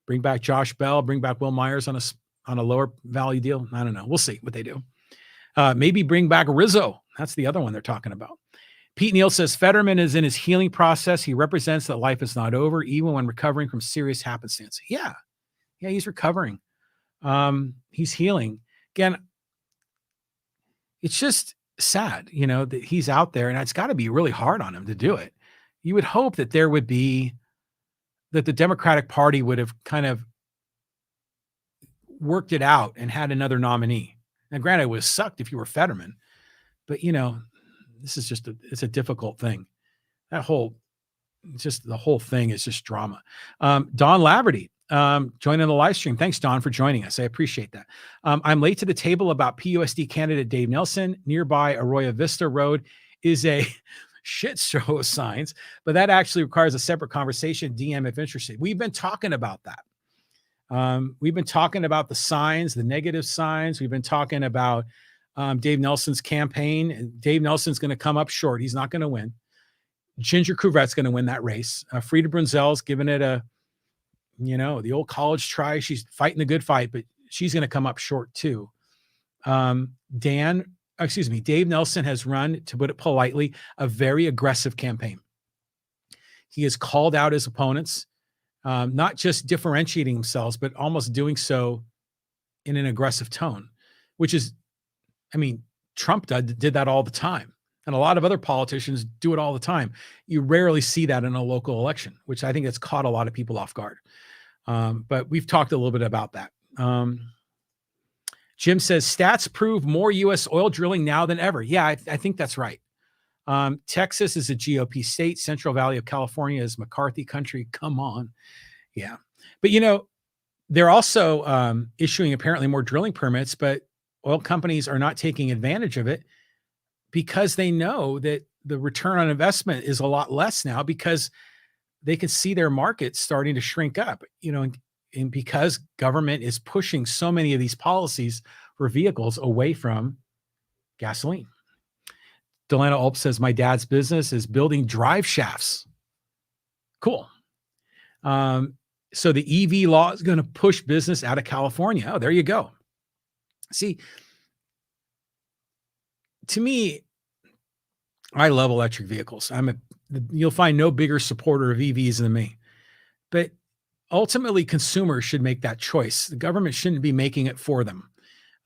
bring back Josh Bell, bring back Will Myers on a lower value deal. I don't know. We'll see what they do. Maybe bring back Rizzo. That's the other one they're talking about. Pete Neal says Fetterman is in his healing process. He represents that life is not over, even when recovering from serious happenstance. Yeah, he's recovering. He's healing. Again, it's just sad, that he's out there, and it's got to be really hard on him to do it. You would hope that that the Democratic Party would have kind of worked it out and had another nominee. Now, granted, it would have sucked if you were Fetterman, but this is it's a difficult thing. The whole thing is just drama. Don Laverty, joining the live stream. Thanks, Don, for joining us. I appreciate that. I'm late to the table about PUSD candidate Dave Nelson. Nearby Arroyo Vista Road is a shit show of signs, but that actually requires a separate conversation. DM if interested. We've been talking about that. We've been talking about the signs, the negative signs. We've been talking about Dave Nelson's campaign. Dave Nelson's going to come up short. He's not going to win. Ginger Couvette's going to win that race. Frida Brunzel's giving it the old college try. She's fighting the good fight, but she's going to come up short too. Dave Nelson has run, to put it politely, a very aggressive campaign. He has called out his opponents, not just differentiating themselves, but almost doing so in an aggressive tone, which is, Trump did that all the time. And a lot of other politicians do it all the time. You rarely see that in a local election, which I think has caught a lot of people off guard. But we've talked a little bit about that. Jim says stats prove more U.S. oil drilling now than ever. Yeah, I think that's right. Texas is a GOP state. Central Valley of California is McCarthy country. Come on. Yeah. But They're also issuing apparently more drilling permits, but oil companies are not taking advantage of it because they know that the return on investment is a lot less now because they can see their market starting to shrink up, and because government is pushing so many of these policies for vehicles away from gasoline. Delana Ulp says, my dad's business is building drive shafts. Cool. So the EV law is going to push business out of California. Oh, there you go. See, to me, I love electric vehicles. You'll find no bigger supporter of EVs than me. But ultimately, consumers should make that choice. The government shouldn't be making it for them.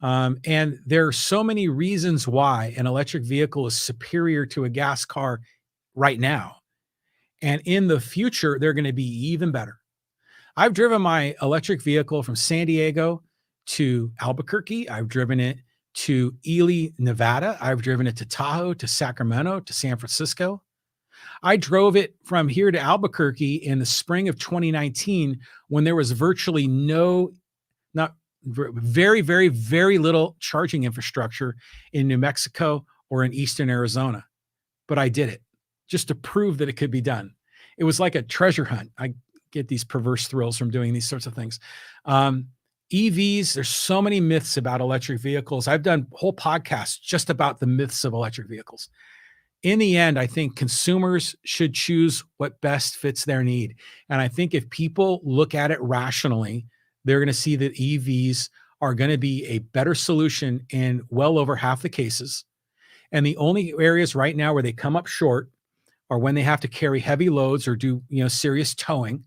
And there are so many reasons why an electric vehicle is superior to a gas car right now. And in the future, they're going to be even better. I've driven my electric vehicle from San Diego to Albuquerque. I've driven it to Ely, Nevada. I've driven it to Tahoe, to Sacramento, to San Francisco. I drove it from here to Albuquerque in the spring of 2019 when there was virtually very, very, very little charging infrastructure in New Mexico or in Eastern Arizona. But I did it just to prove that it could be done. It was like a treasure hunt. I get these perverse thrills from doing these sorts of things. EVs, there's so many myths about electric vehicles. I've done whole podcasts just about the myths of electric vehicles. In the end, I think consumers should choose what best fits their need. And I think if people look at it rationally, they're going to see that EVs are going to be a better solution in well over half the cases. And the only areas right now where they come up short are when they have to carry heavy loads or do, serious towing,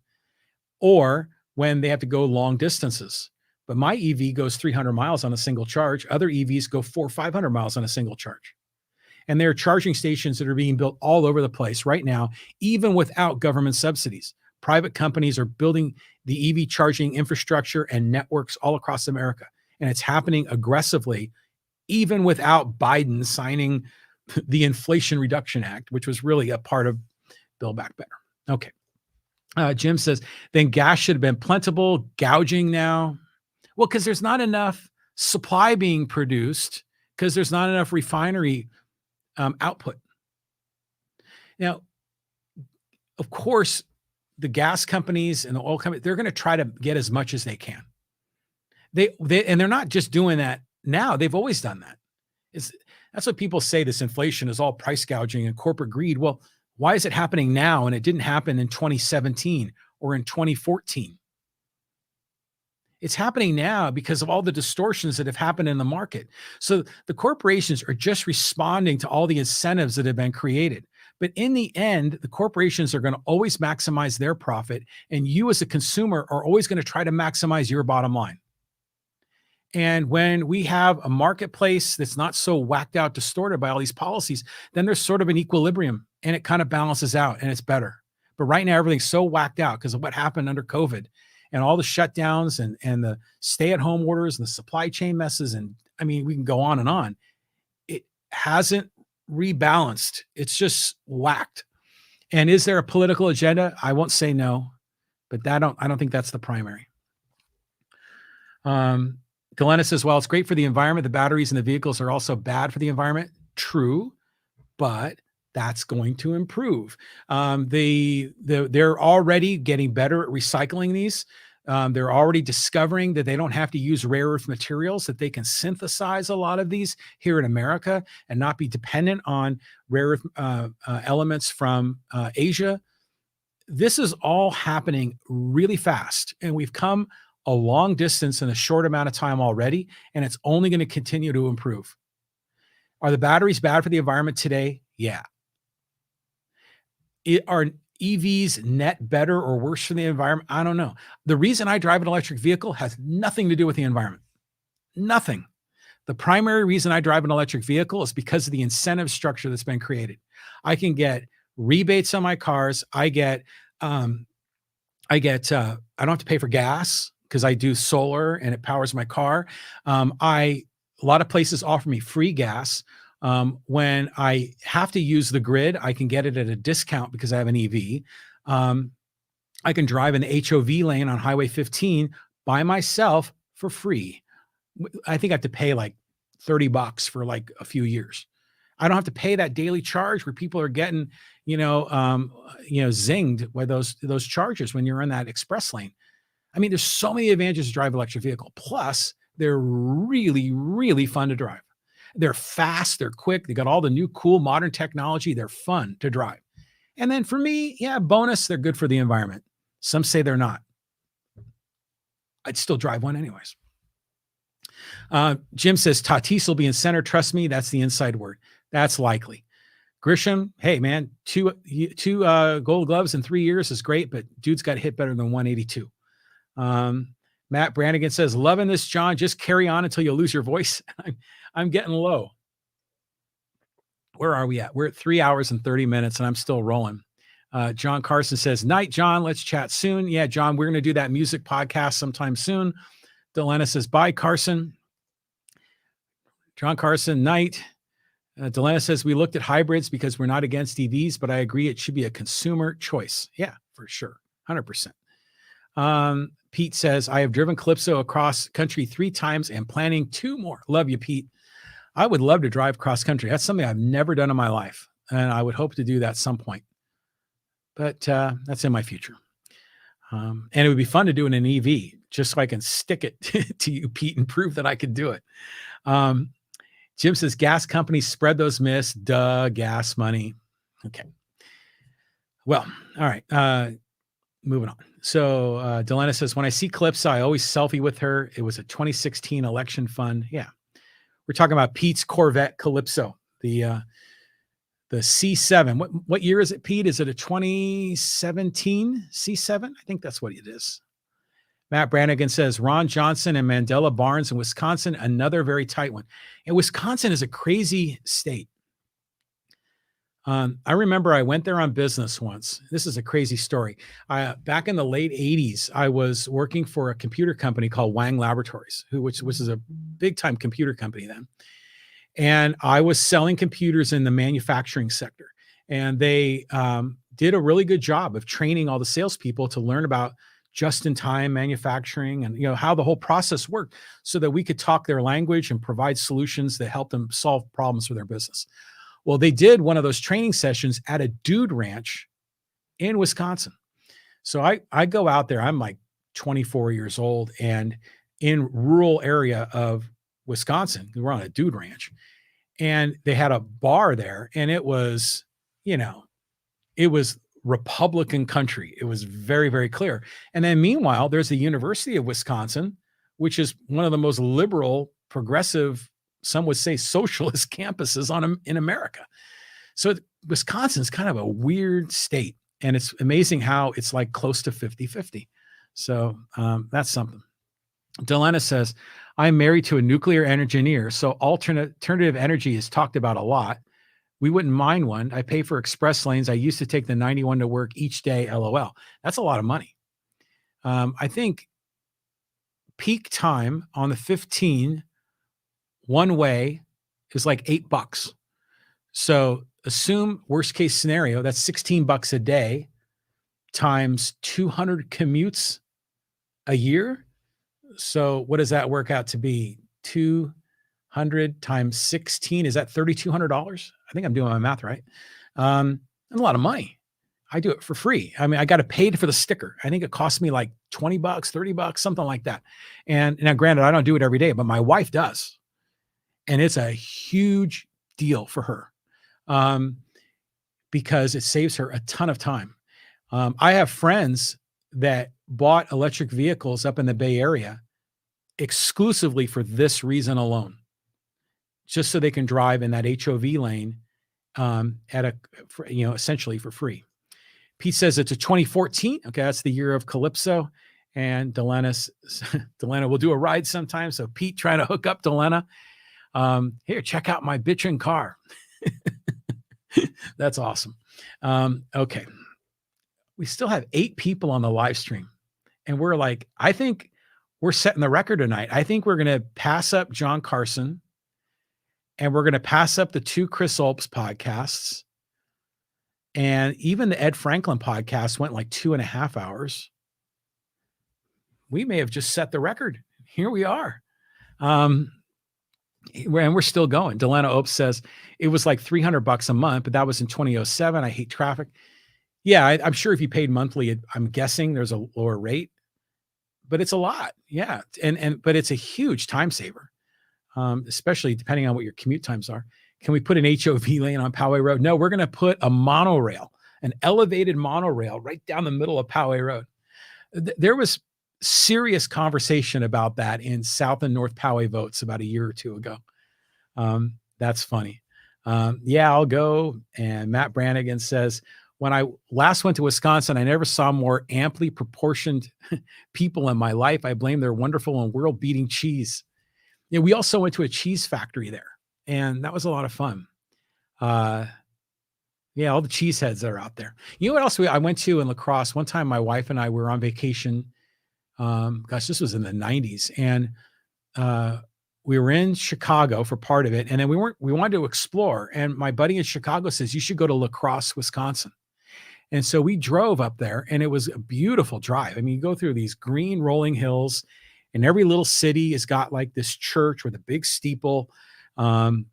or when they have to go long distances. But my EV goes 300 miles on a single charge. Other EVs go 400 or 500 miles on a single charge. And there are charging stations that are being built all over the place right now, even without government subsidies. Private companies are building the EV charging infrastructure and networks all across America. And it's happening aggressively, even without Biden signing the Inflation Reduction Act, which was really a part of Build Back Better. Okay. Jim says, then gas should have been plentiful, gouging now. Well, because there's not enough supply being produced, because there's not enough refinery output. Now, of course, the gas companies and the oil companies, they're going to try to get as much as they can. And they're not just doing that now. They've always done that. That's what people say, this inflation is all price gouging and corporate greed. Well, why is it happening now and it didn't happen in 2017 or in 2014? It's happening now because of all the distortions that have happened in the market. So the corporations are just responding to all the incentives that have been created. But in the end, the corporations are going to always maximize their profit, and you as a consumer are always going to try to maximize your bottom line. And when we have a marketplace that's not so whacked out, distorted by all these policies, then there's sort of an equilibrium and it kind of balances out and it's better. But right now, everything's so whacked out because of what happened under COVID and all the shutdowns and the stay-at-home orders and the supply chain messes. And I mean, we can go on and on. It hasn't rebalanced. It's just whacked. And is there a political agenda? I won't say no, but I don't think that's the primary. Galena says, well, it's great for the environment. The batteries in the vehicles are also bad for the environment. True, but that's going to improve. They're already getting better at recycling these. They're already discovering that they don't have to use rare earth materials, that they can synthesize a lot of these here in America and not be dependent on rare earth elements from Asia. This is all happening really fast, and we've come a long distance in a short amount of time already, and it's only going to continue to improve. Are the batteries bad for the environment today? Yeah. Are EVs net better or worse for the environment? I don't know. The reason I drive an electric vehicle has nothing to do with the environment. Nothing. The primary reason I drive an electric vehicle is because of the incentive structure that's been created. I can get rebates on my cars. I don't have to pay for gas because I do solar and it powers my car. A lot of places offer me free gas. When I have to use the grid, I can get it at a discount because I have an EV. I can drive in the HOV lane on Highway 15 by myself for free. I think I have to pay like $30 for like a few years. I don't have to pay that daily charge where people are getting, zinged by those charges when you're in that express lane. I mean, there's so many advantages to drive an electric vehicle. Plus, they're really, really fun to drive. They're fast, they're quick, they got all the new cool modern technology. They're fun to drive. And then for me, yeah, bonus, they're good for the environment. Some say they're not. I'd still drive one anyways. Jim says Tatis will be in center. Trust me, that's the inside word. That's likely. Grisham, hey man, two Gold Gloves in 3 years is great, but dude's got hit better than 182. Matt Brannigan says, loving this, John. Just carry on until you lose your voice. I'm getting low. Where are we at? We're at 3 hours and 30 minutes, and I'm still rolling. John Carson says, night, John. Let's chat soon. Yeah, John, we're going to do that music podcast sometime soon. Delena says, bye, Carson. John Carson, night. Delena says, we looked at hybrids because we're not against EVs, but I agree it should be a consumer choice. Yeah, for sure. 100%. Pete says, I have driven Calypso across country 3 times and planning 2 more. Love you, Pete. I would love to drive cross country. That's something I've never done in my life, and I would hope to do that at some point. But that's in my future. And it would be fun to do in an EV, just so I can stick it to you, Pete, and prove that I could do it. Jim says, gas companies spread those myths. Duh, gas money. Okay. Well, all right. Moving on. So Delena says, when I see Calypso, I always selfie with her. It was a 2016 election fund. Yeah. We're talking about Pete's Corvette Calypso, the C7. What year is it, Pete? Is it a 2017 C7? I think that's what it is. Matt Brannigan says, Ron Johnson and Mandela Barnes in Wisconsin, another very tight one. And Wisconsin is a crazy state. I remember I went there on business once. This is a crazy story. Back in the late 80s, I was working for a computer company called Wang Laboratories, which is a big time computer company then. And I was selling computers in the manufacturing sector. And they did a really good job of training all the salespeople to learn about just-in-time manufacturing and how the whole process worked, so that we could talk their language and provide solutions that help them solve problems for their business. Well, they did one of those training sessions at a dude ranch in Wisconsin. So I go out there, I'm like 24 years old, and in rural area of Wisconsin, we're on a dude ranch, and they had a bar there, and it was, it was Republican country. It was very, very clear. And then meanwhile, there's the University of Wisconsin, which is one of the most liberal, progressive, some would say socialist campuses in America. So Wisconsin is kind of a weird state, and it's amazing how it's like close to 50-50. So that's something. Delena says, I'm married to a nuclear engineer, so alternative energy is talked about a lot. We wouldn't mind one. I pay for express lanes. I used to take the 91 to work each day, LOL. That's a lot of money. I think peak time on the 15 one way is like $8. So assume worst case scenario, that's $16 a day times 200 commutes a year. So what does that work out to be? 200 times 16, is that $3,200? I think I'm doing my math right. That's a lot of money. I do it for free. I mean, I got to pay for the sticker. I think it cost me like $20, $30, something like that. And now granted, I don't do it every day, but my wife does. And it's a huge deal for her because it saves her a ton of time. I have friends that bought electric vehicles up in the Bay Area exclusively for this reason alone, just so they can drive in that HOV lane essentially for free. Pete says it's a 2014. Okay, that's the year of Calypso. And Delena will do a ride sometime. So Pete trying to hook up Delena. Here, check out my bitchin' car. That's awesome. Okay. We still have 8 people on the live stream, and I think we're setting the record tonight. I think we're going to pass up John Carson, and we're going to pass up the 2 Chris Olps podcasts. And even the Ed Franklin podcast went like 2.5 hours. we may have just set the record. Here we are. And we're still going. Delana Opes says it was like $300 a month, but that was in 2007. I hate traffic. Yeah, I'm sure if you paid monthly, I'm guessing there's a lower rate, but it's a lot. Yeah, but it's a huge time saver, especially depending on what your commute times are. Can we put an HOV lane on Poway Road? No, we're going to put a monorail, an elevated monorail right down the middle of Poway Road. There was serious conversation about that in South and North Poway votes about a year or two ago. That's funny. Yeah, I'll go. And Matt Brannigan says, when I last went to Wisconsin, I never saw more amply proportioned people in my life. I blame their wonderful and world-beating cheese. Yeah, we also went to a cheese factory there, and that was a lot of fun. Yeah, all the cheeseheads that are out there. You know what else I went to in La Crosse? One time, my wife and I were on vacation. Gosh, this was in the 90s, and we were in Chicago for part of it, and then we wanted to explore. And my buddy in Chicago says, you should go to La Crosse, Wisconsin. And so we drove up there, and it was a beautiful drive. I mean, you go through these green rolling hills, and every little city has got like this church with a big steeple,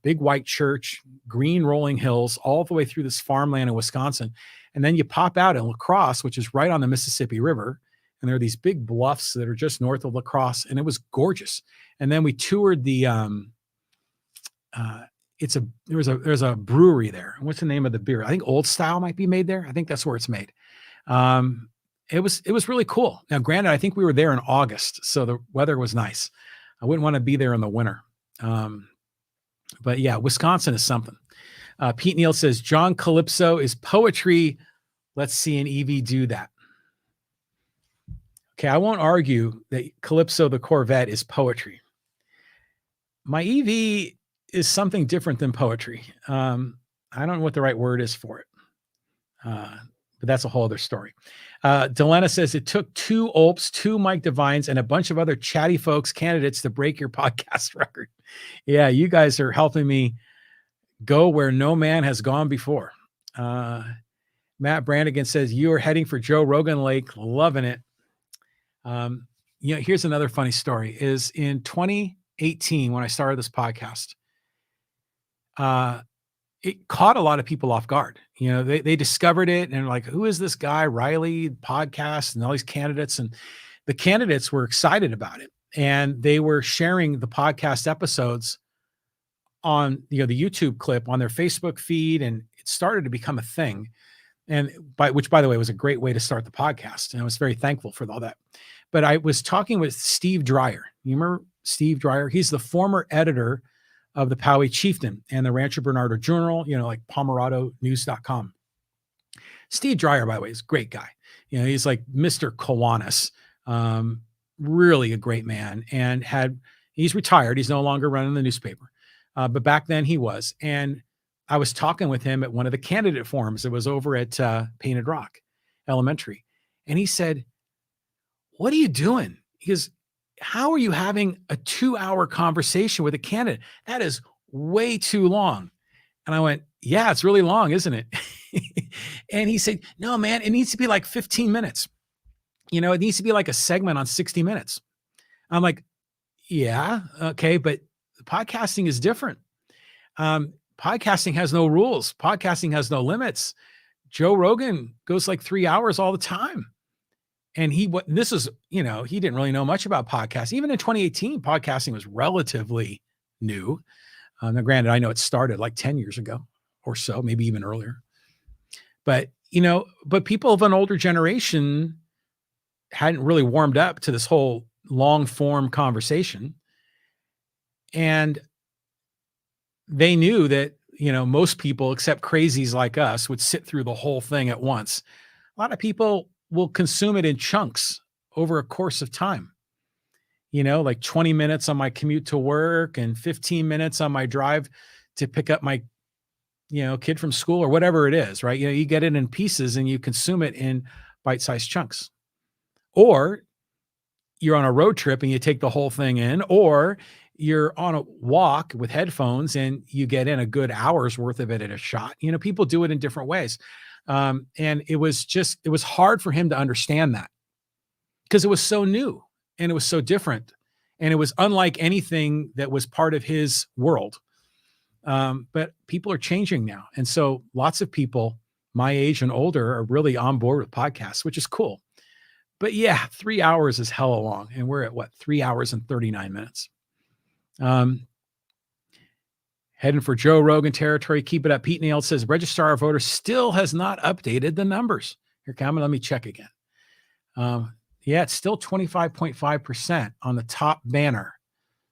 big white church, green rolling hills, all the way through this farmland in Wisconsin. And then you pop out in La Crosse, which is right on the Mississippi River. And there are these big bluffs that are just north of La Crosse, and it was gorgeous. And then we toured the, there's a brewery there. What's the name of the beer? I think Old Style might be made there. I think that's where it's made. It was really cool. Now, granted, I think we were there in August, so the weather was nice. I wouldn't want to be there in the winter. But yeah, Wisconsin is something. Pete Neal says, John Calypso is poetry. Let's see an EV do that. Okay, I won't argue that Calypso the Corvette is poetry. My EV is something different than poetry. I don't know what the right word is for it. But that's a whole other story. Delena says it took 2 Olps, 2 Mike Devines, and a bunch of other chatty folks candidates to break your podcast record. Yeah, you guys are helping me go where no man has gone before. Matt Brannigan says you are heading for Joe Rogan Lake, loving it. Here's another funny story. Is in 2018 when I started this podcast, it caught a lot of people off guard. They discovered it and like, who is this guy, Riley podcast, and all these candidates, and the candidates were excited about it. And they were sharing the podcast episodes on, the YouTube clip on their Facebook feed. And it started to become a thing. And which, by the way, was a great way to start the podcast. And I was very thankful for all that. But I was talking with Steve Dreyer. You remember Steve Dreyer? He's the former editor of the Poway Chieftain and the Rancho Bernardo Journal, like PomeradoNews.com. Steve Dreyer, by the way, is a great guy. He's like Mr. Kiwanis, really a great man, and he's retired. He's no longer running the newspaper. But back then he was. And I was talking with him at one of the candidate forums. It was over at Painted Rock Elementary. And he said, what are you doing? He goes, how are you having a 2-hour conversation with a candidate? That is way too long. And I went, yeah, it's really long, isn't it? And he said, no, man, it needs to be like 15 minutes. It needs to be like a segment on 60 minutes. I'm like, yeah, okay, but podcasting is different. Podcasting has no rules. Podcasting has no limits. Joe Rogan goes like 3 hours all the time. And he didn't really know much about podcasting. Even in 2018, podcasting was relatively new. Now, granted, I know it started like 10 years ago or so, maybe even earlier. But, but people of an older generation hadn't really warmed up to this whole long form conversation. And they knew that, most people, except crazies like us, would sit through the whole thing at once. A lot of people will consume it in chunks over a course of time, like 20 minutes on my commute to work and 15 minutes on my drive to pick up my, kid from school or whatever it is, right? You get it in pieces and you consume it in bite-sized chunks. Or you're on a road trip and you take the whole thing in, or you're on a walk with headphones and you get in a good hour's worth of it at a shot. People do it in different ways. And it was hard for him to understand that because it was so new. and it was so different, and it was unlike anything that was part of his world. But people are changing now, and so lots of people my age and older are really on board with podcasts, which is cool. But yeah, 3 hours is hella long, and we're at what, 3 hours and 39 minutes. Um, Heading for Joe Rogan territory. Keep it up. Pete Nail says Registrar of Voters still has not updated the numbers. Here, come, let me check again. Yeah, it's still 25.5% on the top banner.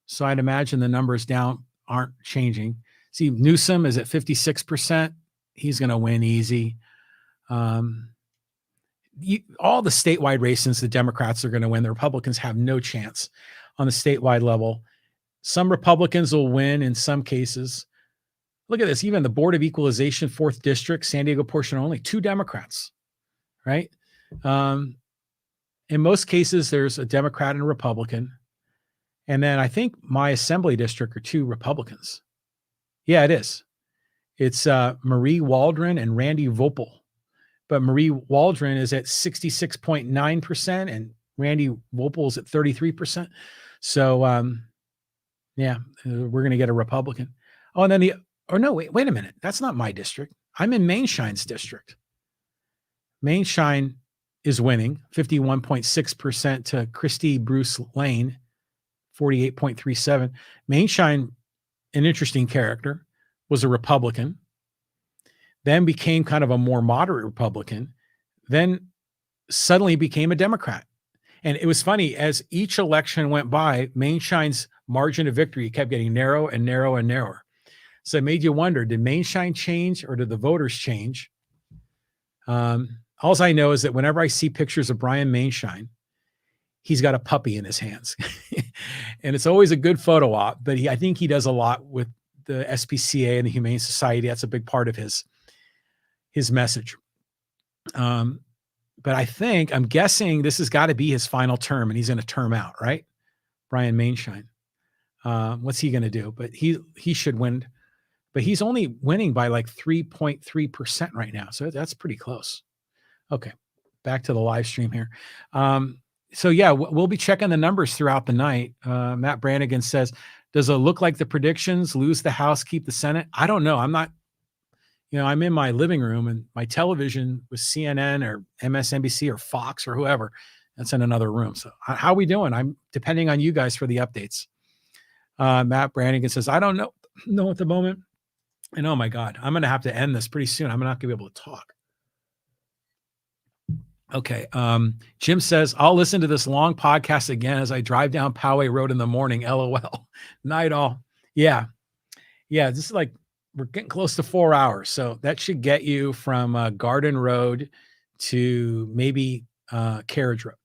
So I'd imagine the numbers down aren't changing. See, Newsom is at 56%. He's going to win easy. All the statewide races, the Democrats are going to win. The Republicans have no chance on the statewide level. Some Republicans will win in some cases. Look at this. Even the Board of Equalization, 4th District, San Diego portion only, 2 Democrats, right? In most cases, there's a Democrat and a Republican. And then I think my assembly district are 2 Republicans. Yeah, it is. It's Marie Waldron and Randy Vopel. But Marie Waldron is at 66.9% and Randy Vopel is at 33%. So, yeah, we're going to get a Republican. Oh, and then wait a minute. That's not my district. I'm in Mainshine's district. Mainshine is winning 51.6% to Christy Bruce Lane, 48.37. Mainshine, an interesting character, was a Republican, then became kind of a more moderate Republican, then suddenly became a Democrat. And it was funny, as each election went by, Mainshine's margin of victory kept getting narrow and narrow and narrower. So it made you wonder, did Mainshine change or did the voters change? All I know is that whenever I see pictures of Brian Mainshine, he's got a puppy in his hands. And it's always a good photo op, but I think he does a lot with the SPCA and the Humane Society. That's a big part of his message. But I'm guessing this has got to be his final term and he's going to term out, right? Brian Mainshine. What's he going to do? But he should win. But he's only winning by like 3.3% right now. So that's pretty close. Okay. Back to the live stream here. So yeah, we'll be checking the numbers throughout the night. Matt Brannigan says, does it look like the predictions, lose the House, keep the Senate? I don't know. I'm not, I'm in my living room and my television was CNN or MSNBC or Fox or whoever. That's in another room. So how are we doing? I'm depending on you guys for the updates. Matt Brannigan says, I don't know at the moment. And oh my God, I'm going to have to end this pretty soon. I'm not going to be able to talk. Okay. Jim says, I'll listen to this long podcast again as I drive down Poway Road in the morning. LOL. Night all. Yeah. Yeah. This is like, we're getting close to 4 hours. So that should get you from Garden Road to maybe Carriage Road.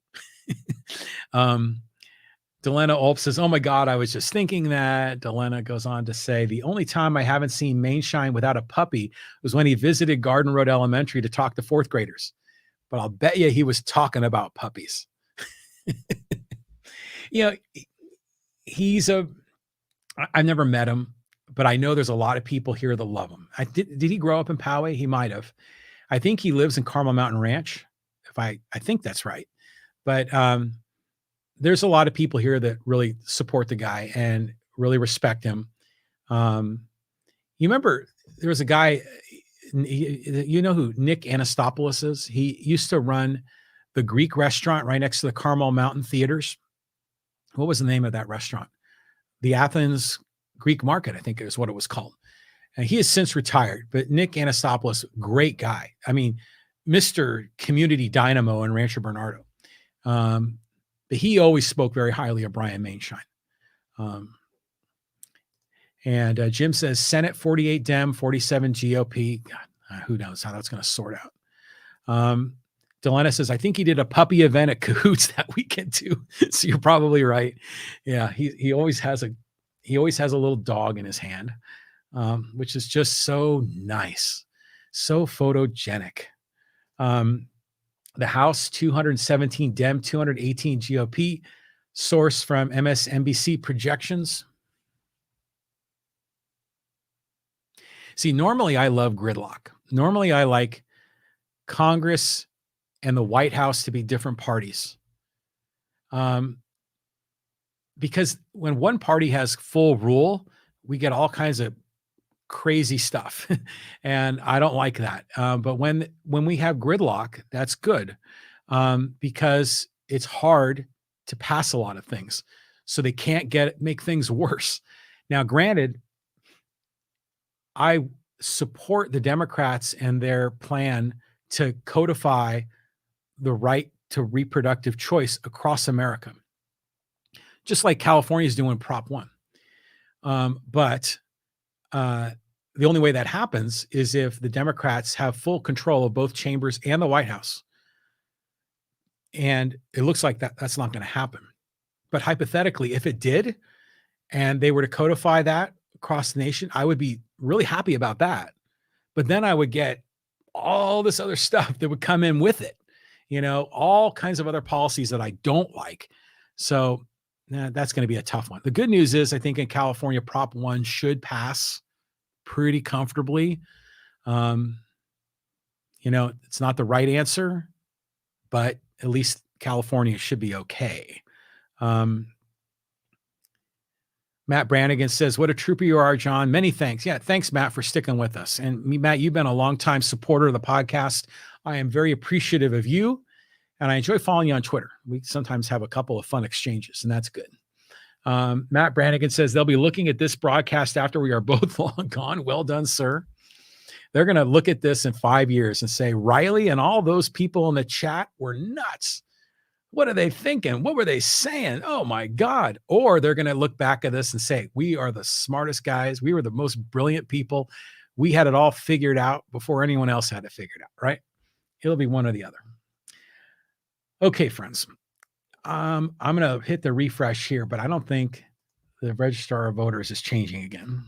Delena Ulp says, oh my God, I was just thinking that. Delena goes on to say, the only time I haven't seen Mainshine without a puppy was when he visited Garden Road Elementary to talk to 4th graders. But I'll bet you he was talking about puppies. I've never met him, but I know there's a lot of people here that love him. Did he grow up in Poway? He might have. I think he lives in Carmel Mountain Ranch. I think that's right. But there's a lot of people here that really support the guy and really respect him. You remember there was a guy, you know who Nick Anastopoulos is? He used to run the Greek restaurant right next to the Carmel Mountain Theaters. What was the name of that restaurant? The Athens Greek Market, I think is what it was called. And he has since retired, but Nick Anastopoulos, great guy. I mean, Mr. Community Dynamo in Rancho Bernardo. But he always spoke very highly of Brian Mainshine. And Jim says Senate 48 Dem, 47 GOP. God, who knows how that's going to sort out. Delena says, I think he did a puppy event at Cahoots that weekend too. So you're probably right. Yeah, he always has a little dog in his hand, which is just so nice, so photogenic. The House 217 Dem, 218 GOP. Source from MSNBC projections. See, normally I love gridlock. Normally I like Congress and the White House to be different parties. because when one party has full rule, we get all kinds of crazy stuff, and I don't like that. But when we have gridlock, that's good, because it's hard to pass a lot of things, so they can't make things worse. Now, granted, I support the Democrats and their plan to codify the right to reproductive choice across America, just like California is doing Prop 1. But the only way that happens is if the Democrats have full control of both chambers and the White House. And it looks like that's not going to happen. But hypothetically, if it did, and they were to codify that across the nation, I would be really happy about that. But then I would get all this other stuff that would come in with it, all kinds of other policies that I don't like. So that's going to be a tough one. The good news is, I think in California, Prop 1 should pass pretty comfortably. It's not the right answer, but at least California should be okay. Matt Brannigan says, "What a trooper you are, John. Many thanks." Yeah, thanks, Matt, for sticking with us. And Matt, you've been a longtime supporter of the podcast. I am very appreciative of you, and I enjoy following you on Twitter. We sometimes have a couple of fun exchanges, and that's good. Matt Brannigan says, "They'll be looking at this broadcast after we are both long gone." Well done, sir. They're going to look at this in 5 years and say, Riley and all those people in the chat were nuts. What are they thinking? What were they saying? Oh my God. Or they're going to look back at this and say, we are the smartest guys. We were the most brilliant people. We had it all figured out before anyone else had it figured out, right? It'll be one or the other. Okay, friends. I'm going to hit the refresh here, but I don't think the Registrar of Voters is changing again.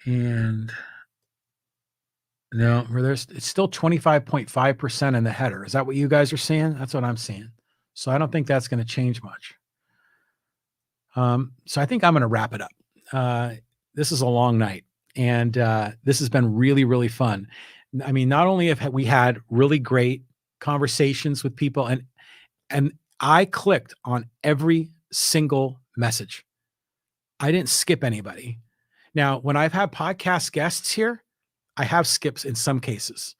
And no, it's still 25.5% in the header. Is that what you guys are seeing? That's what I'm seeing. So I don't think that's going to change much. So I think I'm going to wrap it up. This is a long night, and this has been really, really fun. I mean, not only have we had really great conversations with people, and I clicked on every single message. I didn't skip anybody. Now, when I've had podcast guests here, I have skips in some cases.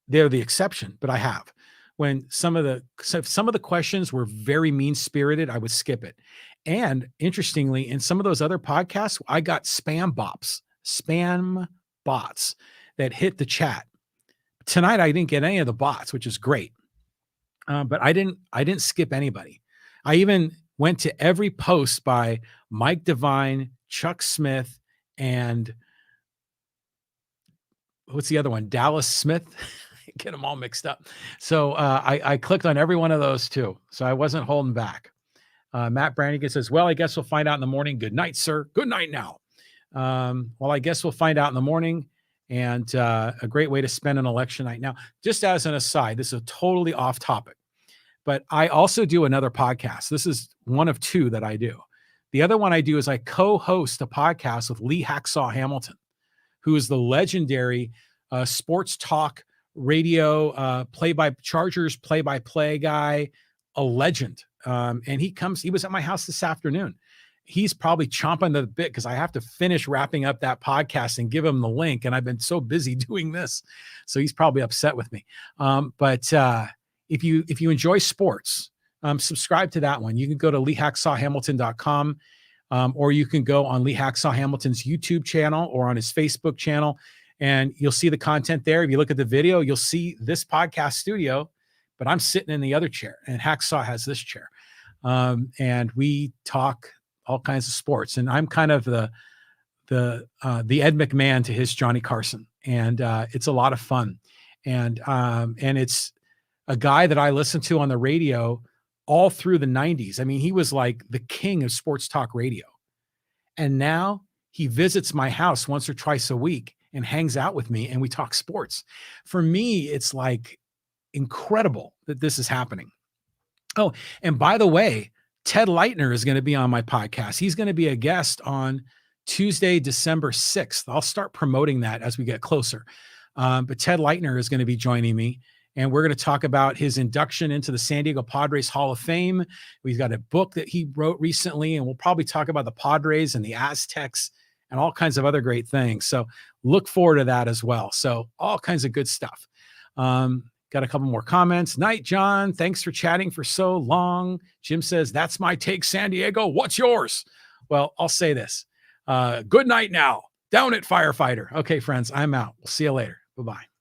They're the exception, but I have. When some of the questions were very mean-spirited, I would skip it. And interestingly, in some of those other podcasts, I got spam bots that hit the chat. Tonight, I didn't get any of the bots, which is great. But I didn't skip anybody. I even went to every post by Mike Devine, Chuck Smith, and what's the other one? Dallas Smith. Get them all mixed up. So I clicked on every one of those too. So I wasn't holding back. Matt Brannigan says, well, I guess we'll find out in the morning. Good night, sir. Good night now. Well, I guess we'll find out in the morning, and a great way to spend an election night. Now, just as an aside, this is a totally off topic, but I also do another podcast. This is one of two that I do. The other one I do is I co-host a podcast with Lee Hacksaw Hamilton, who is the legendary sports talk radio Chargers play-by-play guy, a legend. And he was at my house this afternoon. He's probably chomping the bit because I have to finish wrapping up that podcast and give him the link. And I've been so busy doing this. So he's probably upset with me. But if you enjoy sports, subscribe to that one. You can go to leehacksawhamilton.com, or you can go on Lee Hacksaw Hamilton's YouTube channel or on his Facebook channel, and you'll see the content there. If you look at the video, you'll see this podcast studio, but I'm sitting in the other chair, and Hacksaw has this chair. And we talk all kinds of sports, and I'm kind of the Ed McMahon to his Johnny Carson, and it's a lot of fun. And it's a guy that I listened to on the radio all through the 90s. I mean, he was like the king of sports talk radio. And now he visits my house once or twice a week and hangs out with me, and we talk sports. For me, it's like incredible that this is happening. Oh, and by the way, Ted Leitner is going to be on my podcast. He's going to be a guest on Tuesday, December 6th. I'll start promoting that as we get closer. But Ted Leitner is going to be joining me. and we're going to talk about his induction into the San Diego Padres Hall of Fame. We've got a book that he wrote recently, and we'll probably talk about the Padres and the Aztecs and all kinds of other great things. So look forward to that as well. So all kinds of good stuff. Got a couple more comments. Night, John. Thanks for chatting for so long. Jim says, that's my take, San Diego. What's yours? Well, I'll say this. Good night now. Down it, firefighter. Okay, friends, I'm out. We'll see you later. Bye-bye.